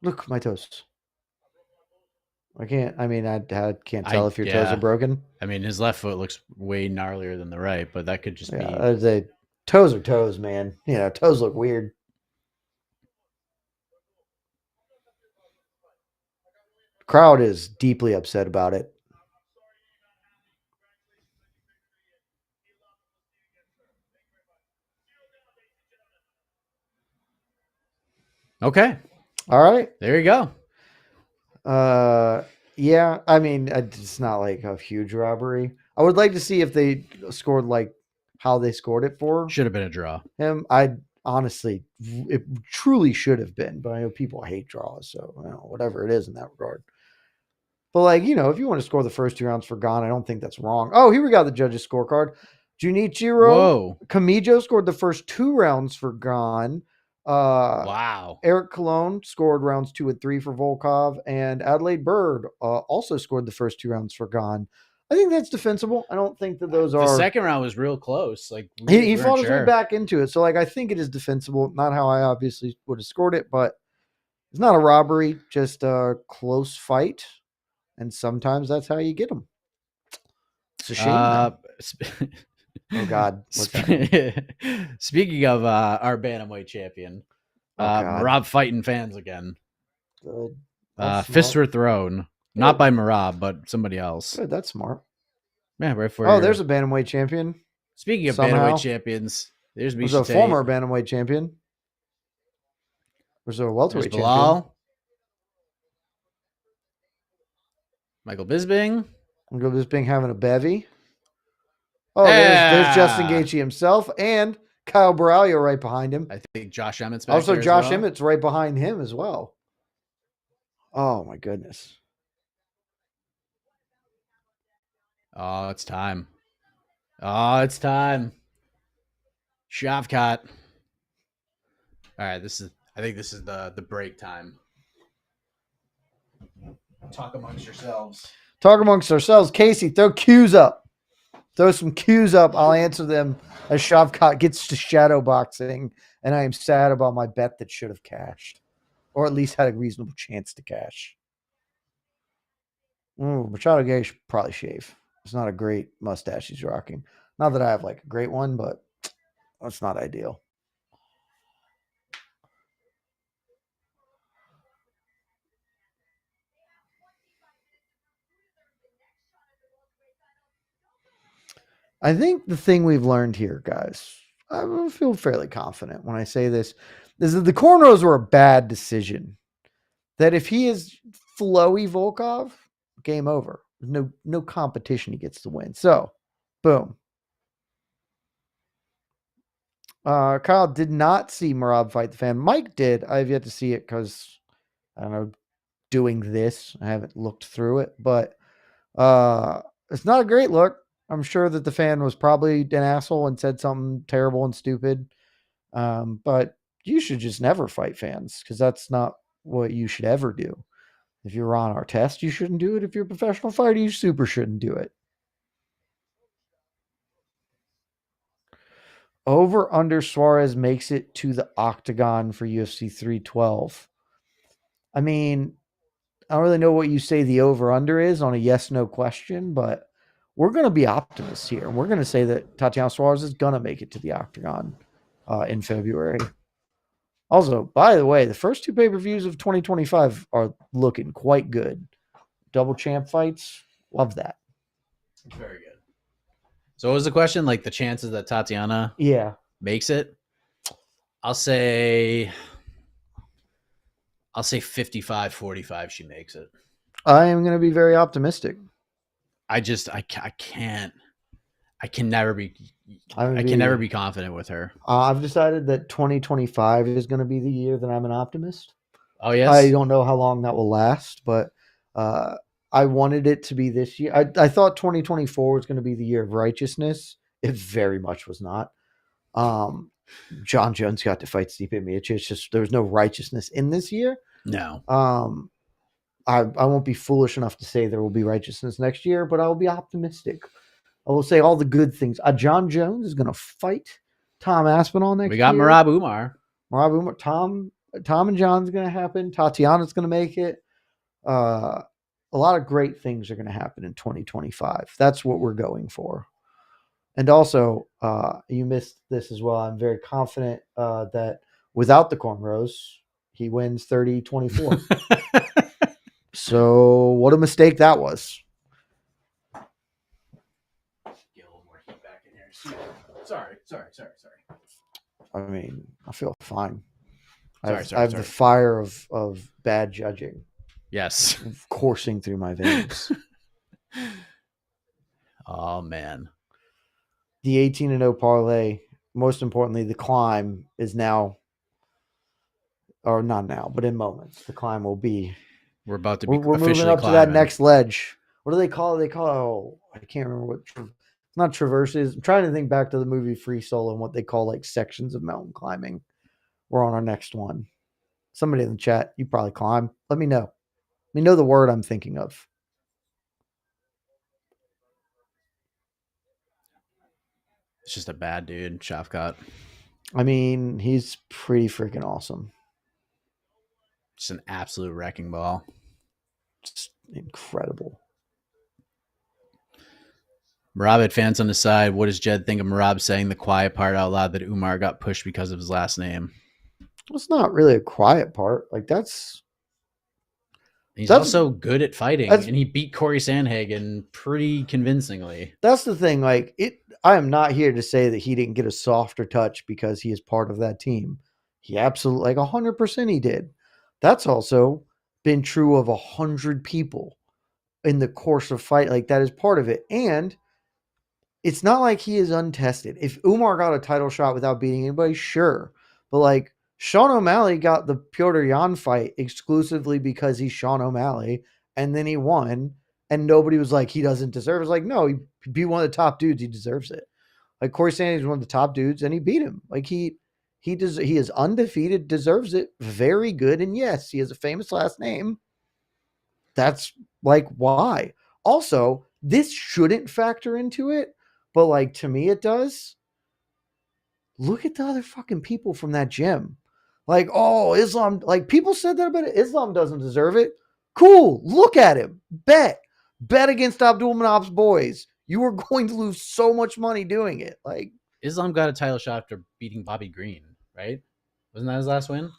S1: Look, my toes. I can't tell if your toes are broken.
S3: I mean, his left foot looks way gnarlier than the right, but that could just be.
S1: Toes are toes, man. Toes look weird. Crowd is deeply upset about it.
S3: Okay.
S1: All right.
S3: There you go.
S1: Yeah. I mean, it's not like a huge robbery. I would like to see if they scored like how they scored it for.
S3: Should have been a draw.
S1: Him. Honestly, it truly should have been, but I know people hate draws, so whatever it is in that regard. But if you want to score the first 2 rounds for Gane, I don't think that's wrong. Oh, here we got the judges' scorecard. Junichiro Kamijo scored the first 2 rounds for Gane.
S3: Wow.
S1: Eric Colon scored rounds 2 and 3 for Volkov, and Adelaide Bird also scored the first 2 rounds for Gane. I think that's defensible. I don't think that those are.
S3: The second round was real close. Like
S1: he fought his way back into it, so I think it is defensible. Not how I obviously would have scored it, but it's not a robbery, just a close fight, and sometimes that's how you get them. It's a shame. Oh God!
S3: Speaking of our bantamweight champion, Rob fighting fans again.
S1: Good.
S3: Fists were thrown. Not by Merab, but somebody else.
S1: Good, that's smart.
S3: Yeah, right for.
S1: Oh, there's a bantamweight champion.
S3: Speaking of
S1: somehow.
S3: bantamweight champions, there's
S1: There's a former bantamweight champion. There's a welterweight champion.
S3: Michael Bisping.
S1: Michael Bisping having a bevy. Oh, there's Justin Gaethje himself and Kyle Borralho right behind him.
S3: I think Josh Emmett's back
S1: also
S3: there
S1: Josh
S3: as well.
S1: Emmett's right behind him as well. Oh my goodness.
S3: Oh, it's time. Oh, it's time. Shavkat. All right, I think this is the break time. Talk amongst yourselves.
S1: Talk amongst ourselves. Casey, throw cues up. Throw some cues up. I'll answer them as Shavkat gets to shadow boxing, and I am sad about my bet that should have cashed, or at least had a reasonable chance to cash. Machado Garry should probably shave. It's not a great mustache he's rocking. Not that I have like a great one, but that's not ideal. I think the thing we've learned here, guys, I feel fairly confident when I say this, is that the cornrows were a bad decision. That if he is flowy Volkov, game over. No competition he gets to win. So, boom. Kyle did not see Merab fight the fan. Mike did. I have yet to see it because, I don't know, doing this. I haven't looked through it. But it's not a great look. I'm sure that the fan was probably an asshole and said something terrible and stupid. But you should just never fight fans because that's not what you should ever do. If you're on our test, you shouldn't do it. If you're a professional fighter, you super shouldn't do it. Over under Suarez makes it to the octagon for UFC 312. I mean, I don't really know what you say the over under is on a yes/no question, but we're going to be optimists here. We're going to say that Tatiana Suarez is going to make it to the octagon in February. Also, by the way, the first two pay-per-views of 2025 are looking quite good. Double champ fights. Love that.
S3: Very good. So what was the question? Like the chances that Tatiana makes it? I'll say 55-45 she makes it.
S1: I am going to be very optimistic.
S3: I can never be confident with her.
S1: I've decided that 2025 is going to be the year that I'm an optimist.
S3: Oh, yes?
S1: I don't know how long that will last, but I wanted it to be this year. I thought 2024 was going to be the year of righteousness. It very much was not. John Jones got to fight Stipe Miocic. It's just there was no righteousness in this year.
S3: No.
S1: I won't be foolish enough to say there will be righteousness next year, but I will be optimistic. I will say all the good things. John Jones is going to fight Tom Aspinall next year.
S3: We got Merab Umar.
S1: Tom and John's going to happen. Tatiana's going to make it. A lot of great things are going to happen in 2025. That's what we're going for. And also, you missed this as well. I'm very confident that without the cornrows, he wins 30-24. So what a mistake that was.
S3: Get a little more heat back in here. Sorry.
S1: I mean, I feel fine. I have
S3: Sorry.
S1: the fire of bad judging.
S3: Yes.
S1: Coursing through my veins.
S3: Oh, man.
S1: The 18-0 parlay, most importantly, the climb is now, or not now, but in moments. The climb will be.
S3: We're about to be
S1: We're
S3: officially
S1: moving up
S3: climbing.
S1: to that next ledge. What do they call it? I can't remember what. It's not traverses. I'm trying to think back to the movie Free Solo and what they call like sections of mountain climbing. We're on our next one. Somebody in the chat, you probably climb. Let me know. Let me know the word I'm thinking of.
S3: It's just a bad dude, Shavkat.
S1: I mean, he's pretty freaking awesome.
S3: Just an absolute wrecking ball.
S1: Just incredible.
S3: Merab fans on the side. What does Jed think of Merab saying the quiet part out loud that Umar got pushed because of his last name?
S1: Well, it's not really a quiet part. Like that's.
S3: He's also good at fighting, and he beat Corey Sandhagen pretty convincingly.
S1: That's the thing. Like I am not here to say that he didn't get a softer touch because he is part of that team. He absolutely, like 100% he did. That's also been true of 100 people in the course of fight. Like that is part of it. And it's not like he is untested. If Umar got a title shot without beating anybody, sure. But like Sean O'Malley got the Petr Yan fight exclusively because he's Sean O'Malley, and then he won, and nobody was like, he doesn't deserve it. It's like, no, he beat one of the top dudes. He deserves it. Like Corey Sanders is one of the top dudes, and he beat him. Like he is undefeated, deserves it. Very good. And yes, he has a famous last name. That's like why. Also, this shouldn't factor into it, but like to me it does. Look at the other fucking people from that gym. Like, oh, Islam, like people said that about it. Islam doesn't deserve it. Cool. Look at him. Bet against Abdul Manap's boys. You are going to lose so much money doing it. Like
S3: Islam got a title shot after beating Bobby Green, right? Wasn't that his last win?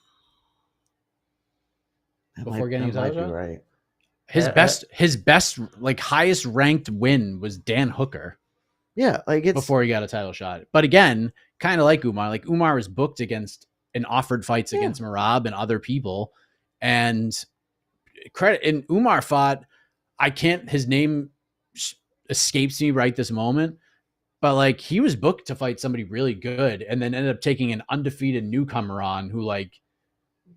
S3: Before getting a title shot?
S1: Right.
S3: His best, like highest ranked win was Dan Hooker.
S1: Yeah, like it's
S3: before he got a title shot. But again, kind of like Umar. Like Umar was booked against and offered fights against Merab and other people. And Umar fought, his name escapes me right this moment, but like he was booked to fight somebody really good and then ended up taking an undefeated newcomer on who like.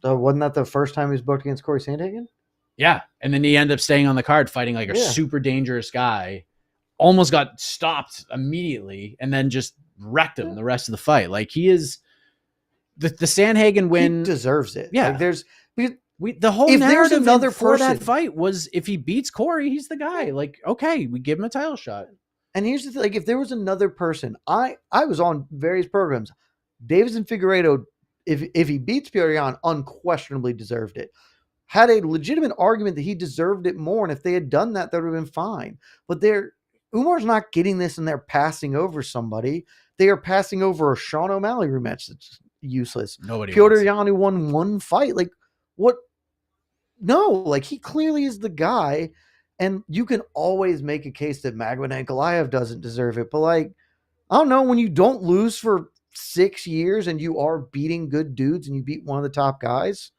S1: Wasn't that the first time he was booked against Corey Sandhagen?
S3: Yeah. And then he ended up staying on the card fighting like a super dangerous guy. Almost got stopped immediately and then just wrecked him the rest of the fight. Like he is the Sandhagen win.
S1: He deserves it.
S3: Yeah.
S1: Like there's
S3: the whole narrative for that fight was if he beats Corey, he's the guy. Like, okay, we give him a title shot.
S1: And here's the thing, like if there was another person, I was on various programs. Davidson Figueiredo, if he beats Petr Yan, unquestionably deserved it. Had a legitimate argument that he deserved it more, and if they had done that, that would have been fine. But Umar's not getting this and they're passing over somebody. They are passing over a Sean O'Malley rematch that's useless.
S3: Nobody
S1: Petr Yan who won one fight. Like, what? No, like he clearly is the guy. And you can always make a case that Magomedov Ankalaev doesn't deserve it. But like, I don't know, when you don't lose for 6 years and you are beating good dudes and you beat one of the top guys,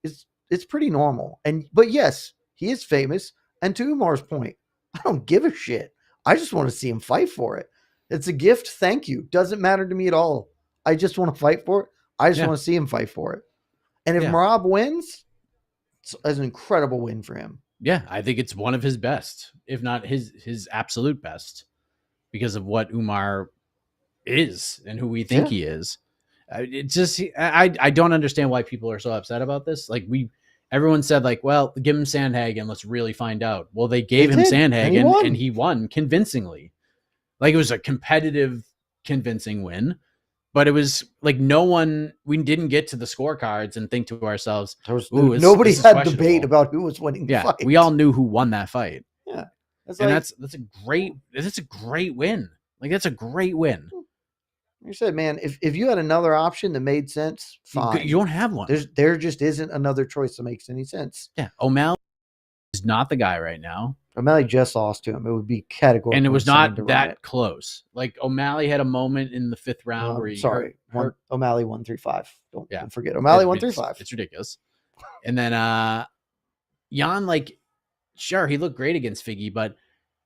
S1: it's pretty normal. But yes, he is famous. And to Umar's point, I don't give a shit. I just want to see him fight for it. It's a gift. Thank you. Doesn't matter to me at all. I just want to fight for it. I just want to see him fight for it. And if Merab wins, it's an incredible win for him.
S3: Yeah, I think it's one of his best, if not his absolute best, because of what Umar is and who we think he is. It's just I don't understand why people are so upset about this. Like everyone said, like, well, give him Sandhagen. Let's really find out. Well, they gave him Sandhagen and he won convincingly. Like it was a competitive, convincing win, but it was like we didn't get to the scorecards and think to ourselves,
S1: nobody had debate about who was winning the fight.
S3: We all knew who won that fight.
S1: Yeah.
S3: That's a great win. Like that's a great win.
S1: You said, man, if you had another option that made sense, fine.
S3: You don't have one.
S1: There just isn't another choice that makes any sense.
S3: Yeah. O'Malley is not the guy right now.
S1: O'Malley just lost to him. It would be categorical.
S3: And it was not that close. Like O'Malley had a moment in the 5th round where he hurt.
S1: O'Malley 1-3-5. Don't forget. O'Malley 1-3-5.
S3: It's ridiculous. And then Yan, like, sure, he looked great against Figgy, but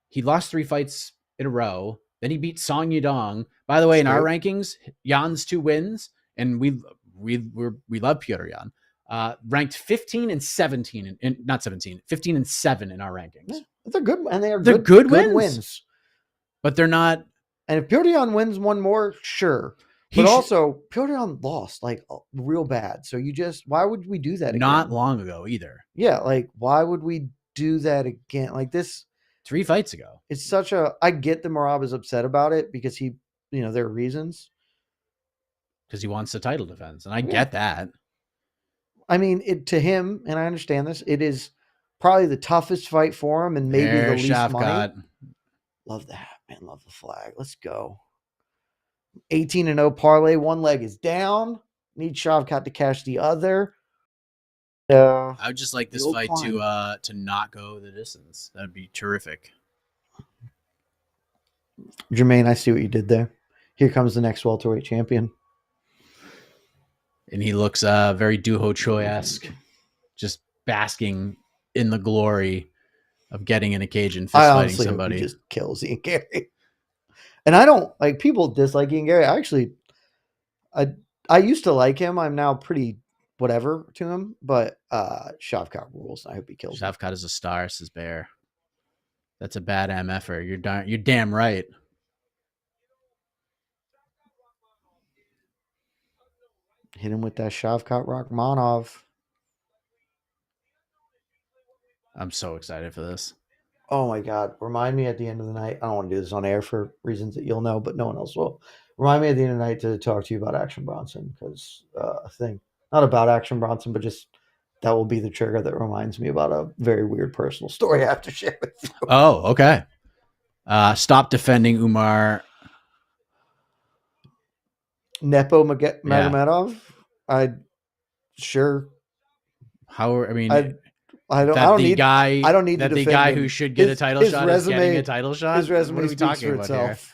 S3: he lost 3 fights in a row. Then he beat Song Yudong. By the way, in our rankings, Yan's 2 wins, and we love Petr Yan. Ranked 15 and 17, not 17, 15 and 7 in our rankings.
S1: Yeah, they're good, and they're
S3: good wins. But they're not.
S1: And if Petr Yan wins one more, sure. But also, Petr Yan lost like real bad. So why would we do that again?
S3: Not long ago either.
S1: Yeah, like why would we do that again? Like this.
S3: 3 fights ago.
S1: It's I get that Merab is upset about it because there are reasons.
S3: Because he wants the title defense. And I get that.
S1: I mean, to him, and I understand this, it is probably the toughest fight for him and maybe the least
S3: Shavkat.
S1: money. Love that, man. Love the flag. Let's go. 18-0 parlay. One leg is down. Need Shavkat to cash the other.
S3: I would just like this fight to not go the distance. That'd be terrific.
S1: Jermaine, I see what you did there. Here comes the next welterweight champion.
S3: And he looks very Duho Choi-esque, just basking in the glory of getting in a cage and fist fighting somebody.
S1: He just kills Ian Garry. And I don't like people dislike Ian Garry. I used to like him. I'm now pretty whatever to him, but Shavkat rules. I hope he kills him.
S3: Shavkat is a star, says Bear. That's a bad MFer. You're damn right.
S1: Hit him with that Shavkat Rakhmonov.
S3: I'm so excited for this.
S1: Oh my God. Remind me at the end of the night. I don't want to do this on air for reasons that you'll know, but no one else will. Remind me at the end of the night to talk to you about Action Bronson, because a thing, not about Action Bronson, but just that will be the trigger that reminds me about a very weird personal story I have to share with you.
S3: Oh, okay. Stop defending Umar.
S1: Nepo Magomedov. Sure. I don't need
S3: the guy who should get a title shot is getting a title shot.
S1: His resume
S3: what are we talking about
S1: itself.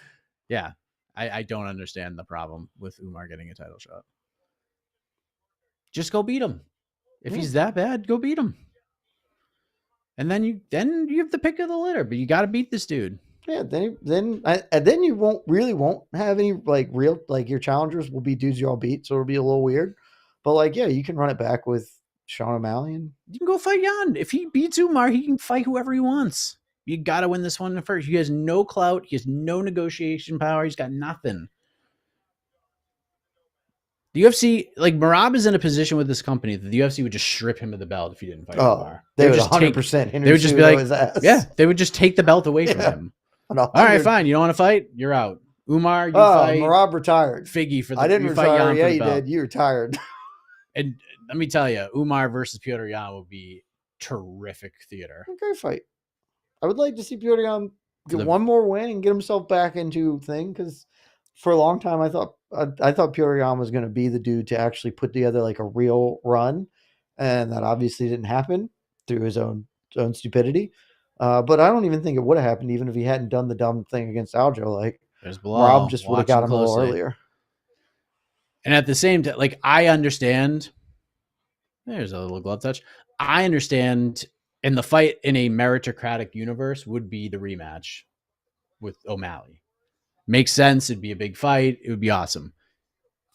S3: Here? Yeah. I don't understand the problem with Umar getting a title shot. Just go beat him. If he's that bad, go beat him. And then you have the pick of the litter, but you got to beat this dude.
S1: Yeah, then you won't have any real your challengers will be dudes you all beat, so it'll be a little weird. But you can run it back with Sean O'Malley, and
S3: you can go fight Jan. If he beats Umar, he can fight whoever he wants. You got to win this one first. He has no clout. He has no negotiation power. He's got nothing. The UFC, Merab is in a position with this company that the UFC would just strip him of the belt if he didn't fight Umar.
S1: They would 100%.
S3: They would just be like, they would just take the belt away from him. All right, fine. You don't want to fight? You're out. Umar, you fight.
S1: Merab retired.
S3: Figgy for the
S1: I didn't retire. Yeah, you did. You retired.
S3: And let me tell you, Umar versus Petr Yan would be terrific theater.
S1: Great fight. I would like to see Petr Yan get one more win and get himself back into thing, because for a long time I thought Petr Yan was going to be the dude to actually put together a real run, and that obviously didn't happen through his own stupidity. But I don't even think it would have happened even if he hadn't done the dumb thing against Aljo. Rob just would have got him a little earlier.
S3: And at the same time, I understand. There's a little glove touch. I understand, and the fight in a meritocratic universe would be the rematch with O'Malley. Makes sense. It'd be a big fight. It would be awesome.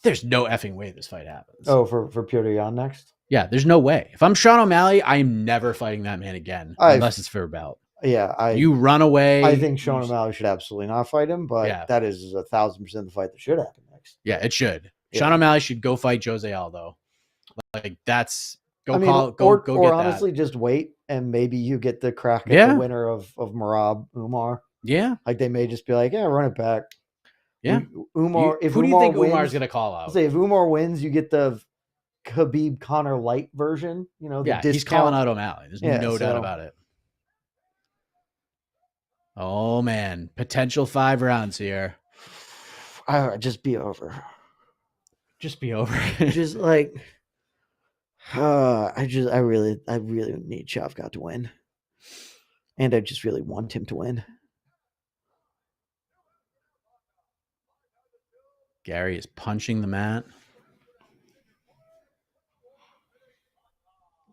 S3: There's no effing way this fight happens.
S1: Oh, for Petr Yan next?
S3: Yeah, there's no way. If I'm Sean O'Malley, I am never fighting that man again unless it's for a belt.
S1: Yeah,
S3: you run away.
S1: I think Sean O'Malley should absolutely not fight him, but that is 1,000% the fight that should happen next.
S3: Yeah, it should. Yeah. Sean O'Malley should go fight Jose Aldo. That's go get
S1: honestly, just wait and maybe you get the crack at the winner of Merab Umar.
S3: Yeah,
S1: they may just be run it back.
S3: Yeah,
S1: Umar.
S3: Who do you think Umar's going to call out?
S1: Say if Umar wins, you get the Khabib Conor light version.
S3: He's calling out O'Malley. There's no doubt about it. Oh man, potential 5 rounds here.
S1: Just be over.
S3: Just be over.
S1: Just I really need Shavkat to win, and I just really want him to win.
S3: Garry is punching the mat.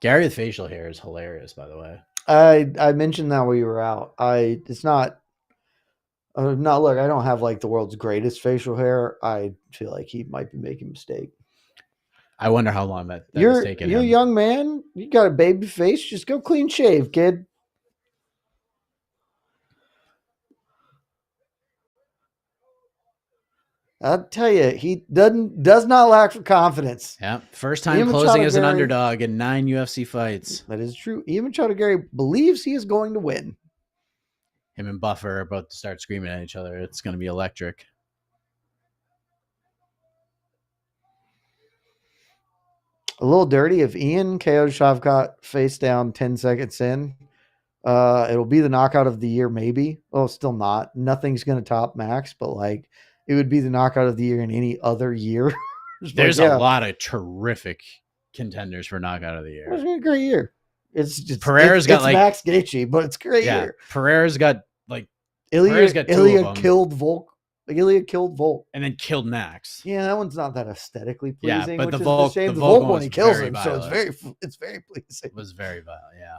S3: Garry with facial hair is hilarious, by the way.
S1: I mentioned that while you were out. It's not. Look, I don't have the world's greatest facial hair. I feel like he might be making a mistake.
S3: I wonder how long that is taking.
S1: You're a young man. You got a baby face. Just go clean shave, kid. I'll tell you, he does not lack for confidence.
S3: Yeah, first time closing as an underdog in 9 UFC fights.
S1: That is true. Ian Machado Garry believes he is going to win.
S3: Him and Buffer are about to start screaming at each other. It's going to be electric.
S1: A little dirty. If Ian KO'd Shavkat face down 10 seconds in, it'll be the knockout of the year, maybe. Well, still not. Nothing's going to top Max, but it would be the knockout of the year in any other year.
S3: There's a lot of terrific contenders for knockout of the year.
S1: It's been a great year. It's just
S3: Pereira's got
S1: Max Gaethje, but it's a great year.
S3: Pereira's got
S1: Ilya killed Volk. Ilya killed Volk
S3: and then killed Max.
S1: Yeah, that one's not that aesthetically pleasing.
S3: Yeah, but
S1: which
S3: the Volk,
S1: is the shame.
S3: the
S1: Volk one he kills him,
S3: violent.
S1: so it's very pleasing.
S3: It was very violent. Yeah.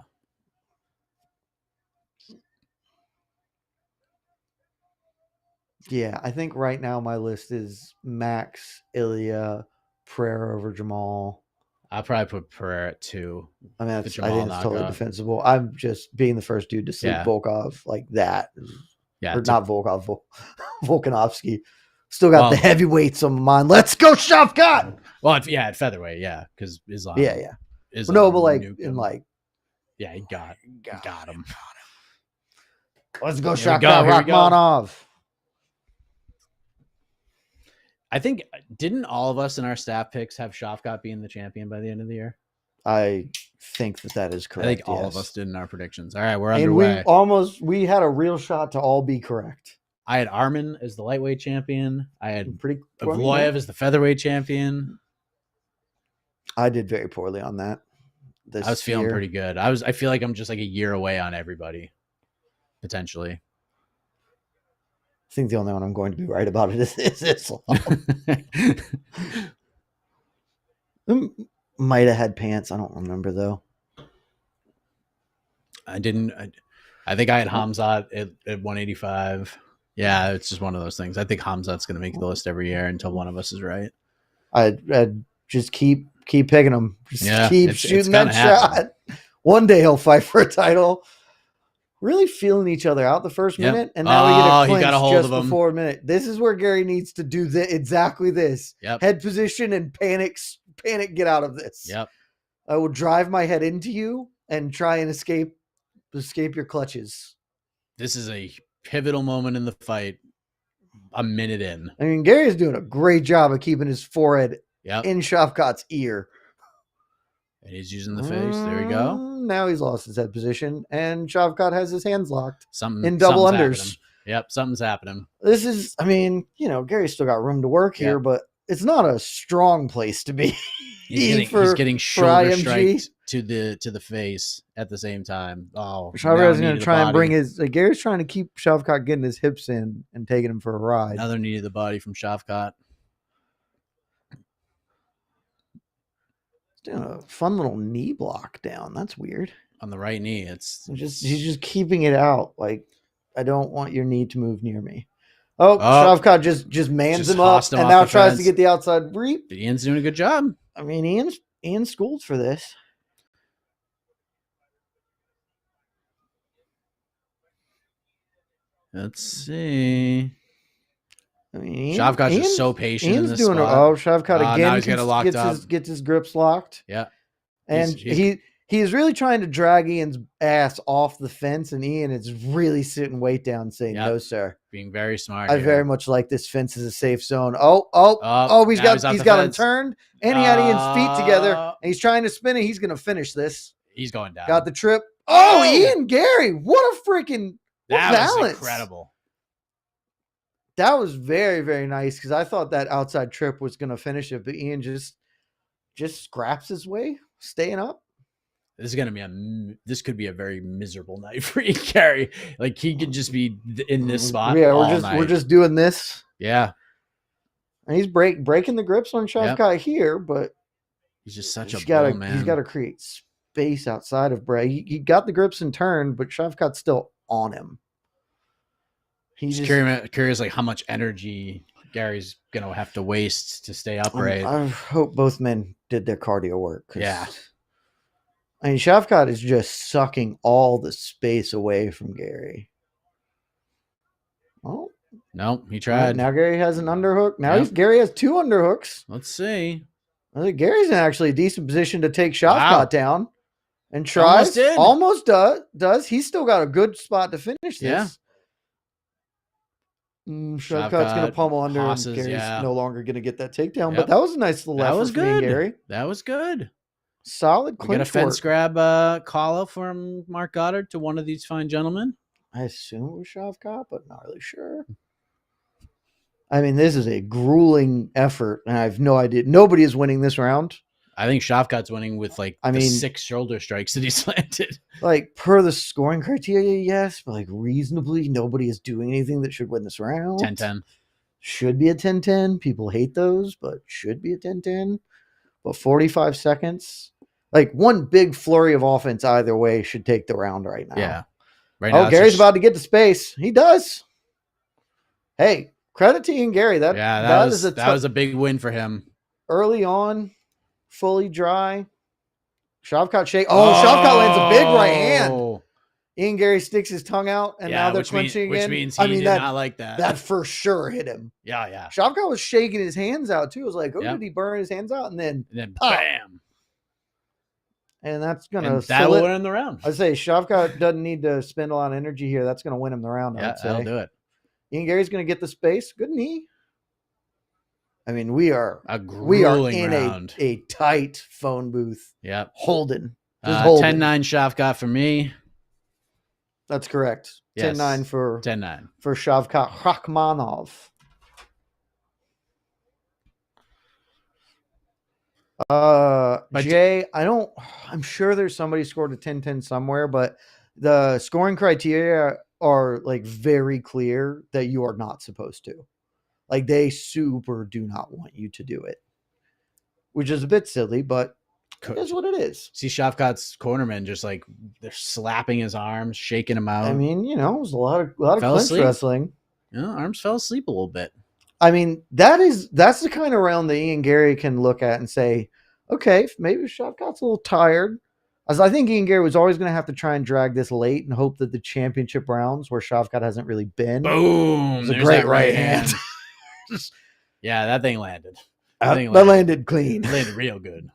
S1: Yeah, I think right now my list is Max, Ilya, Pereira over Jamal.
S3: I'll probably put Pereira at 2.
S1: I mean, I think it's totally defensible. I'm just being the first dude to sleep Volkov like that.
S3: Yeah,
S1: or not Volkov, Volkanovski. Still got the heavyweights on my mind. Let's go, Shavkat!
S3: Well, at featherweight, because Islam.
S1: Yeah.
S3: Islam
S1: no, but like in like.
S3: Yeah, he got him.
S1: Let's go, Shavkat Rakhmonov.
S3: I think, didn't all of us in our staff picks have Shavkat being the champion by the end of the year?
S1: I think that is correct.
S3: I think all of us did in our predictions. All right, we're underway.
S1: And we had a real shot to all be correct.
S3: I had Armin as the lightweight champion. I had Evloev as the featherweight champion.
S1: I did very poorly on that.
S3: I was feeling pretty good. I feel like I'm just like a year away on everybody, potentially.
S1: I think the only one I'm going to be right about it is Islam. Might have had pants. I don't remember though.
S3: I didn't. I think I had Hamzat at 185. Yeah, it's just one of those things. I think Hamzat's going to make the list every year until one of us is right.
S1: I'd just keep picking him. Just keep shooting that
S3: happen.
S1: shot. One day he'll fight for a title. Really feeling each other out the first minute, and now we get a clinch just before a minute. This is where Gary needs to do exactly this.
S3: Yep.
S1: Head position and panic, get out of this.
S3: Yep.
S1: I will drive my head into you and try and escape your clutches.
S3: This is a pivotal moment in the fight. A minute in.
S1: I mean, Gary is doing a great job of keeping his forehead in Shavkat's ear.
S3: And he's using the face. There we go.
S1: Now he's lost his head position, and Shavkat has his hands locked in double unders.
S3: Happening. Yep, something's happening.
S1: This is, I mean, Gary's still got room to work here, but it's not a strong place to be.
S3: He's getting shoulder striked to the face at the same time. Oh,
S1: Shavkat's going to try and bring Gary's trying to keep Shavkat getting his hips in and taking him for a ride.
S3: Another knee to the body from Shavkat.
S1: Doing a fun little knee block down. That's weird.
S3: On the right knee,
S1: he's just keeping it out. Like, I don't want your knee to move near me. Shavkat just mans him up and now tries to get the outside reap.
S3: Ian's doing a good job.
S1: I mean, Ian's schooled for this.
S3: Let's see.
S1: I mean,
S3: Shavkat's just so patient.
S1: Ian's
S3: in this
S1: doing
S3: spot.
S1: Shavkat again gets his grips locked.
S3: Yeah,
S1: and he's really trying to drag Ian's ass off the fence, and Ian is really sitting weight down, saying, "No, sir."
S3: Being very smart.
S1: I very much like this fence as a safe zone. He's got him turned, and he had Ian's feet together, and he's trying to spin it. He's going to finish this.
S3: He's going down.
S1: Got the trip. Ian Gary, what a freaking balance!
S3: Was incredible.
S1: That was very, very nice because I thought that outside trip was going to finish it, but Ian just scraps his way, staying up.
S3: This could be a very miserable night for Ian Gary. Like, he could just be in this spot.
S1: Yeah, we're just doing this.
S3: Yeah,
S1: and he's breaking the grips on Shavkat here, but
S3: he's just such a bull, man.
S1: He's got to create space outside of Bray. He got the grips and turned, but Shavkat's still on him.
S3: He's curious, like how much energy Gary's gonna have to waste to stay upright.
S1: I hope both men did their cardio work.
S3: Yeah,
S1: I mean, Shavkat is just sucking all the space away from Gary. Oh
S3: no, he tried.
S1: Now Gary has an underhook. Now Gary has 2 underhooks.
S3: Let's see.
S1: I think Gary's in actually a decent position to take Shavkat down and tries. Almost does. He's still got a good spot to finish this.
S3: Yeah.
S1: Shavkat's going to pummel under, and Gary's no longer going to get that takedown. But that was a nice little effort from Gary.
S3: That was good.
S1: Solid clinch.
S3: We got a fence grab call from Mark Goddard to one of these fine gentlemen.
S1: I assume it was Shavkat, but not really sure. I mean, this is a grueling effort, and I have no idea. Nobody is winning this round.
S3: I think Shavkat's winning with like the 6 shoulder strikes that he's landed.
S1: Like per the scoring criteria, yes, but like reasonably, nobody is doing anything that should win this round.
S3: 10-10.
S1: Should be a 10-10. People hate those, but should be a 10-10. But 45 seconds, like one big flurry of offense either way should take the round right now.
S3: Yeah. Right now,
S1: Gary's about to get to space. He does. Hey, credit to Ian Garry. That
S3: was a big win for him.
S1: Early on, fully dry. Shavkat shake. Shavkat lands a big right hand. Ian Garry sticks his tongue out, and now they're clinching again.
S3: Which means he did not like that.
S1: That for sure hit him.
S3: Yeah.
S1: Shavkat was shaking his hands out too. It was like, did he burn his hands out? And then
S3: bam.
S1: And that's gonna
S3: that'll win him the round.
S1: I say Shavkat doesn't need to spend a lot of energy here. That's gonna win him the round.
S3: Yeah, that'll do it.
S1: Ian Garry's gonna get the space. Good knee. I mean, we are in a tight phone booth.
S3: Yep.
S1: Holding.
S3: 10-9 Shavkat for me.
S1: That's correct.
S3: Yes.
S1: 10-9 for
S3: 10-9
S1: for Shavkat Rakhmonov. Jay, I'm sure there's somebody scored a 10-10 somewhere, but the scoring criteria are like very clear that you are not supposed to. Like they super do not want you to do it, which is a bit silly, but it is what it is.
S3: See Shavkat's cornerman just like they're slapping his arms, shaking him out.
S1: I mean, it was a lot of clinch wrestling.
S3: Yeah, arms fell asleep a little bit.
S1: I mean, that's the kind of round that Ian Garry can look at and say, okay, maybe Shavkat's a little tired. As I think Ian Garry was always going to have to try and drag this late and hope that the championship rounds where Shavkat hasn't really been.
S3: Boom!
S1: There's a great right hand.
S3: Yeah, that thing landed.
S1: That landed clean.
S3: Landed real good.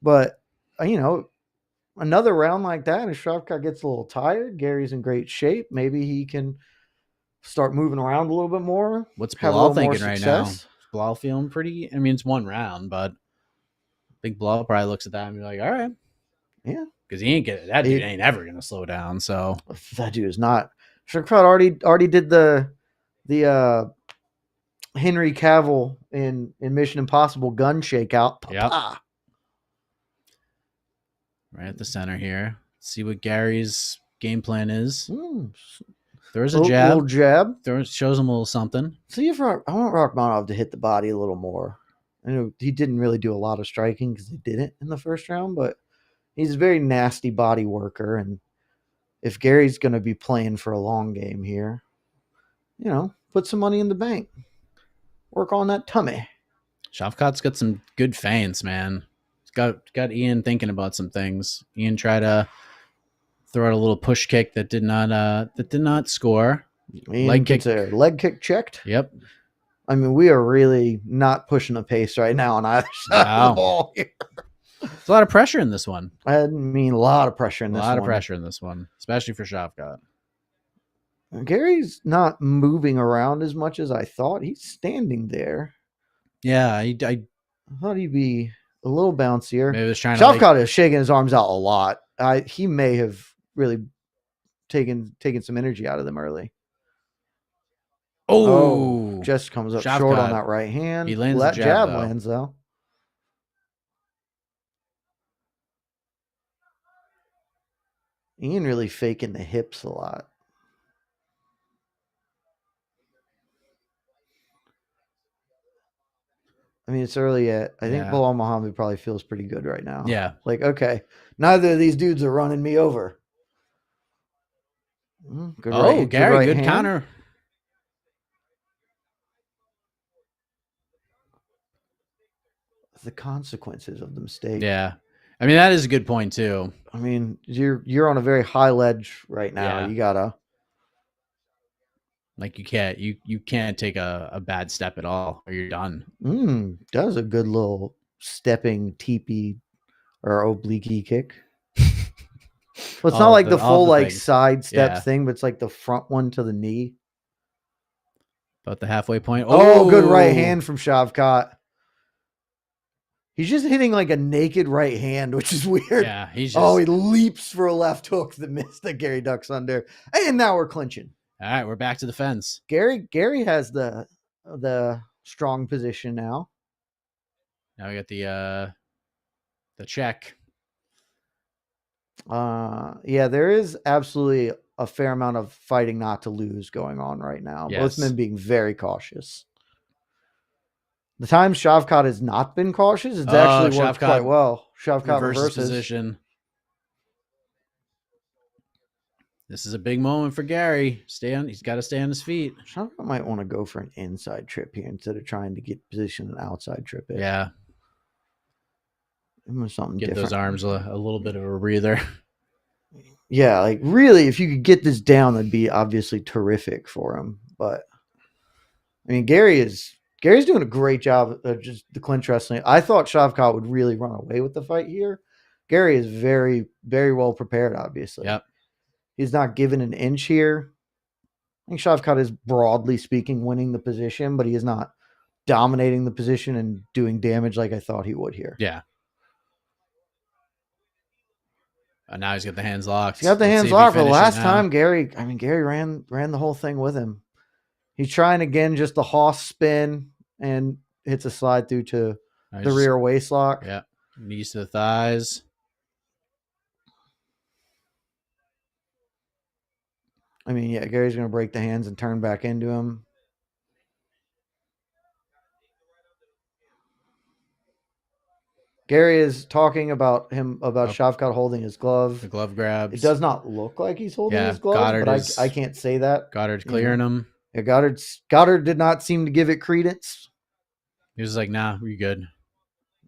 S1: But, another round like that, if Shavkat gets a little tired, Gary's in great shape. Maybe he can start moving around a little bit more.
S3: What's Bilal thinking right now? Bilal feeling pretty? I mean, it's one round, but I think Bilal probably looks at that and be like, all right.
S1: Yeah.
S3: Because that dude ain't ever going to slow down. So
S1: that dude is not. Shavkat already did the Henry Cavill in Mission Impossible gun shakeout.
S3: Yep. Right at the center here. See what Gary's game plan is. There's a jab.
S1: Little jab.
S3: Shows him a little something.
S1: See if I want Rakhmonov to hit the body a little more. I know he didn't really do a lot of striking because he didn't in the first round, but he's a very nasty body worker. And if Gary's going to be playing for a long game here, put some money in the bank. Work on that tummy.
S3: Shavkat's got some good feints, man. He's got Ian thinking about some things. Ian tried to throw out a little push kick that did not score.
S1: Leg kick checked.
S3: Yep.
S1: I mean, we are really not pushing the pace right now on either side of the ball here.
S3: There's a lot of pressure in this one.
S1: I mean, a lot of pressure in this one.
S3: A lot of pressure in this one, especially for Shavkat.
S1: Gary's not moving around as much as I thought. He's standing there.
S3: Yeah, I
S1: thought he'd be a little bouncier.
S3: Maybe was trying
S1: Shavkat is shaking his arms out a lot. He may have really taken some energy out of them early.
S3: Oh,
S1: just comes up
S3: Shavkat.
S1: Short on that right hand.
S3: He lands
S1: that
S3: the jab
S1: lands though. Ian really faking the hips a lot. I mean, it's early yet. I think Bilal Muhammad probably feels pretty good right now.
S3: Yeah.
S1: Like, okay, neither of these dudes are running me over. Good
S3: Gary, good
S1: hand.
S3: counter.
S1: The consequences of the mistake.
S3: Yeah. I mean, that is a good point too.
S1: I mean, you're on a very high ledge right now.
S3: Yeah.
S1: You gotta
S3: you can't take a bad step at all or you're done.
S1: That was a good little stepping teepee or oblique kick. Well, it's not like the full like side step thing, but it's like the front one to the knee.
S3: About the halfway point.
S1: Oh, good right hand from Shavkat. He's just hitting like a naked right hand, which is weird.
S3: Yeah, he
S1: leaps for a left hook that missed that Gary ducks under. And now we're clinching.
S3: All right, we're back to the fence.
S1: Gary has the strong position now.
S3: Now we got the check.
S1: Yeah, there is absolutely a fair amount of fighting not to lose going on right now.
S3: Yes.
S1: Both men being very cautious. The time Shavkat has not been cautious, it's actually worked quite well. Shavkat reverses
S3: position. This is a big moment for Gary. He's got to stay on his feet.
S1: Shavkat might want to go for an inside trip here instead of trying to get position an outside trip.
S3: Yeah.
S1: Something
S3: Give
S1: different.
S3: Those arms a little bit of a breather.
S1: Yeah, like really, if you could get this down, that'd be obviously terrific for him. But I mean, Gary's doing a great job of just the clinch wrestling. I thought Shavkat would really run away with the fight here. Gary is very, very well prepared, obviously.
S3: Yep.
S1: He's not given an inch here. I think Shavkat is, broadly speaking, winning the position, but he is not dominating the position and doing damage like I thought he would here.
S3: Yeah. Now he's got the hands locked.
S1: He's got the hands locked. But last time, Gary ran the whole thing with him. He's trying again, just the Hoss spin and hits a slide through to the rear waist lock.
S3: Yeah. Knees to the thighs.
S1: I mean, yeah, Gary's going to break the hands and turn back into him. Gary is talking about Shavkat holding his glove.
S3: The glove grabs.
S1: It does not look like he's holding his glove, but I can't say that.
S3: Goddard's clearing him.
S1: Yeah, Goddard did not seem to give it credence.
S3: He was like, nah, we're good.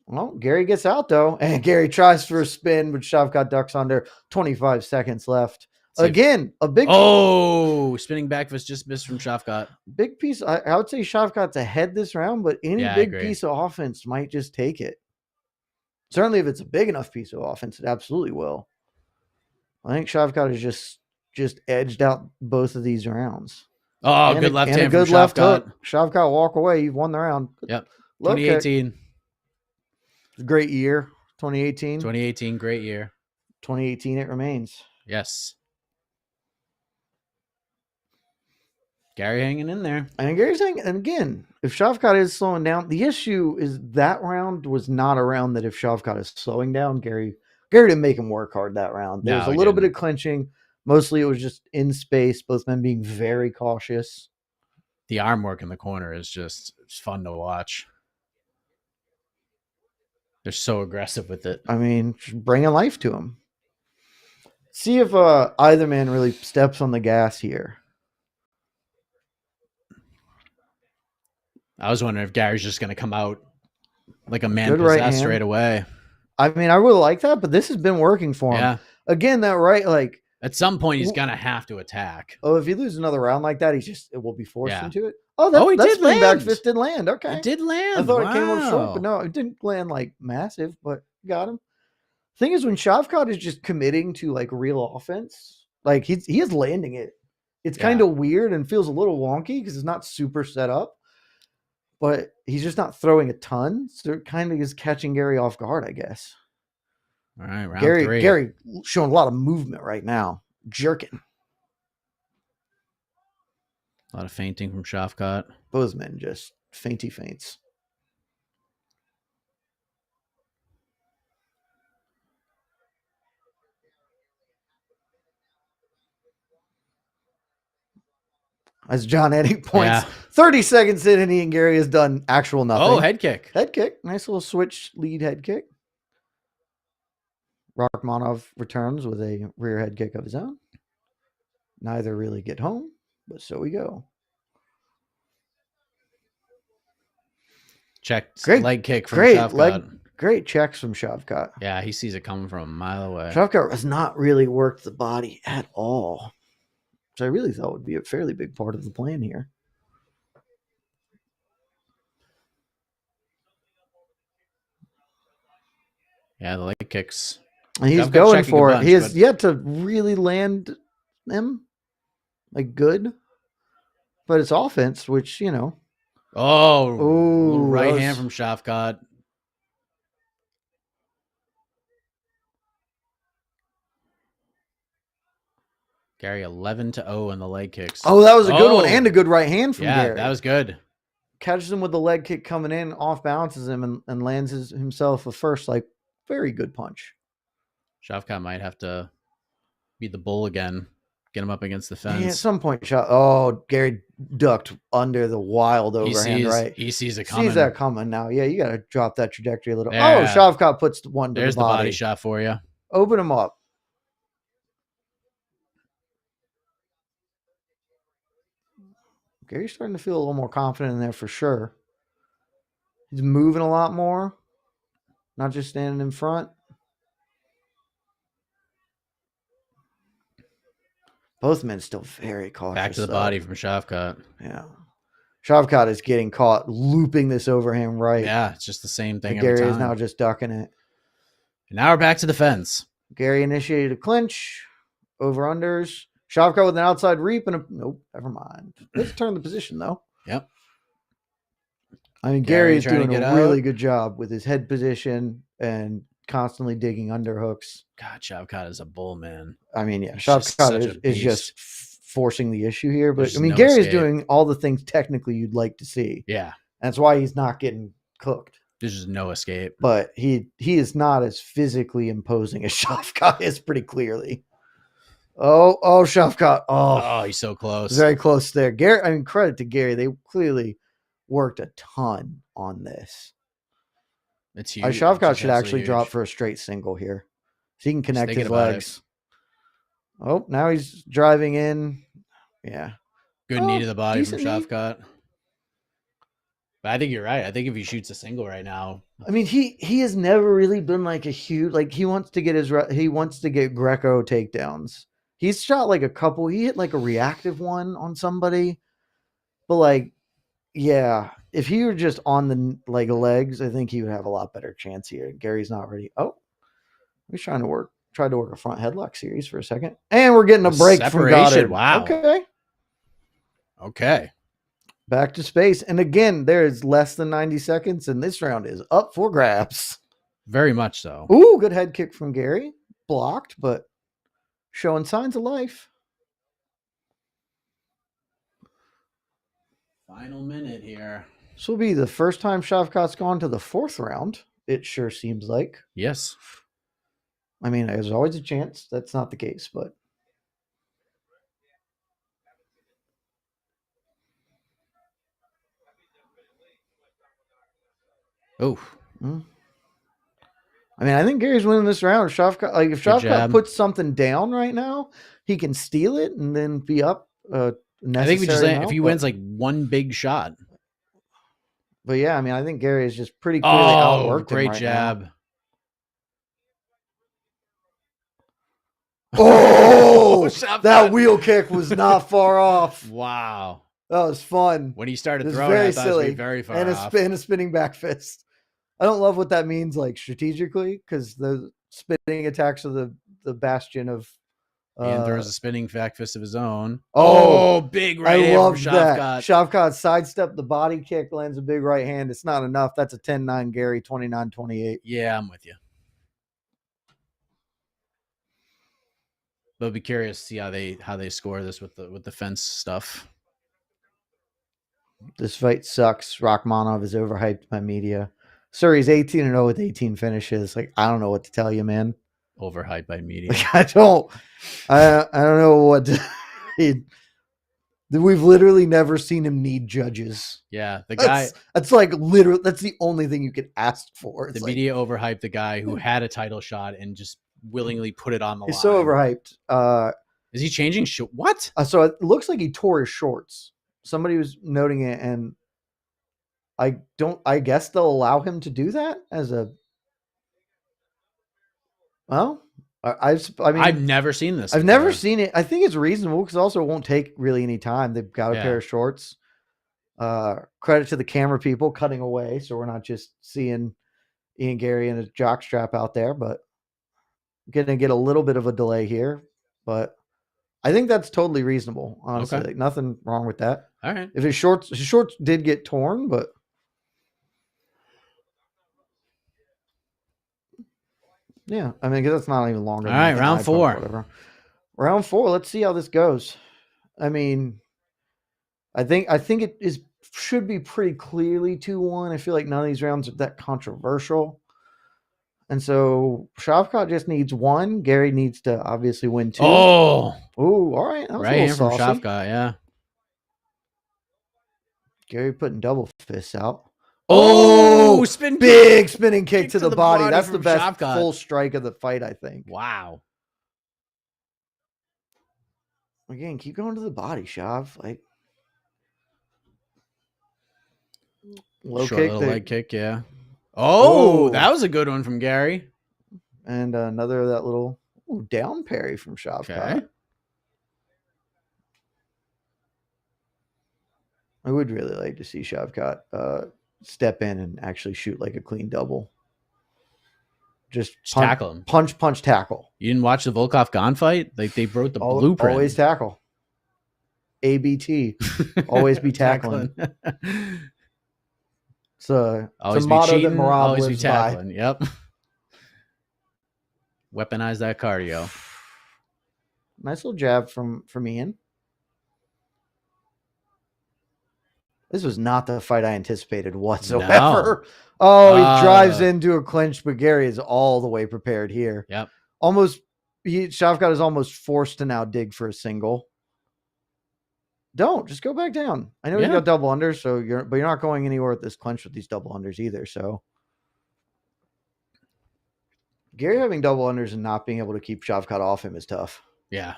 S1: Well, Gary gets out, though, and Gary tries for a spin, but Shavkat ducks under. 25 seconds left. Again, a big...
S3: Oh, spinning back fist just missed from Shavkat.
S1: Big piece. I would say Shavkat's ahead this round, but any big piece of offense might just take it. Certainly, if it's a big enough piece of offense, it absolutely will. I think Shavkat has just edged out both of these rounds.
S3: Oh, good left hand
S1: from
S3: Shavkat. Left hook.
S1: Shavkat walk away. You've won the round.
S3: Yep. 2018.
S1: Great year. 2018.
S3: 2018, great year.
S1: 2018, it remains.
S3: Yes. Gary hanging in there.
S1: And Gary's hanging. And again, if Shavkat is slowing down, the issue is that round was not a round that if Shavkat is slowing down, Gary didn't make him work hard that round. There was a little bit of clinching. Mostly it was just in space, both men being very cautious.
S3: The arm work in the corner is just fun to watch. They're so aggressive with it.
S1: I mean, bringing life to him. See if either man really steps on the gas here.
S3: I was wondering if Gary's just going to come out like a man possessed straight away.
S1: I mean, I would like that, but this has been working for him.
S3: Yeah.
S1: Again, that right, like...
S3: At some point, he's going to have to attack.
S1: Oh, if he loses another round like that, it will be forced into it. Oh,
S3: he did land.
S1: Back fist did land. Okay.
S3: It did land.
S1: I thought it came up short, but no, it didn't land like massive, but got him. Thing is, when Shavkat is just committing to like real offense, like he is landing it. It's kind of weird and feels a little wonky because it's not super set up, but he's just not throwing a ton. So it kind of is catching Gary off guard, I guess.
S3: All right, round 3.
S1: Gary showing a lot of movement right now, jerking.
S3: A lot of feinting from Shavkat.
S1: Both men just feinty feints. As John Eddie points, 30 seconds in and Ian Gary has done actual nothing.
S3: Oh, head kick.
S1: Head kick. Nice little switch lead head kick. Rakhmonov returns with a rear head kick of his own. Neither really get home, but so we go.
S3: Checked leg kick from Shavkat.
S1: Great checks from Shavkat.
S3: Yeah, he sees it coming from a mile away.
S1: Shavkat has not really worked the body at all, which I really thought would be a fairly big part of the plan here.
S3: Yeah, the leg kicks.
S1: And he's going for it. He has yet to really land them like good, but it's offense, which, you know.
S3: Oh, right hand from Shavkat. Gary 11-0 in the leg kicks.
S1: Oh, that was a good one and a good right hand from Gary.
S3: Yeah, that was good.
S1: catches him with the leg kick coming in, off balances him, and lands himself a first, like, very good punch.
S3: Shavkat might have to be the bull again. Get him up against the fence.
S1: Yeah, at some point, Garry ducked under the wild overhand, right?
S3: He sees it coming.
S1: Sees that coming now. Yeah, you got to drop that trajectory a little. Yeah. Oh, Shavkat puts one to
S3: There's
S1: the body.
S3: The body shot for you.
S1: Open him up. Garry's starting to feel a little more confident in there for sure. He's moving a lot more, not just standing in front. Both men still very cautious.
S3: Back to the body from Shavkat.
S1: Yeah. Shavkat is getting caught looping this overhand right.
S3: Yeah, it's just the same thing.
S1: Garry is now just ducking it.
S3: And now we're back to the fence.
S1: Garry initiated a clinch. Over-unders. Shavkat with an outside reap and nope, never mind. Let's turn the position though.
S3: Yep.
S1: I mean, Garry is doing a really good job with his head position and constantly digging underhooks.
S3: God, Shavkat is a bull, man.
S1: I mean, yeah, Shavkat is just forcing the issue here. But I mean, Garry is doing all the things technically you'd like to see.
S3: Yeah.
S1: That's why he's not getting cooked.
S3: There's just no escape.
S1: But he is not as physically imposing as Shavkat is, pretty clearly. Oh, Shavkat.
S3: Oh, he's so close.
S1: Very close there. Garry, I mean, credit to Garry. They clearly worked a ton on this.
S3: It's huge.
S1: Shavkat should actually drop for a straight single here. So he can connect his legs. Oh, now he's driving in. Yeah.
S3: Good knee to the body from Shavkat. But I think you're right. I think if he shoots a single right now.
S1: I mean, he has never really been like a huge, like he wants to get Greco takedowns. He's shot like a couple. He hit like a reactive one on somebody. But like, yeah, if he were just on the legs, I think he would have a lot better chance here. Garry's not ready. Oh, he's tried to work a front headlock series for a second. And we're getting a break from Goddard.
S3: Wow. Okay.
S1: Back to space. And again, there is less than 90 seconds, and this round is up for grabs.
S3: Very much so.
S1: Ooh, good head kick from Garry. Blocked, but showing signs of life.
S3: Final minute here.
S1: This will be the first time Shavkat's gone to the fourth round. It sure seems like.
S3: Yes.
S1: I mean, there's always a chance. That's not the case, but.
S3: Oh.
S1: I mean, I think Garry's winning this round. Shavkat, if Shavkat puts something down right now, he can steal it and then be up. I think
S3: if he wins like one big shot.
S1: But yeah, I mean, I think Garry is just pretty clearly outworked.
S3: Great jab.
S1: Oh, that wheel kick was not far off.
S3: Wow.
S1: That was fun.
S3: When he started throwing, I thought it was very far off.
S1: And a spinning back fist. I don't love what that means, like strategically, because the spinning attacks are the bastion of.
S3: Ian throws a spinning back fist of his own.
S1: Oh,
S3: big right hand from Shavkat.
S1: That. Shavkat sidestepped the body kick, lands a big right hand. It's not enough. That's a 10-9 Garry, 29-28.
S3: Yeah, I'm with you. But I'll be curious to see how they score this with the fence stuff.
S1: This fight sucks. Rakhmonov is overhyped by media. Sir, he's 18-0 with 18 finishes. Like, I don't know what to tell you, man.
S3: Overhyped by media.
S1: Like, I don't know what to, we've literally never seen him need judges.
S3: Yeah, the guy.
S1: That's like literally. That's the only thing you could ask for.
S3: It's the media overhyped the guy who had a title shot and just willingly put it on the line.
S1: He's so overhyped.
S3: Is he changing? What?
S1: So it looks like he tore his shorts. Somebody was noting it, and I guess they'll allow him to do that as a. Well,
S3: I've never seen this.
S1: I've never seen it. I think it's reasonable because also it won't take really any time. They've got a pair of shorts. Credit to the camera people cutting away, so we're not just seeing Ian Garry in a jockstrap out there, but gonna get a little bit of a delay here. But I think that's totally reasonable. Honestly, like, nothing wrong with that.
S3: All right.
S1: If his shorts did get torn, but. Yeah, I mean, because that's not even longer.
S3: All right, round 4.
S1: Round 4. Let's see how this goes. I mean, I think it is should be pretty clearly 2-1. I feel like none of these rounds are that controversial. And so Shavkat just needs 1. Garry needs to obviously win 2.
S3: Oh,
S1: all right. That was
S3: right
S1: a
S3: hand
S1: little
S3: from
S1: saucy.
S3: Shavkat, yeah.
S1: Garry putting double fists out.
S3: Oh,
S1: big spinning kick to the body. That's the best
S3: Shavkat.
S1: full strike of the fight, I think.
S3: Wow.
S1: Again, keep going to the body, Shav. Like low
S3: Short
S1: kick,
S3: little leg kick, yeah. Oh, that was a good one from Garry.
S1: And another of that little down parry from Shavkat. Okay. I would really like to see Shavkat step in and actually shoot like a clean double. Just
S3: tackle him.
S1: Punch, tackle.
S3: You didn't watch the Volkov Gane fight? Like they wrote the blueprint.
S1: Always tackle. ABT. Always be tackling. It's a motto that Marab
S3: always
S1: lives
S3: be tackling. By. Yep. Weaponize that cardio.
S1: Nice little jab from Ian. This was not the fight I anticipated whatsoever. No. Oh, he drives into a clinch, but Garry is all the way prepared here.
S3: Yep.
S1: Shavkat is almost forced to now dig for a single. Don't just go back down. I know you got double unders, but you're not going anywhere with this clinch with these double unders either. So Garry having double unders and not being able to keep Shavkat off him is tough.
S3: Yeah.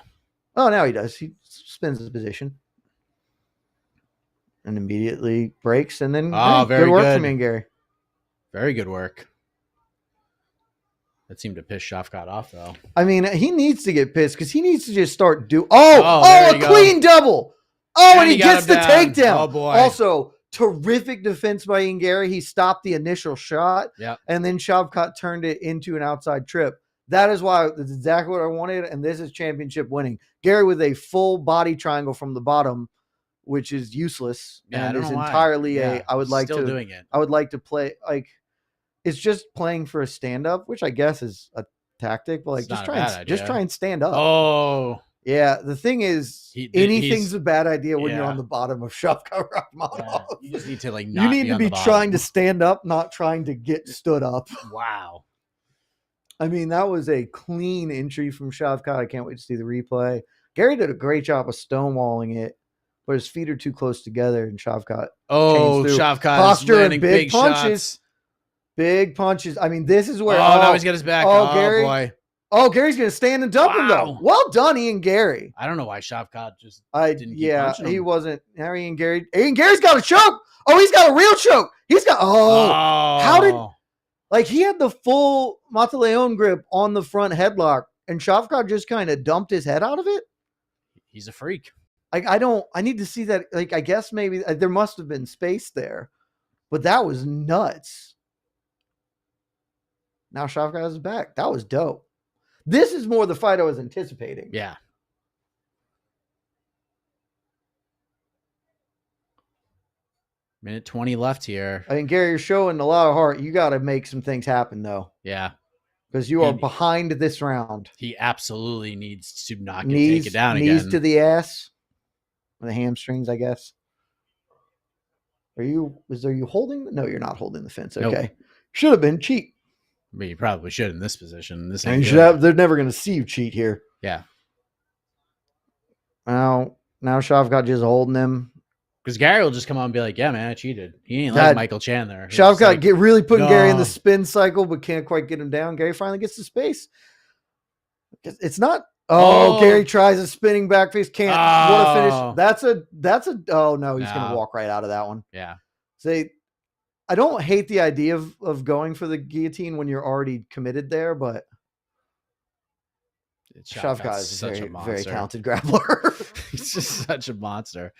S1: Oh, now he does. He spins his position. And immediately breaks, and then
S3: very
S1: good work from Ian Garry.
S3: Very good work. That seemed to piss Shavkat off, though.
S1: I mean, he needs to get pissed because he needs to just start a clean double. Oh, and he gets the takedown.
S3: Oh, boy.
S1: Also, terrific defense by Ian Garry. He stopped the initial shot, and then Shavkat turned it into an outside trip. That's exactly what I wanted, and this is championship winning. Garry with a full body triangle from the bottom, which is useless and is entirely I would like to play like it's just playing for a stand up, which I guess is a tactic, but like just try and stand up.
S3: Oh.
S1: Yeah, the thing is anything's a bad idea when you're on the bottom of Shavkat Rakhmonov.
S3: Yeah, you just need to
S1: you need to be trying to stand up, not trying to get stood up.
S3: Wow.
S1: I mean, that was a clean entry from Shavkat. I can't wait to see the replay. Garry did a great job of stonewalling it, but his feet are too close together, and Shavkat.
S3: Shavkat
S1: posture
S3: is
S1: and big punches.
S3: Shots.
S1: Big punches. I mean, this is where.
S3: Now he's got his back. Oh,
S1: Garry.
S3: Boy.
S1: Oh, Gary's going to stand and dump him, though. Well done, Ian Garry.
S3: I don't know why Shavkat just didn't
S1: keep punching him. He wasn't. Harry Ian Garry. Ian Gary's got a choke. Oh, he's got a real choke. He's got. How did. Like, he had the full Mataleon grip on the front headlock, and Shavkat just kind of dumped his head out of it.
S3: He's a freak.
S1: Like, I need to see that. Like, I guess maybe there must have been space there, but that was nuts. Now Shavkat has his back. That was dope. This is more the fight I was anticipating.
S3: Yeah. Minute 20 left here.
S1: I mean, Garry, you're showing a lot of heart. You got to make some things happen, though.
S3: Yeah.
S1: Because you are behind this round.
S3: He absolutely needs to not get taken down again.
S1: Knees to the ass. Or the hamstrings, I guess. Are you holding? No, you're not holding the fence. Okay. Nope. Should have been cheat.
S3: But you probably should in this position.
S1: They're never going to see you cheat here.
S3: Yeah.
S1: Now Shavkat just holding him.
S3: Because Garry will just come on and be like, yeah, man, I cheated. He ain't like Michael Chandler.
S1: Shavkat really putting Garry in the spin cycle, but can't quite get him down. Garry finally gets to space. It's not. Oh, Garry tries a spinning back face. Can't. What a finish. That's a. Oh, no, he's going to walk right out of that one.
S3: Yeah.
S1: I don't hate the idea of going for the guillotine when you're already committed there, but Shavkat is such a very talented grappler.
S3: He's just such a monster.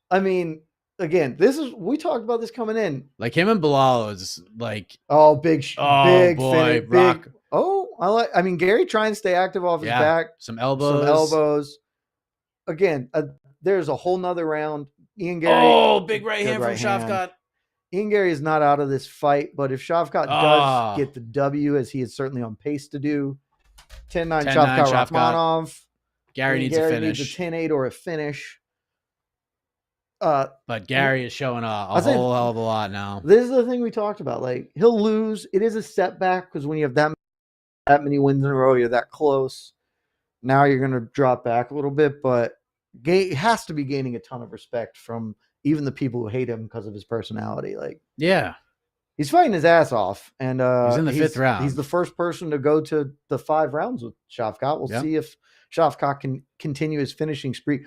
S1: I mean, again, we talked about this coming in.
S3: Like him and Bilal is like
S1: big boy, big. I mean, Garry trying to stay active off his back.
S3: Some elbows.
S1: Again, there's a whole nother round. Ian Garry.
S3: Big right hand from Shavkat.
S1: Ian Garry is not out of this fight, but if Shavkat does get the W, as he is certainly on pace to do, 10-9 Shavkat Rakhmonov.
S3: Garry needs a finish.
S1: Needs a 10-8 or a finish.
S3: But Garry is showing a whole hell of a lot now.
S1: This is the thing we talked about. Like, he'll lose. It is a setback because when you have that many wins in a row, you're that close. Now you're going to drop back a little bit, but has to be gaining a ton of respect from even the people who hate him because of his personality. Like,
S3: yeah,
S1: he's fighting his ass off, and
S3: he's in the 5th round.
S1: He's the first person to go to the 5 rounds with Shavkat. We'll see if Shavkat can continue his finishing spree.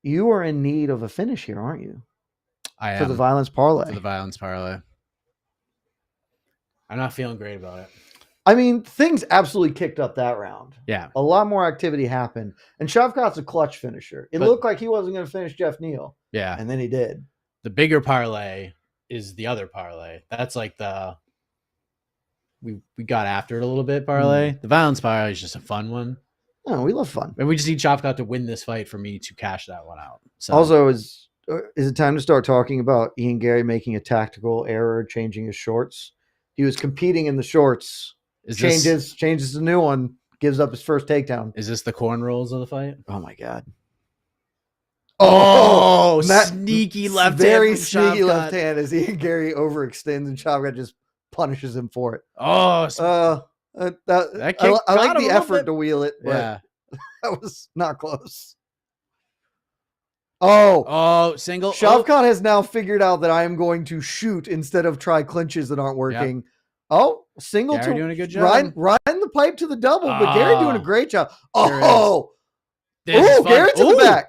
S1: You are in need of a finish here, aren't you?
S3: I am.
S1: For the violence parlay.
S3: For the violence parlay. I'm not feeling great about it.
S1: I mean, things absolutely kicked up that round.
S3: Yeah.
S1: A lot more activity happened. And Shavkat's a clutch finisher. It looked like he wasn't going to finish Jeff Neal.
S3: Yeah.
S1: And then he did.
S3: The bigger parlay is the other parlay. That's like the we got after it a little bit parlay. The violence parlay is just a fun one.
S1: Oh, we love fun.
S3: And we just need Shavkat to win this fight for me to cash that one out. So.
S1: Also, is it time to start talking about Ian Garry making a tactical error, changing his shorts? He was competing in the shorts. Changes the new one, gives up his first takedown.
S3: Is this the corn rolls of the fight?
S1: Oh my god!
S3: Oh, sneaky left hand!
S1: Very sneaky left hand as Ian Garry overextends and Shavkat just punishes him for it.
S3: Oh,
S1: I like the effort to wheel it, but that was not close. Oh,
S3: single.
S1: Shavkat has now figured out that I am going to shoot instead of try clinches that aren't working. Yep. Oh, single
S3: Garry doing a good job.
S1: Riding the pipe to the double, but Garry doing a great job.
S3: Garry
S1: to the back.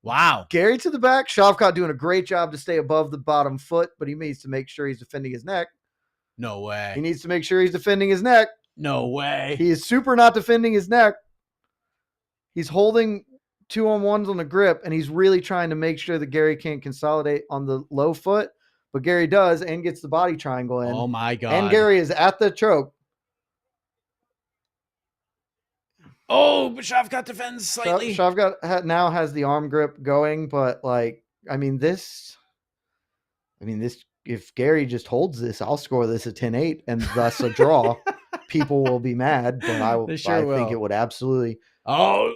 S3: Wow.
S1: Garry to the back. Shavkat doing a great job to stay above the bottom foot, but he needs to make sure he's defending his neck.
S3: No way.
S1: He needs to make sure he's defending his neck.
S3: No way.
S1: He is super not defending his neck. He's holding 2-on-1s on the grip, and he's really trying to make sure that Garry can't consolidate on the low foot. But Garry does and gets the body triangle in.
S3: Oh, my God.
S1: And Garry is at the choke.
S3: Oh, but Shavkat defends slightly.
S1: Shavkat now has the arm grip going, but this, if Garry just holds this, I'll score this a 10-8 and thus a draw. People will be mad, but I think it would absolutely.
S3: I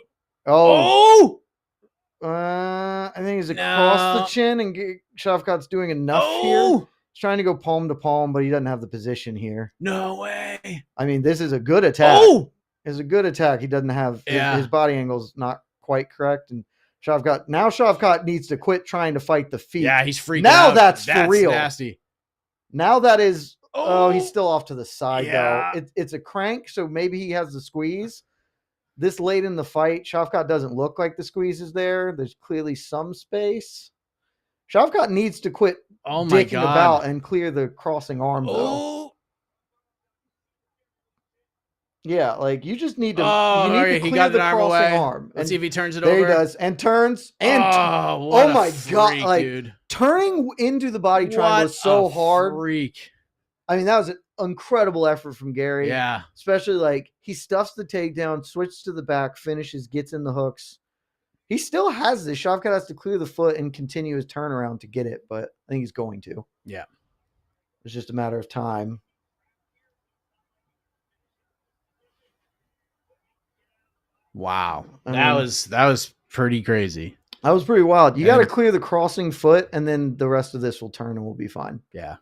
S1: think it's across the chin, and Shavkat's doing enough here. He's trying to go palm to palm, but he doesn't have the position here.
S3: No way.
S1: I mean, this is a good attack. It's a good attack. He doesn't have his body angle's not quite correct, and Shavkat needs to quit trying to fight the feet.
S3: Yeah, he's freaking
S1: now
S3: out.
S1: That's for real.
S3: Nasty.
S1: Now that is. He's still off to the side though. It's a crank, so maybe he has the squeeze. This late in the fight, Shavkat doesn't look like the squeeze is there. There's clearly some space. Shavkat needs to quit dicking about and clear the crossing arm, though. Yeah, you just need to.
S3: He got the arm away. Arm. Let's see if he turns it over.
S1: There he does, and turns. And
S3: oh my god!
S1: Dude. Turning into the body triangle is so hard.
S3: Freak.
S1: I mean, that was an incredible effort from Garry.
S3: Yeah.
S1: Especially he stuffs the takedown, switches to the back, finishes, gets in the hooks. He still has this. Shavkat has to clear the foot and continue his turnaround to get it, but I think he's going to.
S3: Yeah.
S1: It's just a matter of time.
S3: Wow. That was pretty crazy.
S1: That was pretty wild. You got to clear the crossing foot, and then the rest of this will turn and we'll be fine.
S3: Yeah.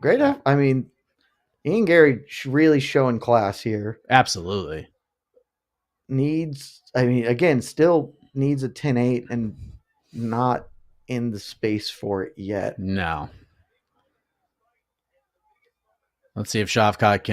S1: Great. I mean, Ian Garry really showing class here.
S3: Absolutely.
S1: Still needs a 10-8 and not in the space for it yet.
S3: No. Let's see if Shavkat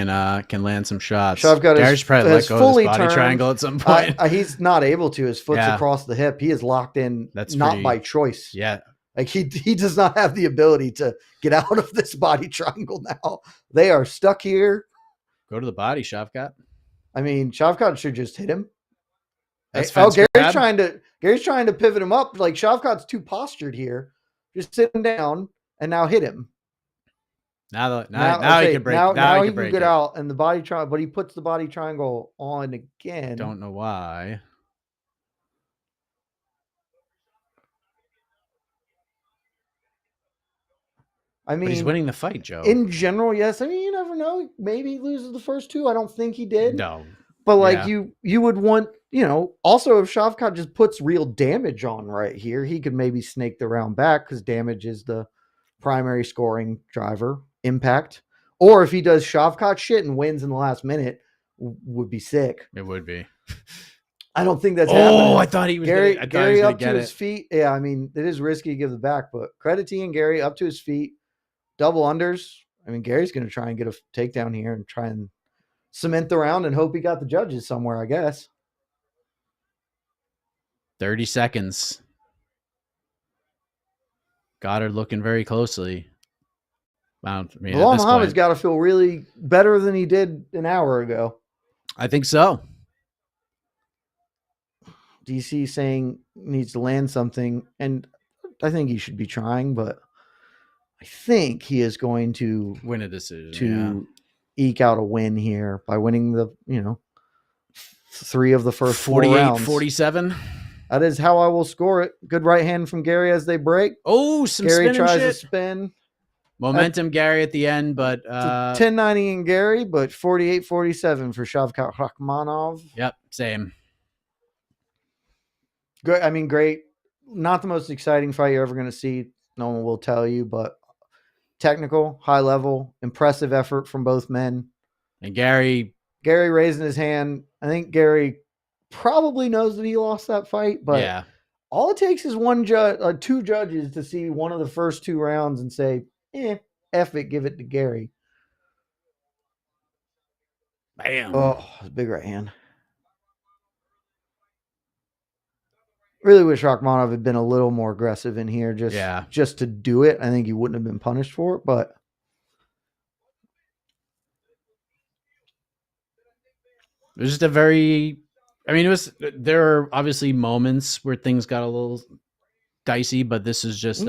S3: can land some shots.
S1: Shavkat
S3: has probably let go of his body triangle at some point.
S1: He's not able to. His foot's across the hip. He is locked in. That's not by choice.
S3: Yeah.
S1: He does not have the ability to get out of this body triangle now. They are stuck here.
S3: Go to the body, Shavkat.
S1: I mean, Shavkat should just hit him.
S3: Gary's
S1: trying to pivot him up. Shavkat's too postured here. Just sit him down and now hit him.
S3: Now he can break.
S1: Now he can get out and the body triangle, but he puts the body triangle on again.
S3: Don't know why.
S1: I mean,
S3: but he's winning the fight, Joe.
S1: In general, yes. I mean, you never know. Maybe he loses the first two. I don't think he did.
S3: No.
S1: But like you would want, also if Shavkat just puts real damage on right here, he could maybe snake the round back because damage is the primary scoring driver, impact. Or if he does Shavkat shit and wins in the last minute, would be sick.
S3: It would be.
S1: I don't think that's happening.
S3: Oh, I thought he was
S1: Gary up to his feet. Yeah, I mean, it is risky to give the back, but credit to Ian Gary up to his feet. Double unders. I mean, Gary's going to try and get a takedown here and try and cement the round and hope he got the judges somewhere, I guess.
S3: 30 seconds. Goddard looking very closely.
S1: Bilal Muhammad's got to feel really better than he did an hour ago.
S3: I think so.
S1: DC saying needs to land something, and I think he should be trying, but I think he is going to
S3: win a decision
S1: to eke out a win here by winning the 3 of the first
S3: 48
S1: 4 rounds.
S3: 47.
S1: That is how I will score it. Good right hand from Gary as they break.
S3: Oh, some
S1: Gary tries to spin.
S3: Momentum Gary at the end, but
S1: 10-90 in Gary, but 48-47 for Shavkat Rakhmonov.
S3: Yep, same.
S1: Great. I mean, great. Not the most exciting fight you're ever going to see. No one will tell you, but technical, high level, impressive effort from both men.
S3: And Gary
S1: raising his hand. I think Gary probably knows that he lost that fight, but all it takes is 2 judges to see one of the first 2 rounds and say, F it, give it to Gary.
S3: Bam.
S1: Oh, big right hand. Really wish Rakhmonov had been a little more aggressive in here just to do it. I think he wouldn't have been punished for it, but
S3: it was just there are obviously moments where things got a little dicey, but this is just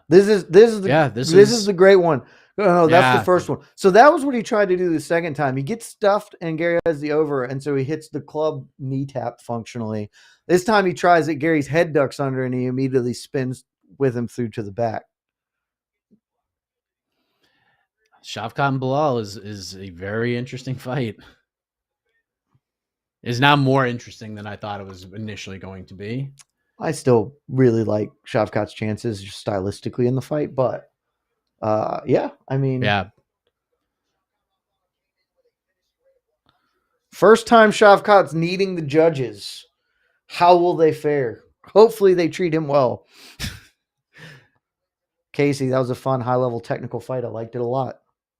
S1: this is the great one. No, that's the first one. So that was what he tried to do the second time. He gets stuffed and Gary has the over, and so he hits the club knee tap functionally. This time he tries it. Gary's head ducks under, and he immediately spins with him through to the back.
S3: Shavkat and Bilal is a very interesting fight. It's now more interesting than I thought it was initially going to be.
S1: I still really like Shavkat's chances just stylistically in the fight, but first time Shavkat's needing the judges. How will they fare? Hopefully they treat him well. Casey, that was a fun high-level technical fight. I liked it a lot.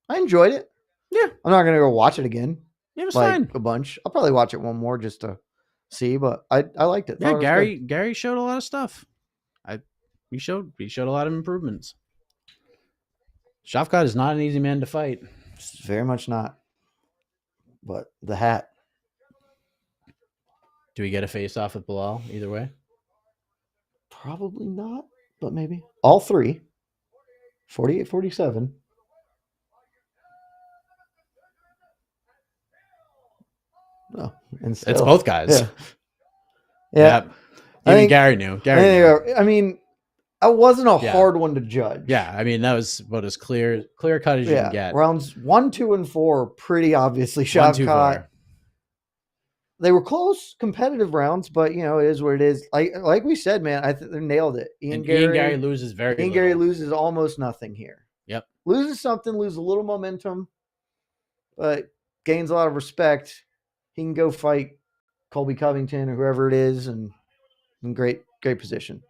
S1: I enjoyed it.
S3: Yeah.
S1: I'm not going to go watch it again.
S3: It was fine.
S1: A bunch. I'll probably watch it one more just to see, but I liked it.
S3: Yeah, Gary showed a lot of stuff. He showed a lot of improvements. Shavkat is not an easy man to fight.
S1: Very much not. But the hat.
S3: Do we get a face-off with Bilal either way?
S1: Probably not, but maybe. All 3. 48-47. No,
S3: it's both guys.
S1: Yeah.
S3: Even Gary knew.
S1: I mean, it wasn't a hard one to judge.
S3: Yeah, I mean, that was about as clear cut as you can get.
S1: Rounds 1, 2, and 4, pretty obviously Shavkat. They were close, competitive rounds, but it is what it is. Like we said, man, I think they nailed it. Ian
S3: Gary loses
S1: Gary loses almost nothing here.
S3: Yep.
S1: Loses something, loses a little momentum, but gains a lot of respect. He can go fight Colby Covington or whoever it is, and in great position.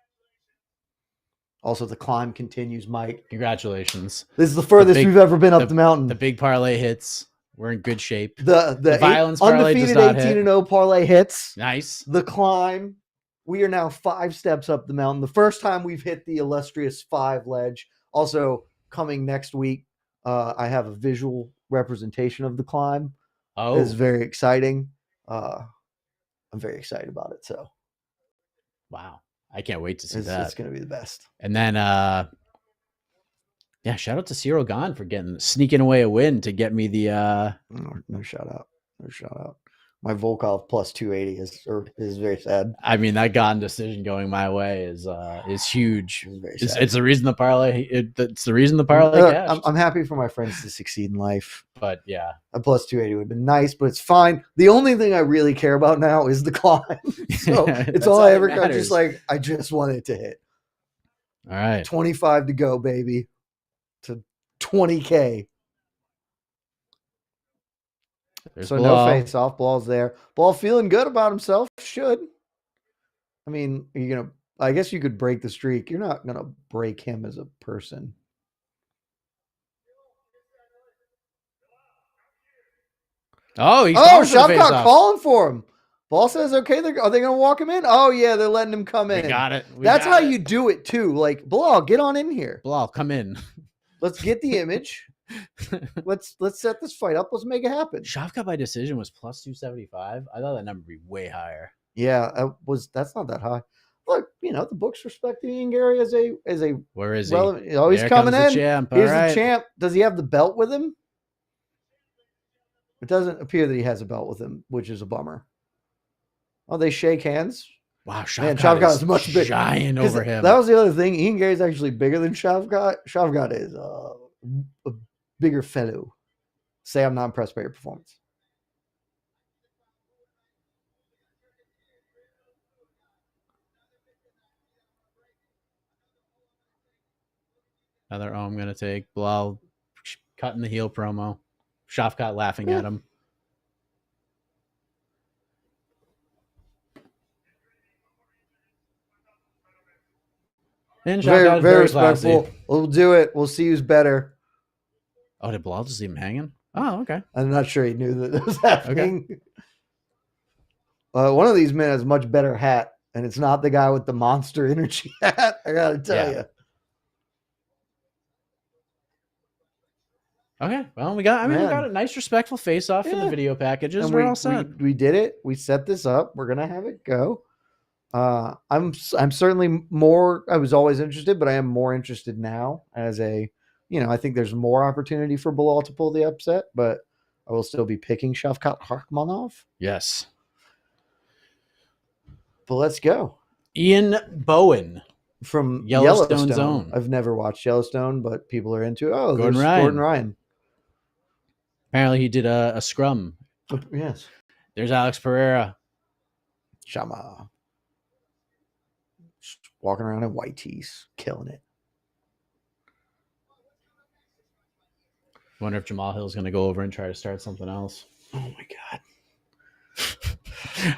S1: Also, the climb continues, Mike.
S3: Congratulations.
S1: This is the furthest we've ever been up the mountain.
S3: The big parlay hits. We're in good shape.
S1: The
S3: violence parlay
S1: undefeated 18-0 parlay hits.
S3: Nice.
S1: The climb. We are now 5 steps up the mountain. The first time we've hit the illustrious 5 ledge. Also, coming next week, I have a visual representation of the climb.
S3: Oh.
S1: It's very exciting. I'm very excited about it. So,
S3: wow. I can't wait to see that.
S1: It's going to be the best.
S3: And then, shout out to Cyril Gane for sneaking away a win to get me the.
S1: No shout out. My Volkov plus 280 is very sad.
S3: I mean, that Gane decision going my way is huge. It's the reason the parlay. It's the reason the parlay cashed.
S1: I'm happy for my friends to succeed in life.
S3: But yeah,
S1: a plus 280 would have been nice, but it's fine. The only thing I really care about now is the climb. So it's all I ever got. Just like I just want it to hit.
S3: All right,
S1: 25 to go, baby. To 20K.
S3: There's
S1: so
S3: Bilal.
S1: No face off. Bilal's there. Bilal feeling good about himself. Should. I mean, I guess you could break the streak. You're not gonna break him as a person.
S3: Oh, he's
S1: Shavkat calling for him. Ball says, okay, are they going to walk him in? Oh, yeah, they're letting him come in.
S3: We got it.
S1: That's how you do it, too. Like, Bilal, get on in here.
S3: Bilal, come in.
S1: Let's get the image. Let's set this fight up. Let's make it happen.
S3: Shavkat by decision was plus 275. I thought that number would be way higher.
S1: Yeah, that's not that high. Look, the books respect Ian Garry as a
S3: where is he?
S1: Oh, he's coming in.
S3: Champ.
S1: Here's the champ. Does he have the belt with him? It doesn't appear that he has a belt with him, which is a bummer. Oh, they shake hands.
S3: Wow, Shavkat is much bigger. Giant over him.
S1: That was the other thing. Ian Garry's actually bigger than Shavkat. Shavkat is a bigger fellow. Say I'm not impressed by your performance.
S3: Another I'm going to take. Bilal cutting the heel promo. Shavkat laughing at him. And
S1: very respectful. We'll do it. We'll see who's better.
S3: Oh, did Bilal just leave him hanging? Oh, okay.
S1: I'm not sure he knew that was happening. Okay. One of these men has a much better hat, and it's not the guy with the Monster Energy hat. I gotta tell you.
S3: Okay, well, we got a nice, respectful face-off in the video packages. We're all set.
S1: We did it. We set this up. We're gonna have it go. I'm certainly more. I was always interested, but I am more interested now. As I think there's more opportunity for Bilal to pull the upset, but I will still be picking Shavkat Rakhmonov.
S3: Yes.
S1: But let's go.
S3: Ian Bowen
S1: from
S3: Yellowstone Zone.
S1: I've never watched Yellowstone, but people are into it. Oh,
S3: Gordon Ryan. Apparently he did a scrum.
S1: Yes.
S3: There's Alex Pereira.
S1: Shama. Just walking around in white tees, killing it.
S3: Wonder if Jamal Hill's going to go over and try to start something else.
S1: Oh my god.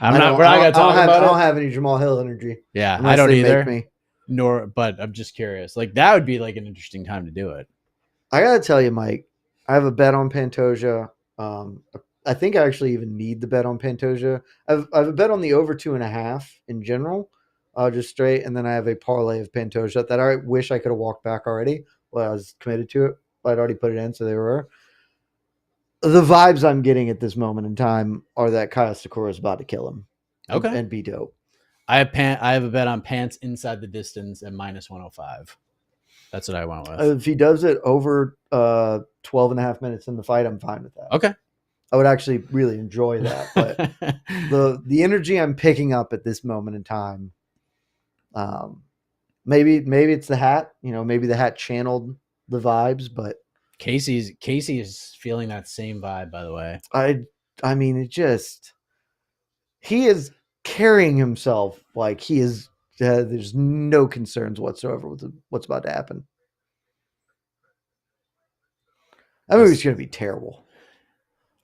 S3: We're not going to talk about it.
S1: I don't have any Jamal Hill energy.
S3: Yeah, I don't either. But I'm just curious. Like, that would be like an interesting time to do it.
S1: I got to tell you, Mike, I have a bet on Pantoja. I think I actually even need the bet on Pantoja. I have a bet on the over 2.5 in general, just straight. And then I have a parlay of Pantoja that I wish I could have walked back already. Well, I was committed to it. I'd already put it in, so they were. The vibes I'm getting at this moment in time are that Kyle Asakura is about to kill him.
S3: Okay.
S1: And be dope.
S3: I have a bet on Pants inside the distance at minus 105. That's what I went with.
S1: If he does it over 12 and a half minutes in the fight, I'm fine with that.
S3: Okay.
S1: I would actually really enjoy that. But the energy I'm picking up at this moment in time, maybe it's the hat. Maybe the hat channeled the vibes, but
S3: Casey is feeling that same vibe, by the way.
S1: I mean, he is carrying himself like he is. There's no concerns whatsoever with what's about to happen. I mean, it's going to be terrible.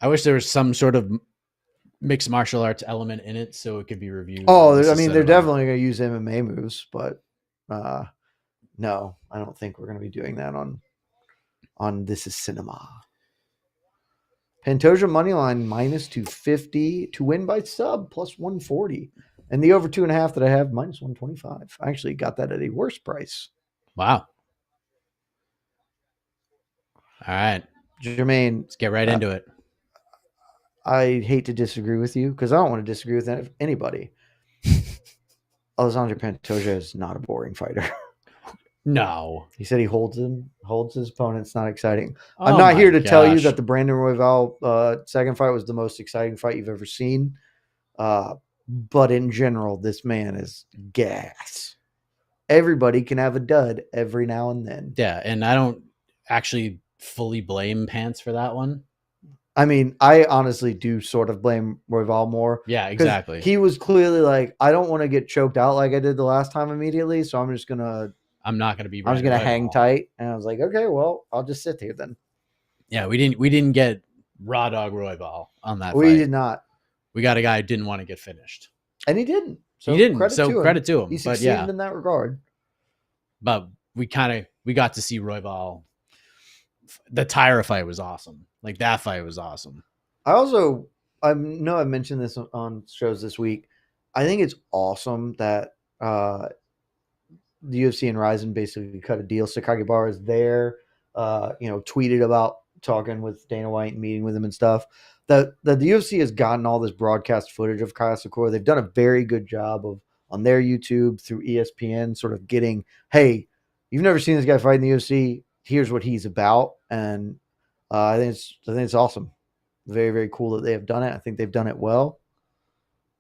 S3: I wish there was some sort of mixed martial arts element in it so it could be reviewed.
S1: Oh, I mean, they're definitely going to use MMA moves, but no, I don't think we're going to be doing that on This Is Cinema. Pantoja moneyline minus 250 to win by sub plus 140. And the over 2.5 that I have minus 125. I actually got that at a worse price.
S3: Wow. All right.
S1: Jermaine.
S3: Let's get right into it.
S1: I hate to disagree with you because I don't want to disagree with anybody. Alexandre Pantoja is not a boring fighter.
S3: No.
S1: He said he holds his opponent. It's not exciting. I'm not here to tell you that the Brandon Royval second fight was the most exciting fight you've ever seen. But in general, this man is gas. Everybody can have a dud every now and then.
S3: Yeah, and I don't actually fully blame Pants for that one.
S1: I mean, I honestly do sort of blame Royval more.
S3: Yeah, exactly.
S1: He was clearly like, I don't want to get choked out like I did the last time immediately, so I'm just going to hang tight. And I was like, okay, well, I'll just sit here then.
S3: Yeah, we didn't get raw dog Royval on that fight.
S1: We did not.
S3: We got a guy who didn't want to get finished.
S1: And he didn't.
S3: So he didn't. Credit to him.
S1: He succeeded in that regard.
S3: But we got to see Royval. The Tyra fight was awesome. Like, that fight was awesome.
S1: I know I mentioned this on shows this week. I think it's awesome that the UFC and Ryzen basically cut a deal. Sakakibara is there, tweeted about talking with Dana White and meeting with him and stuff. The UFC has gotten all this broadcast footage of Kai Asakura. They've done a very good job on their YouTube through ESPN, sort of getting, hey, you've never seen this guy fight in the UFC. Here's what he's about. And I think it's awesome. Very, very cool that they have done it. I think they've done it well.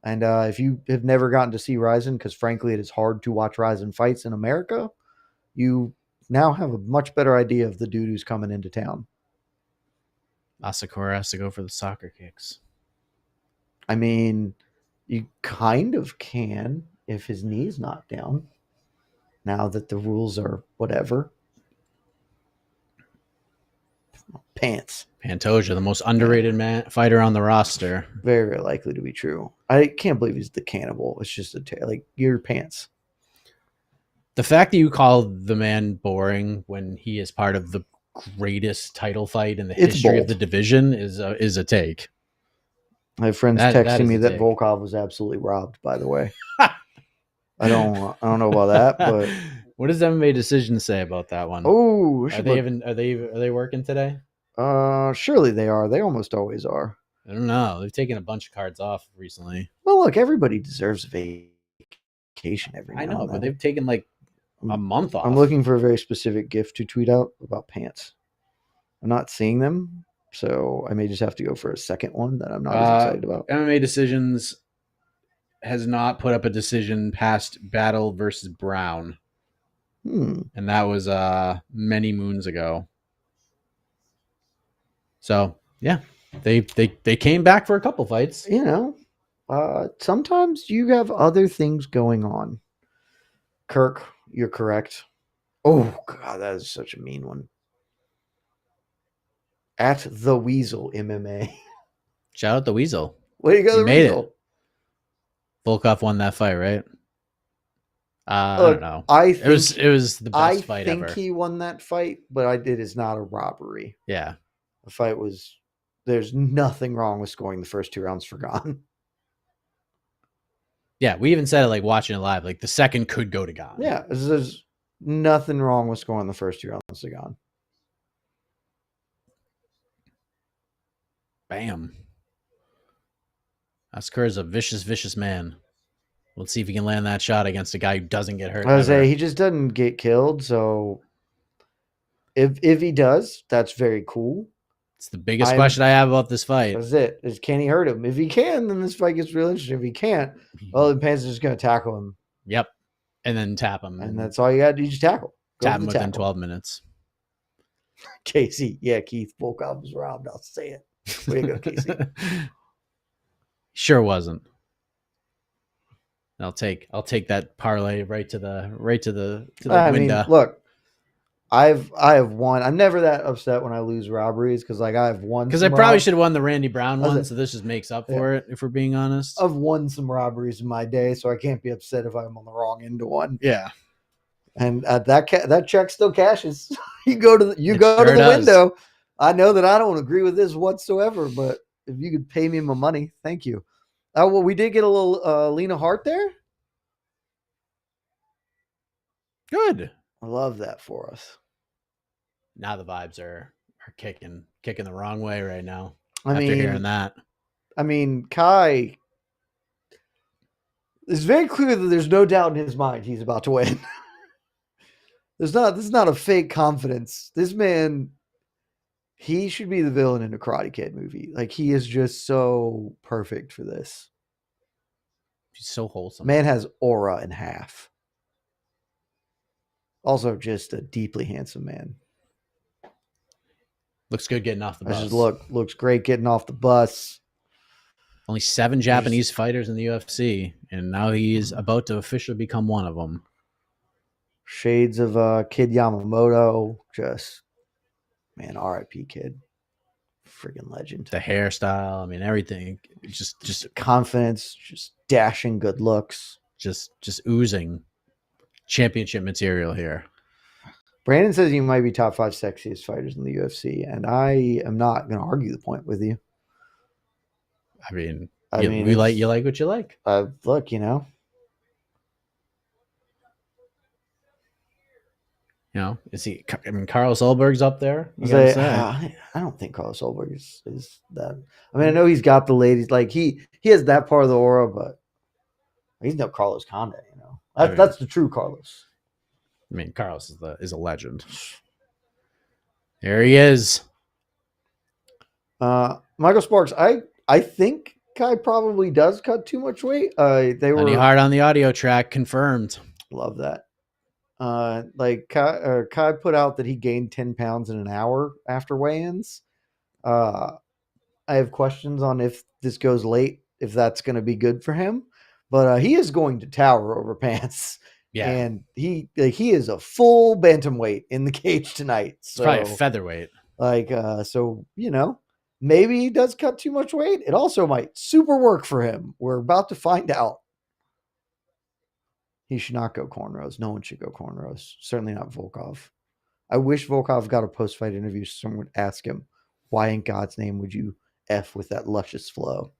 S1: And if you have never gotten to see Ryzen, because frankly, it is hard to watch Ryzen fights in America, you now have a much better idea of the dude who's coming into town.
S3: Asakura has to go for the soccer kicks.
S1: I mean, you kind of can if his knee's knocked down. Now that the rules are whatever. Pants.
S3: Pantoja, the most underrated fighter on the roster.
S1: Very, very likely to be true. I can't believe he's the cannibal. It's just your pants.
S3: The fact that you call the man boring when he is part of the greatest title fight in the history of the division is a take.
S1: My friends texting me that Volkov was absolutely robbed, by the way. I don't know about that, but
S3: what does MMA Decision say about that one?
S1: Oh,
S3: are they working today?
S1: Surely they are. They almost always are.
S3: I don't know. They've taken a bunch of cards off recently.
S1: Well, look, everybody deserves a vacation every now and then. I know,
S3: but they've taken like a month off.
S1: I'm looking for a very specific gift to tweet out about pants. I'm not seeing them, so I may just have to go for a second one that I'm not as excited about.
S3: MMA Decisions has not put up a decision past Battle versus Brown. And that was many moons ago. So, yeah, they came back for a couple fights.
S1: Sometimes you have other things going on. Kirk, you're correct. Oh, God, that is such a mean one. At the Weasel MMA.
S3: Shout out the Weasel.
S1: Way to go, the Weasel.
S3: It. Volkov won that fight, right? I don't know. It was the best fight ever. I think
S1: he won that fight, but it is not a robbery.
S3: Yeah.
S1: The fight was, there's nothing wrong with scoring the first 2 rounds for Gane.
S3: Yeah, we even said it like watching it live. Like the second could go to Gane.
S1: Yeah, there's nothing wrong with scoring the first 2 rounds to Gane.
S3: Bam. Asakura is a vicious, vicious man. Let's see if he can land that shot against a guy who doesn't get hurt.
S1: I was say he just doesn't get killed, so if he does, that's very cool.
S3: It's the biggest question I have about this fight.
S1: That's it. Is can he hurt him? If he can, then this fight gets real interesting. If he can't, well, the Pan's just going to tackle him.
S3: Yep. And then tap him.
S1: And that's all you got to do. Just tackle.
S3: Tap him within 12 minutes.
S1: Casey. Yeah, Keith Volkov was robbed. I'll say it. Way to go, Casey.
S3: Sure wasn't. I'll take that parlay right to the window.
S1: Mean, look, I have won. I'm never that upset when I lose robberies because I have won.
S3: Because I probably should have won the Randy Brown one, so this just makes up for it. If we're being honest,
S1: I've won some robberies in my day, so I can't be upset if I'm on the wrong end of one.
S3: Yeah,
S1: and that check still cashes. you go to the window. I know that I don't agree with this whatsoever, but if you could pay me my money, thank you. Well, we did get a little Lena Hart there.
S3: Good.
S1: I love that for us.
S3: Now the vibes are kicking the wrong way right now. After hearing that.
S1: I mean, Kai, it's very clear that there's no doubt in his mind he's about to win. This is not a fake confidence. This man, he should be the villain in a Karate Kid movie. Like, he is just so perfect for this.
S3: He's so wholesome.
S1: Man has aura in half. Also, just a deeply handsome man.
S3: Looks good getting off the bus.
S1: Looks great getting off the bus.
S3: Only 7 Japanese fighters in the UFC, and now he's about to officially become one of them.
S1: Shades of Kid Yamamoto. Just, man, R.I.P. Kid. Friggin' legend.
S3: The hairstyle, I mean, everything. Just
S1: confidence, just dashing good looks.
S3: Just oozing championship material here.
S1: Brandon says you might be top 5 sexiest fighters in the UFC, and I am not going to argue the point with you.
S3: I mean, you like what you like.
S1: Look,
S3: is he? I mean, Carlos Ulberg's up there.
S1: I don't think Carlos Ulberg is that. I mean, I know he's got the ladies. Like he has that part of the aura, but he's no Carlos Condit. That's the true Carlos.
S3: I mean, Carlos is a legend. There he is.
S1: Michael Sparks. I think Kai probably does cut too much weight. They were
S3: hard on the audio track. Confirmed.
S1: Love that. Kai put out that he gained 10 pounds in an hour after weigh-ins. I have questions on if this goes late, if that's going to be good for him. But he is going to tower over pants.
S3: Yeah.
S1: And he is a full bantamweight in the cage tonight. So,
S3: it's probably a featherweight.
S1: Maybe he does cut too much weight. It also might super work for him. We're about to find out. He should not go cornrows. No one should go cornrows. Certainly not Volkov. I wish Volkov got a post-fight interview so someone would ask him, why in God's name would you F with that luscious flow?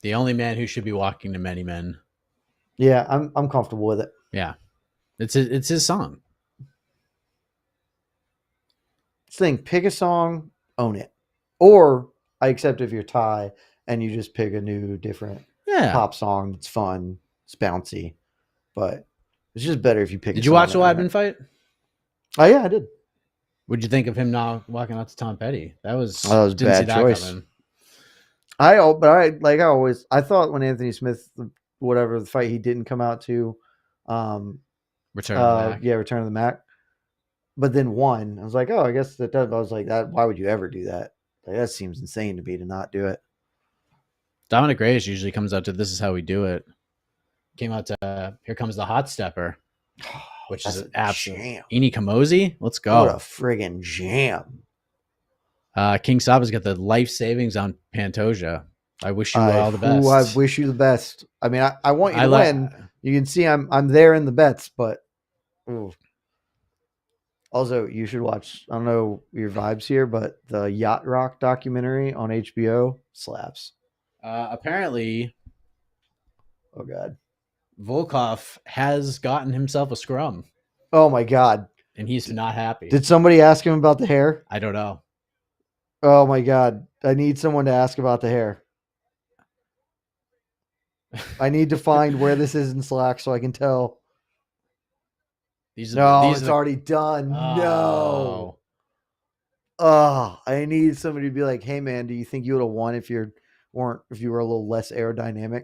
S3: The only man who should be walking to many men.
S1: Yeah, I'm comfortable with it.
S3: Yeah. It's his song.
S1: Pick a song, own it. Or I accept if you're Ty and you just pick a new, different pop song that's fun, it's bouncy. But it's just better if you pick.
S3: Did you watch the Weidman fight?
S1: Oh yeah, I did.
S3: What'd you think of him now walking out to Tom Petty? That was
S1: a bad choice. I thought when Anthony Smith, whatever the fight he didn't come out to,
S3: Return of
S1: the Mac. But then won. I was like, oh, I guess that does. I was like, that. Why would you ever do that? Like, that seems insane to me to not do it.
S3: Dominic Reyes usually comes out to "This Is How We Do It." Came out to "Here Comes the Hot Stepper," which is an absolute jam. Ini Kamosi, let's go!
S1: What a friggin' jam!
S3: King Saba's got the life savings on Pantoja. I wish you all the best.
S1: I wish you the best. I mean, I want you to win. You can see I'm there in the bets, but. Ooh. Also, you should watch, I don't know your vibes here, but the Yacht Rock documentary on HBO slaps.
S3: Apparently,
S1: oh God,
S3: Volkov has gotten himself a scrum.
S1: Oh my God.
S3: And he's not happy.
S1: Did somebody ask him about the hair?
S3: I don't know.
S1: Oh my God. I need someone to ask about the hair. I need to find where this is in Slack so I can tell. It's already done.
S3: Oh.
S1: No. Oh, I need somebody to be like, hey man, do you think you would have won if you were a little less aerodynamic?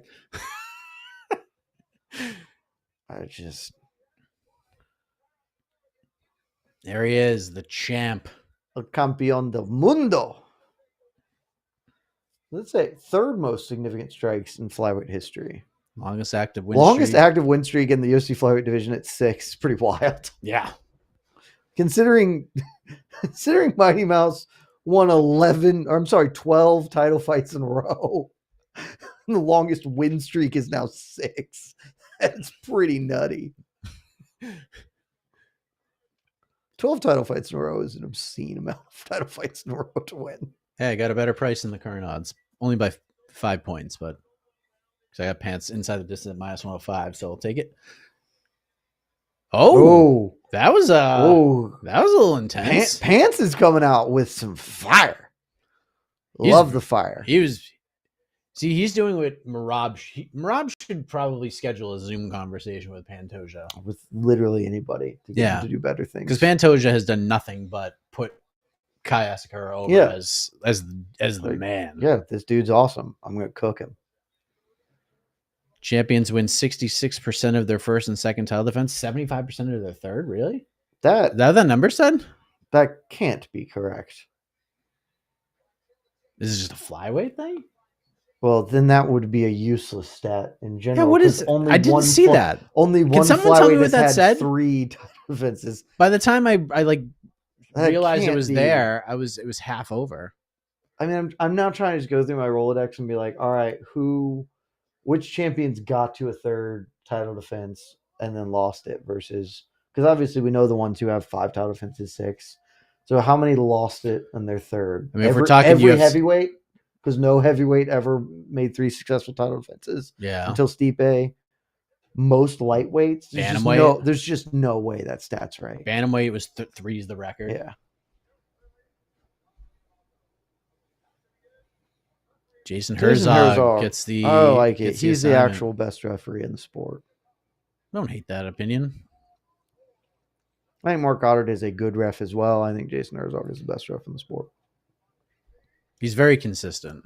S3: There he is, the champ.
S1: El campeón del mundo. Let's say third most significant strikes in flyweight history.
S3: Longest active win
S1: streak in the UFC flyweight division at 6. Pretty wild.
S3: Yeah.
S1: Considering Mighty Mouse won 12 title fights in a row. The longest win streak is now 6. That's pretty nutty. 12 title fights in a row is an obscene amount of title fights in a row to win.
S3: Hey, I got a better price than the current odds. Only by 5 points, but because I got pants inside the distance at -105, so I'll take it. Oh, that was a little intense.
S1: Pants is coming out with some fire. Love the fire.
S3: He was See, he's doing what Merab should probably schedule a Zoom conversation with Pantoja.
S1: With literally anybody to get him to do better things.
S3: Because Pantoja has done nothing but put Kai Asakura over as the man.
S1: Yeah, this dude's awesome. I'm going to cook him.
S3: Champions win 66% of their first and second title defense, 75% of their third. Really?
S1: That
S3: number said?
S1: That can't be correct.
S3: This is just a flyweight thing?
S1: Well, then that would be a useless stat in general.
S3: Yeah, what is it? I didn't see that.
S1: Only one flyweight has had 3 title defenses.
S3: By the time I realized it was there, it was half over.
S1: I mean, I'm now trying to just go through my Rolodex and be like, all right, which champions got to a third title defense and then lost it versus, because obviously we know the ones who have 5 title defenses, 6. So how many lost it in their third?
S3: I mean, if we're talking
S1: every heavyweight, because no heavyweight ever made 3 successful title defenses.
S3: Yeah.
S1: Until Stipe. Most lightweights, there's just no way that stat's right.
S3: Bantamweight was 3 is the record.
S1: Yeah.
S3: Jason Herzog gets the.
S1: I like it. He's the actual best referee in the sport.
S3: I don't hate that opinion.
S1: I think Mark Goddard is a good ref as well. I think Jason Herzog is the best ref in the sport.
S3: He's very consistent.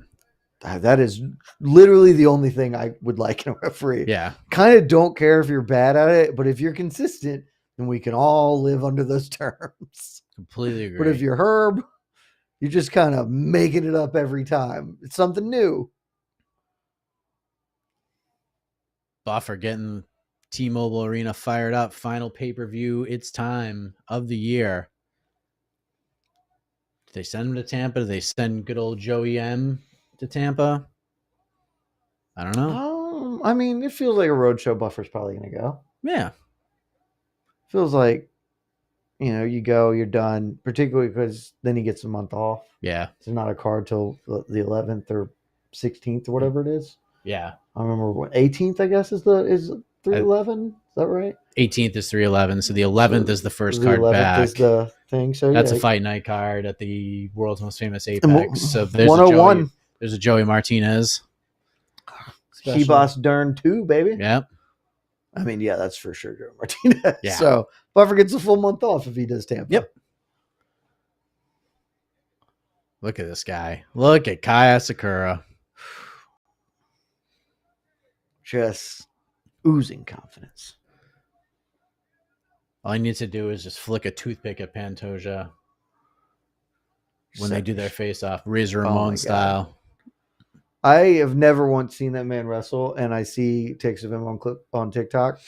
S1: That is literally the only thing I would like in a referee.
S3: Yeah.
S1: Kind of don't care if you're bad at it, but if you're consistent, then we can all live under those terms.
S3: Completely agree.
S1: But if you're Herb, you're just kind of making it up every time. It's something new.
S3: Buffer getting T-Mobile Arena fired up. Final pay-per-view. It's time of the year. Do they send him to Tampa? Do they send good old Joey M to Tampa? I don't know.
S1: I mean, it feels like a roadshow. Buffer's probably going to go.
S3: Yeah.
S1: Feels like, you go, you're done, particularly because then he gets a month off.
S3: Yeah.
S1: It's not a card till the 11th or 16th or whatever it is.
S3: Yeah.
S1: I remember what 18th, I guess, is 311. Is that right?
S3: 18th is 311. So the 11th is the first card back.
S1: Is the thing. So
S3: that's a fight night card at the world's most famous Apex. So there's
S1: 101.
S3: There's a Joey Martinez.
S1: Shibas Dern 2, baby.
S3: Yep.
S1: I mean, yeah, that's for sure Joey Martinez.
S3: Yeah.
S1: So Buffer gets a full month off if he does Tampa.
S3: Yep. Look at this guy. Look at Kai Asakura.
S1: Just oozing confidence.
S3: All he needs to do is just flick a toothpick at Pantoja when they do their face-off, Razor Ramon style.
S1: I have never once seen that man wrestle, and I see takes of him on TikTok,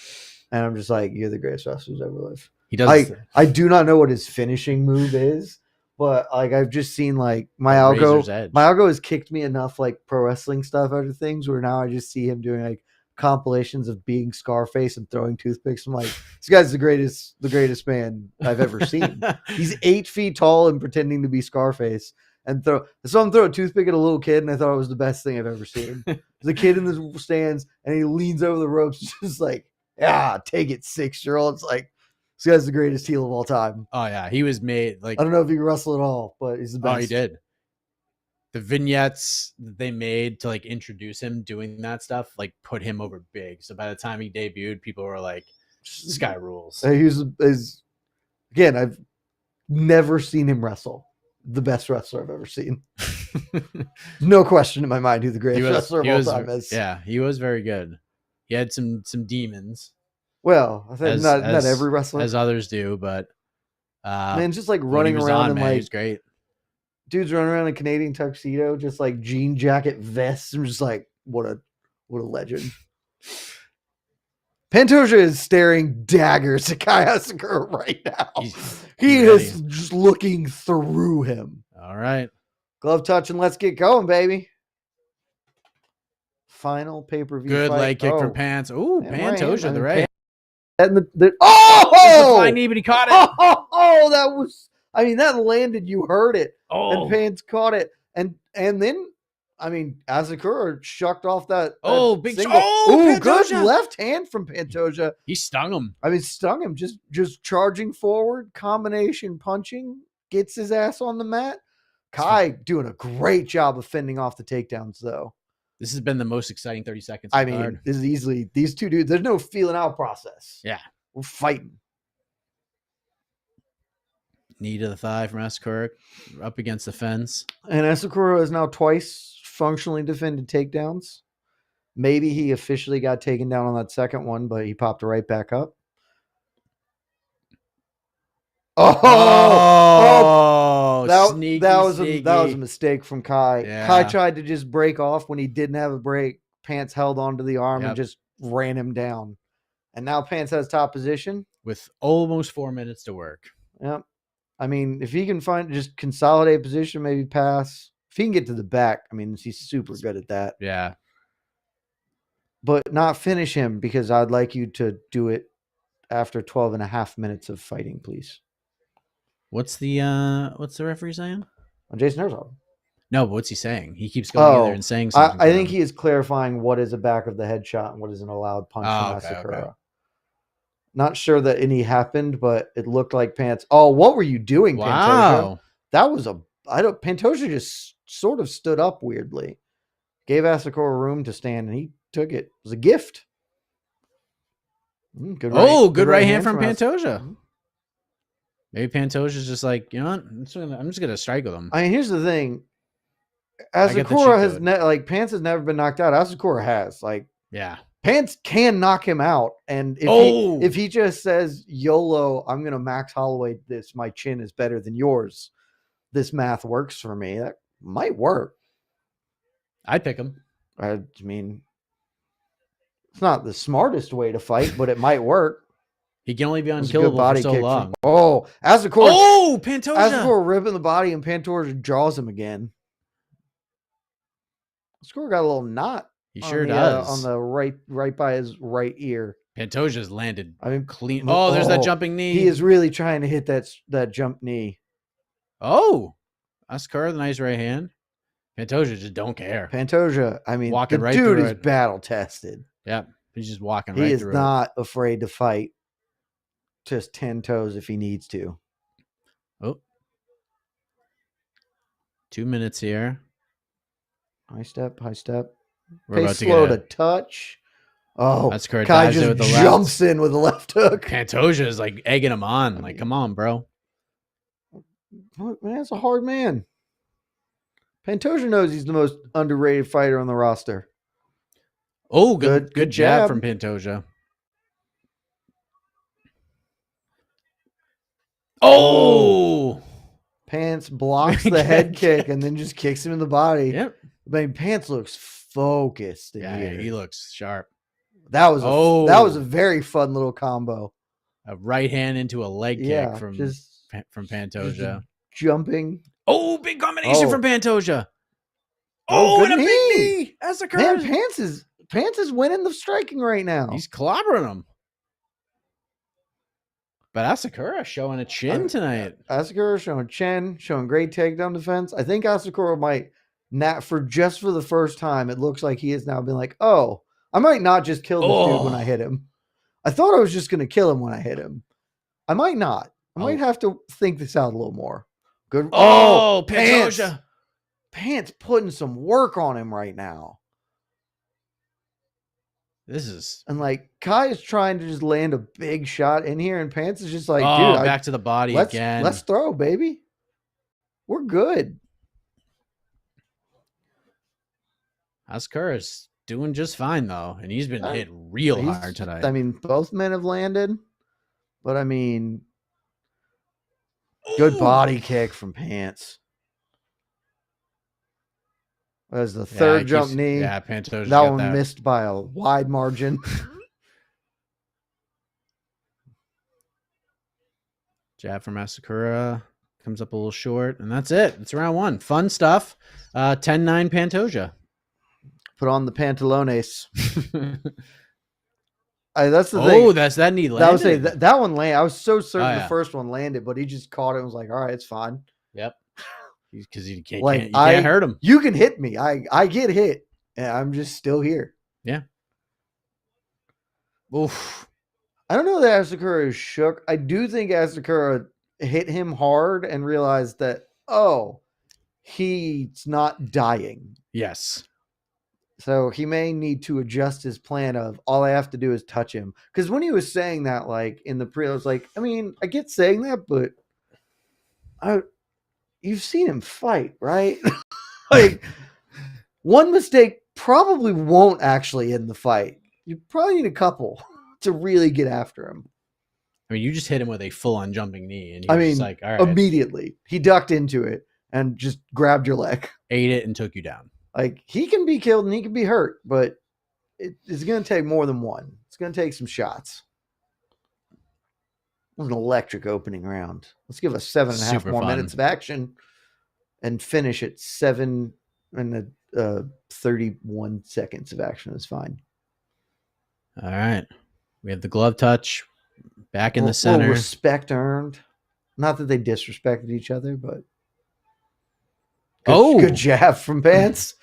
S1: and I'm just like, you're the greatest wrestler who's ever lived.
S3: He does.
S1: I do not know what his finishing move is, but I've just seen my algo has kicked me enough pro wrestling stuff out of things where now I just see him doing compilations of being Scarface and throwing toothpicks. I'm like, this guy's the greatest man I've ever seen. He's 8 feet tall and pretending to be Scarface and saw him throw a toothpick at a little kid, and I thought it was the best thing I've ever seen. The kid in the stands, and he leans over the ropes, just take it, 6-year-old. It's like, this guy's the greatest heel of all time.
S3: Oh yeah, he was made I
S1: don't know if he can wrestle at all, but he's the best.
S3: Oh, he did. The vignettes that they made to introduce him doing that stuff put him over big. So by the time he debuted, people were like, "This guy rules." Again, I've never seen him wrestle. The best wrestler I've ever seen. No question in my mind who the greatest wrestler of all time is. Yeah, he was very good. He had some demons.
S1: Well, I think not every wrestler,
S3: as others do, but
S1: man, just running around and
S3: he's great.
S1: Dudes running around in Canadian tuxedo, just jean jacket vests. I'm just what a legend. Pantoja is staring daggers at Kai Asakura right now. He is just looking through him.
S3: All right.
S1: Glove touch and let's get going, baby. Final pay-per-view
S3: Good
S1: fight.
S3: leg kick from Pants. Ooh, Pantoja, the right.
S1: And
S3: the flying knee, but he caught it.
S1: Oh, that was... I mean, that landed. You heard it.
S3: Oh.
S1: And Pants caught it. And then... I mean, Asakura shucked off that
S3: big
S1: single. Good left hand from Pantoja.
S3: He stung him.
S1: I mean, stung him. Just charging forward, combination punching, gets his ass on the mat. Kai doing a great job of fending off the takedowns, though.
S3: This has been the most exciting 30 seconds.
S1: I mean, this is easily these two dudes. There's no feeling out process.
S3: Yeah.
S1: We're fighting.
S3: Knee to the thigh from Asakura up against the fence.
S1: And Asakura has now twice functionally defended takedowns. Maybe he officially got taken down on that second one, but he popped right back up.
S3: Sneaky.
S1: That was a mistake from Kai. Yeah. Kai tried to just break off when he didn't have a break. Pants held onto the arm and just ran him down. And now Pants has top position
S3: with almost 4 minutes to work.
S1: Yep. I mean, if he can just consolidate position, maybe pass. If he can get to the back, I mean, he's super good at that.
S3: Yeah.
S1: But not finish him, because I'd like you to do it after 12 and a half minutes of fighting, please.
S3: What's the referee saying?
S1: On Jason Herzog.
S3: No, but what's he saying? He keeps going in there and saying something.
S1: I think he is clarifying what is a back of the head shot and what is an allowed punch from Asakura. Okay. Not sure that any happened, but it looked like Pants. Oh, what were you doing, Pantoja? That was Pantoja just sort of stood up weirdly. Gave Asakura room to stand, and he took it. It was a gift. Good
S3: right hand from Pantoja. Maybe Pantoja's just like, you know what? I'm just gonna strike with him.
S1: I mean, here's the thing. Asakura has Pants has never been knocked out. Asakura has. Pants can knock him out, and if he just says YOLO, I'm gonna Max Holloway this. My chin is better than yours. This math works for me. That might work.
S3: I'd pick him.
S1: I mean, it's not the smartest way to fight, but it might work.
S3: He can only be unkillable for so long.
S1: Asakura.
S3: Pantoja.
S1: Asakura ripping the body, and Pantoja draws him again. Asakura got a little knot.
S3: He sure does.
S1: On the right by his right ear.
S3: Pantoja's landed clean. Oh, there's that jumping knee.
S1: He is really trying to hit that jump knee.
S3: Oh, Asakura, the nice right hand. Pantoja just don't care.
S1: Pantoja, I mean,
S3: walking
S1: the
S3: right
S1: dude
S3: through
S1: is battle tested.
S3: Yep, he's just walking right through it.
S1: He is not afraid to fight. Just 10 toes if he needs to.
S3: Oh. 2 minutes here.
S1: High step.
S3: We're about to
S1: slow to touch. Oh,
S3: that's correct.
S1: Kai just jumps in with the left hook.
S3: Pantoja is like egging him on. Like, come on, bro.
S1: Man, that's a hard man. Pantoja knows he's the most underrated fighter on the roster.
S3: Oh, good jab from Pantoja. Oh!
S1: Pants blocks the head kick and then just kicks him in the body.
S3: Yep.
S1: I mean, Pants looks focused.
S3: He looks sharp.
S1: That was a very fun little combo.
S3: A right hand into a leg kick from Pantoja.
S1: Just jumping.
S3: Oh, big combination from Pantoja. Oh, and a big knee. Asakura.
S1: Man, Pants is winning the striking right now.
S3: He's clobbering him. But Asakura showing a chin tonight.
S1: Asakura showing chin, showing great takedown defense. I think Asakura might for the first time, it looks like he has now been like, oh, I might not just kill this dude when I hit him. I thought I was just going to kill him when I hit him. I might not. I might have to think this out a little more. Good.
S3: Oh, Pantoja.
S1: Pants putting some work on him right now. And Kai is trying to just land a big shot in here, and Pants is just like, dude,
S3: back to the body again.
S1: Let's throw, baby. We're good.
S3: Asakura's doing just fine though, and he's been hit real hard tonight.
S1: I mean, both men have landed, but I mean, good body kick from Pants. As the third jump knee.
S3: Yeah, Pantoja.
S1: That one missed by a wide margin.
S3: Jab from Asakura comes up a little short, and that's it. It's round one. Fun stuff. 10-9 Pantoja.
S1: Put on the pantalones. That's the thing.
S3: Oh, that's that knee landed.
S1: That one landed. I was so certain the first one landed, but he just caught it and was like, all right, it's fine.
S3: Yep. Because you can't hurt him.
S1: You can hit me. I get hit, and I'm just still here.
S3: Yeah. Oof.
S1: I don't know that Asakura is shook. I do think Asakura hit him hard and realized that, he's not dying.
S3: Yes.
S1: So he may need to adjust his plan of all I have to do is touch him. Because when he was saying that, like in the pre, I was like, I mean, I get saying that, but you've seen him fight, right? Like one mistake probably won't actually end the fight. You probably need a couple to really get after him.
S3: I mean, you just hit him with a full-on jumping knee, and he was like, all right.
S1: Immediately. He ducked into it and just grabbed your leg.
S3: Ate it and took you down.
S1: Like, he can be killed and he can be hurt, but it's going to take more than one. It's going to take some shots. It was an electric opening round. Let's give us 7.5 more minutes of action and finish at 7 and 31 seconds of action is fine.
S3: All right. We have the glove touch back in the center.
S1: Respect earned. Not that they disrespected each other, but good jab from Pants.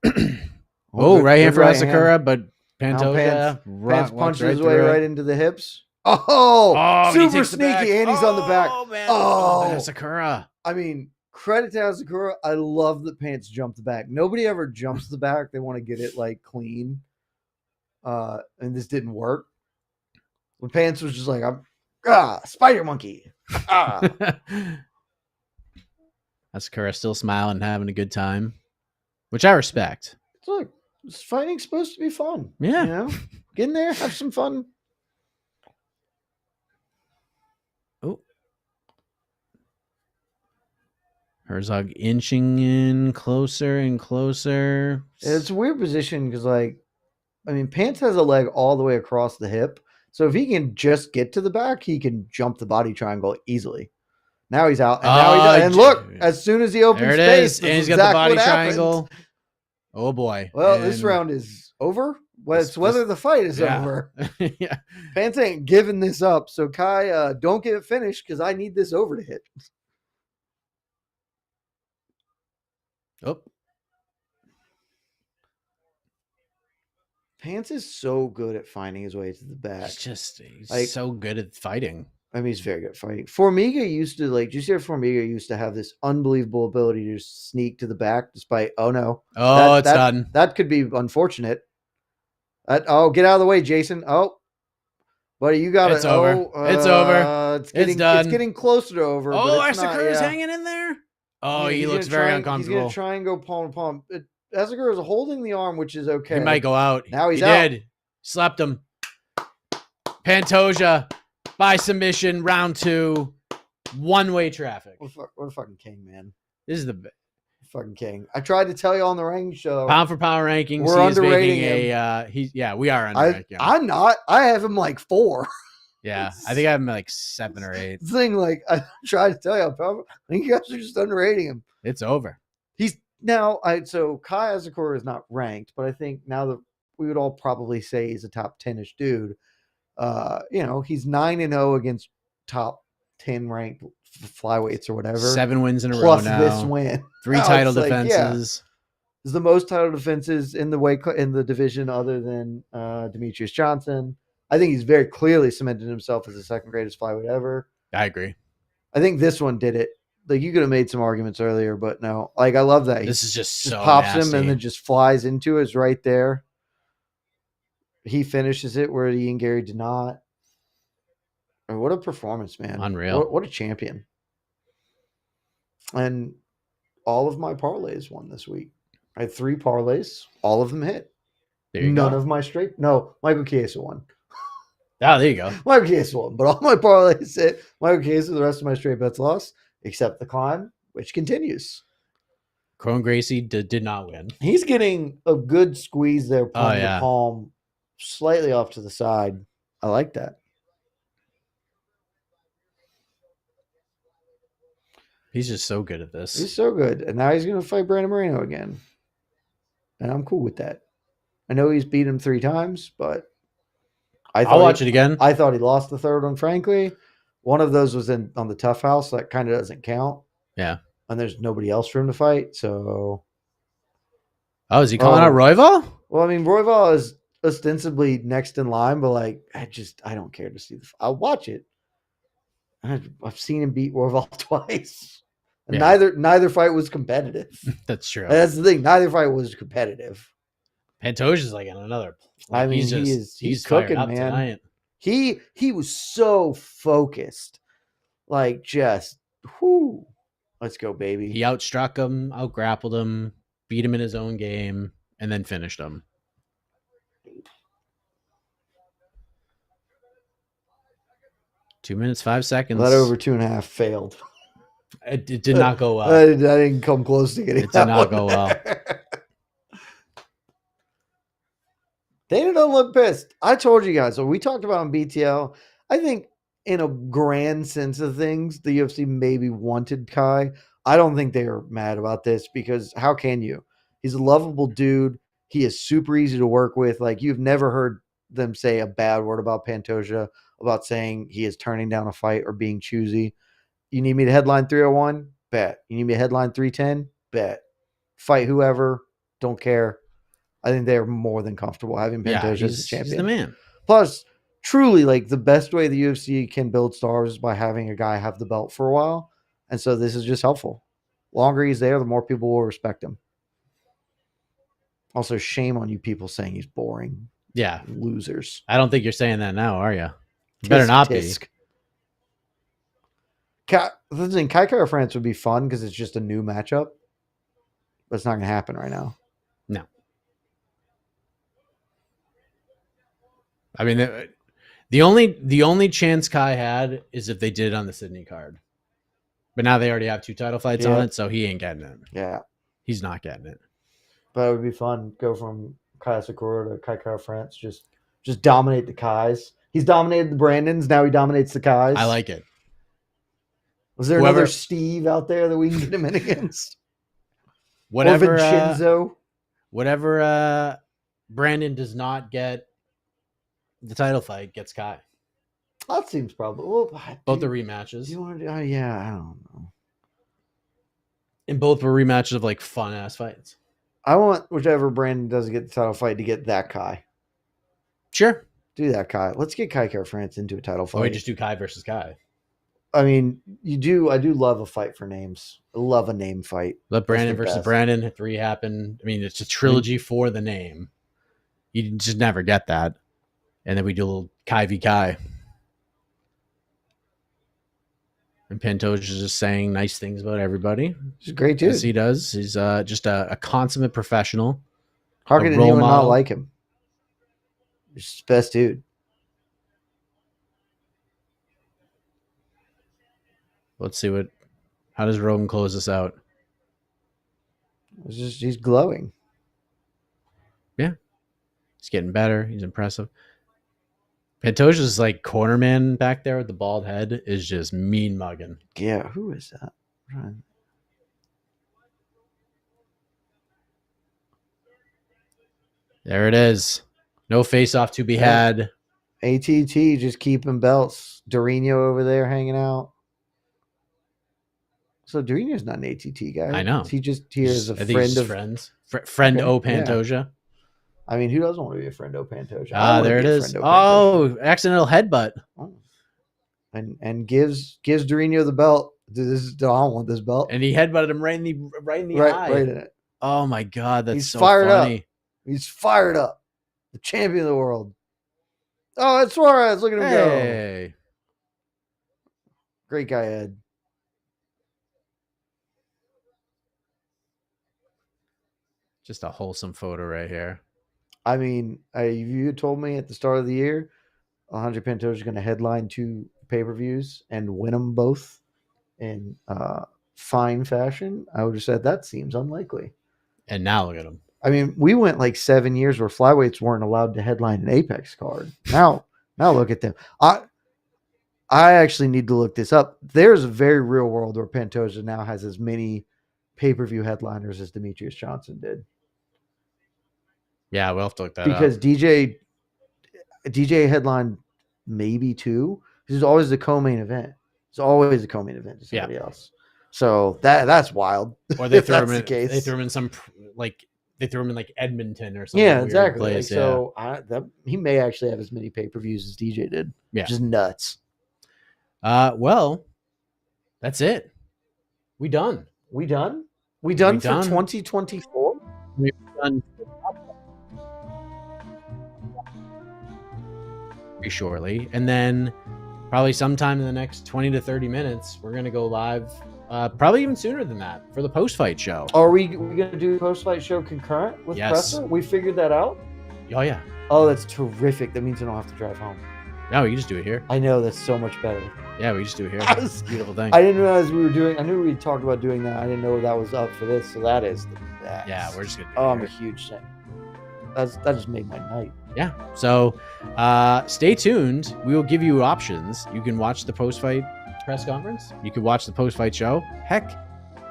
S3: Right hand for Asakura, but Pantoja
S1: Pants punches his way right into the hips. Oh, super sneaky, and he's on the back.
S3: Man.
S1: Oh,
S3: Asakura.
S1: I mean, credit to Asakura. I love that Pants jumped the back. Nobody ever jumps the back. They want to get it like clean. And this didn't work. When Pants was just like, spider monkey.
S3: Asakura still smiling and having a good time, which I respect.
S1: Look, this fighting's supposed to be fun.
S3: Yeah.
S1: You know? Get in there, have some fun.
S3: Oh. Herzog inching in closer and closer.
S1: It's a weird position because, like, I mean, Pants has a leg all the way across the hip. So if he can just get to the back, he can jump the body triangle easily. Now he's out. And and look, as soon as he opens space,
S3: and he's got the body triangle. Oh, boy.
S1: Well, this round is over. It's whether the fight is over.
S3: Yeah.
S1: Pants ain't giving this up. So, Kai, don't get it finished because I need this over to hit.
S3: Oh.
S1: Pants is so good at finding his way to the back.
S3: He's like, so good at fighting.
S1: I mean, he's very good at fighting. Formiga used to, like, did you see Formiga used to have this unbelievable ability to just sneak to the back despite, it's
S3: done.
S1: That could be unfortunate. Get out of the way, Jason. Oh, buddy, you got it.
S3: It's over. It's over.
S1: It's done. It's getting closer to over.
S3: Asakura's hanging in there. Oh, he looks very uncomfortable.
S1: He's going to try and go palm to palm. Asakura is holding the arm, which is okay.
S3: He might go out.
S1: Now he's out.
S3: Did. Slapped him. Pantoja by submission, round 2. One-way traffic.
S1: What a fucking king, man.
S3: This is the
S1: fucking king. I tried to tell you on the ranking show.
S3: Pound for pound rankings.
S1: We're underrating him.
S3: We are underrating him.
S1: I'm not. I have him like 4.
S3: Yeah, I think I have him like 7 or 8.
S1: Thing, like, I tried to tell you, I think you guys are just underrating him.
S3: It's over.
S1: So Kai Asakura is not ranked, but I think now that we would all probably say he's a top 10-ish dude. He's 9-0 against top 10 ranked flyweights or whatever.
S3: 7 wins in a row now.
S1: Plus this win.
S3: 3 title defenses.
S1: Is the most title defenses in the division other than Demetrius Johnson. I think he's very clearly cemented himself as the second greatest flyweight ever.
S3: I agree.
S1: I think this one did it. Like, you could have made some arguments earlier, but no. Like, I love that.
S3: This is just so
S1: pops
S3: nasty.
S1: him and then just flies into it. It's right there. He finishes it where Ian Gary did not. What a performance, man.
S3: Unreal.
S1: What a champion. And all of my parlays won this week. I had 3 parlays. All of them hit. None of my straight. No, Michael Chiesa won.
S3: Oh, there you go.
S1: Michael Chiesa won. But all my parlays hit. Michael Chiesa, the rest of my straight bets lost, except the climb, which continues.
S3: Gracie did not win.
S1: He's getting a good squeeze there, palm to palm, slightly off to the side. I like that.
S3: He's just so good at this.
S1: He's so good. And now he's going to fight Brandon Moreno again. And I'm cool with that. I know he's beat him 3 times, but
S3: I'll watch it again.
S1: I thought he lost the third one, frankly. One of those was on the Tough House. So that kind of doesn't count.
S3: Yeah.
S1: And there's nobody else for him to fight. So.
S3: Oh, is he calling out Royval?
S1: Well, I mean, Royval is ostensibly next in line, but like, I don't care to see I'll watch it. I've seen him beat Royval twice. And neither fight was competitive.
S3: That's true.
S1: That's the thing. Neither fight was competitive.
S3: Pantoja's like in another.
S1: I mean, he's cooking, man. Tonight. He was so focused, like just whoo. Let's go, baby.
S3: He outstruck him, outgrappled him, beat him in his own game, and then finished him. Two minutes, 5 seconds.
S1: That over 2.5 failed.
S3: It did not go well.
S1: I didn't come close to getting it. Did not go well. Dana don't look pissed. I told you guys, when we talked about in BTL, I think in a grand sense of things, the UFC maybe wanted Kai. I don't think they are mad about this because how can you? He's a lovable dude. He is super easy to work with. Like, you've never heard them say a bad word about Pantoja, about saying he is turning down a fight or being choosy. You need me to headline 301? Bet. You need me to headline 310? Bet. Fight whoever. Don't care. I think they're more than comfortable having Pantoja as a champion.
S3: He's the man.
S1: Plus, truly, like, the best way the UFC can build stars is by having a guy have the belt for a while. And so this is just helpful. Longer he's there, the more people will respect him. Also, shame on you people saying he's boring.
S3: Yeah.
S1: Losers.
S3: I don't think you're saying that now, are you? You better not be.
S1: Kai France would be fun because it's just a new matchup. But it's not going to happen right now.
S3: No. I mean, the only chance Kai had is if they did it on the Sydney card. But now they already have 2 title fights on it, so he ain't getting it.
S1: Yeah.
S3: He's not getting it.
S1: But it would be fun. Go from Kai Asakura to Kai France. Just dominate the Kais. He's dominated the Brandons. Now he dominates the Kais.
S3: I like it.
S1: Was there another Steve out there that we can get him in against?
S3: Whatever.
S1: Or Vincenzo?
S3: Whatever Brandon does not get the title fight gets Kai.
S1: That seems probable. Well,
S3: both the rematches.
S1: Do you want to do? Yeah, I don't know.
S3: And both were rematches of like fun ass fights.
S1: I want whichever Brandon doesn't get the title fight to get that Kai.
S3: Sure.
S1: Do that, Kai. Let's get Kai France into a title fight.
S3: Or we just do Kai versus Kai.
S1: I mean, I do love a fight for names. I love a name fight.
S3: Let Brandon versus Brandon 3 happen. I mean, it's a trilogy for the name. You just never get that. And then we do a little Kai v Kai. And Pantoja's just saying nice things about everybody.
S1: He's a great dude.
S3: As he does. He's just a consummate professional.
S1: How can anyone not like him? He's the best dude.
S3: Let's see how does Rogan close this out?
S1: He's glowing.
S3: Yeah. He's getting better. He's impressive. Pantoja's like corner man back there with the bald head is just mean mugging.
S1: Yeah, who is that?
S3: There it is. No face-off to be had.
S1: ATT just keeping belts. Dorino over there hanging out. So Dorino's not an ATT guy.
S3: I know.
S1: He just here as a friend of
S3: friends. Friend O Pantoja. Yeah.
S1: I mean, who doesn't want to be a friend of Pantoja?
S3: There it is. Oh, accidental headbutt.
S1: Oh. And gives Dorino the belt. I don't want this belt.
S3: And he headbutted him right in the eye.
S1: Right in it.
S3: Oh my God, that's so
S1: fired
S3: funny.
S1: Up. He's fired up. The champion of the world. Oh, that's Suarez. Look at him go. Great guy, Ed.
S3: Just a wholesome photo right here.
S1: I mean, you had told me at the start of the year, Alexandre Pantoja is going to headline 2 pay-per-views and win them both in fine fashion. I would have said that seems unlikely.
S3: And now look at him.
S1: I mean, we went like 7 years where flyweights weren't allowed to headline an Apex card. Now look at them. I actually need to look this up. There's a very real world where Pantoja now has as many pay-per-view headliners as Demetrius Johnson did.
S3: Yeah, we'll have to look that
S1: because
S3: up.
S1: DJ headlined maybe 2. There's always the co-main event. It's always a co-main event to somebody else. So that's wild.
S3: Or they threw him in. They threw him in some they threw him in like Edmonton or something.
S1: Yeah, exactly. Place. So he may actually have as many pay-per-views as DJ did.
S3: Yeah,
S1: just nuts.
S3: Well, that's it. We done
S1: for 2024.
S3: We've done. pretty shortly. And then probably sometime in the next 20 to 30 minutes, we're going to go live, probably even sooner than that, for the post-fight show.
S1: Are we going to do the post-fight show concurrent with Presser? We figured that out?
S3: Oh, yeah.
S1: Oh, that's terrific. That means we don't have to drive home.
S3: No, we can just do it here.
S1: I know, that's so much better.
S3: Yeah, we just do it here. That's a beautiful thing.
S1: I didn't realize we were doing, I knew we talked about doing that. I didn't know that was up for this, so that is the best.
S3: Yeah, we're just going to
S1: do it. I'm a huge fan. That just made my night.
S3: Yeah. So stay tuned. We will give you options. You can watch the post-fight press conference. You can watch the post-fight show. Heck,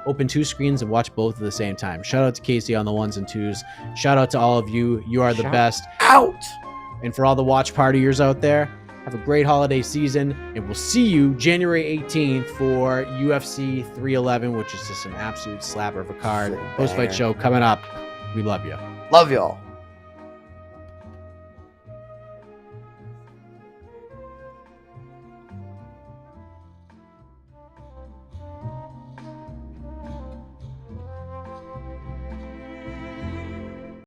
S3: open 2 screens and watch both at the same time. Shout out to Casey on the 1s and 2s. Shout out to all of you. You are the best.
S1: Out.
S3: And for all the watch partiers out there, have a great holiday season. And we'll see you January 18th for UFC 311, which is just an absolute slapper of a card. Post-fight show coming up. We love you.
S1: Love y'all.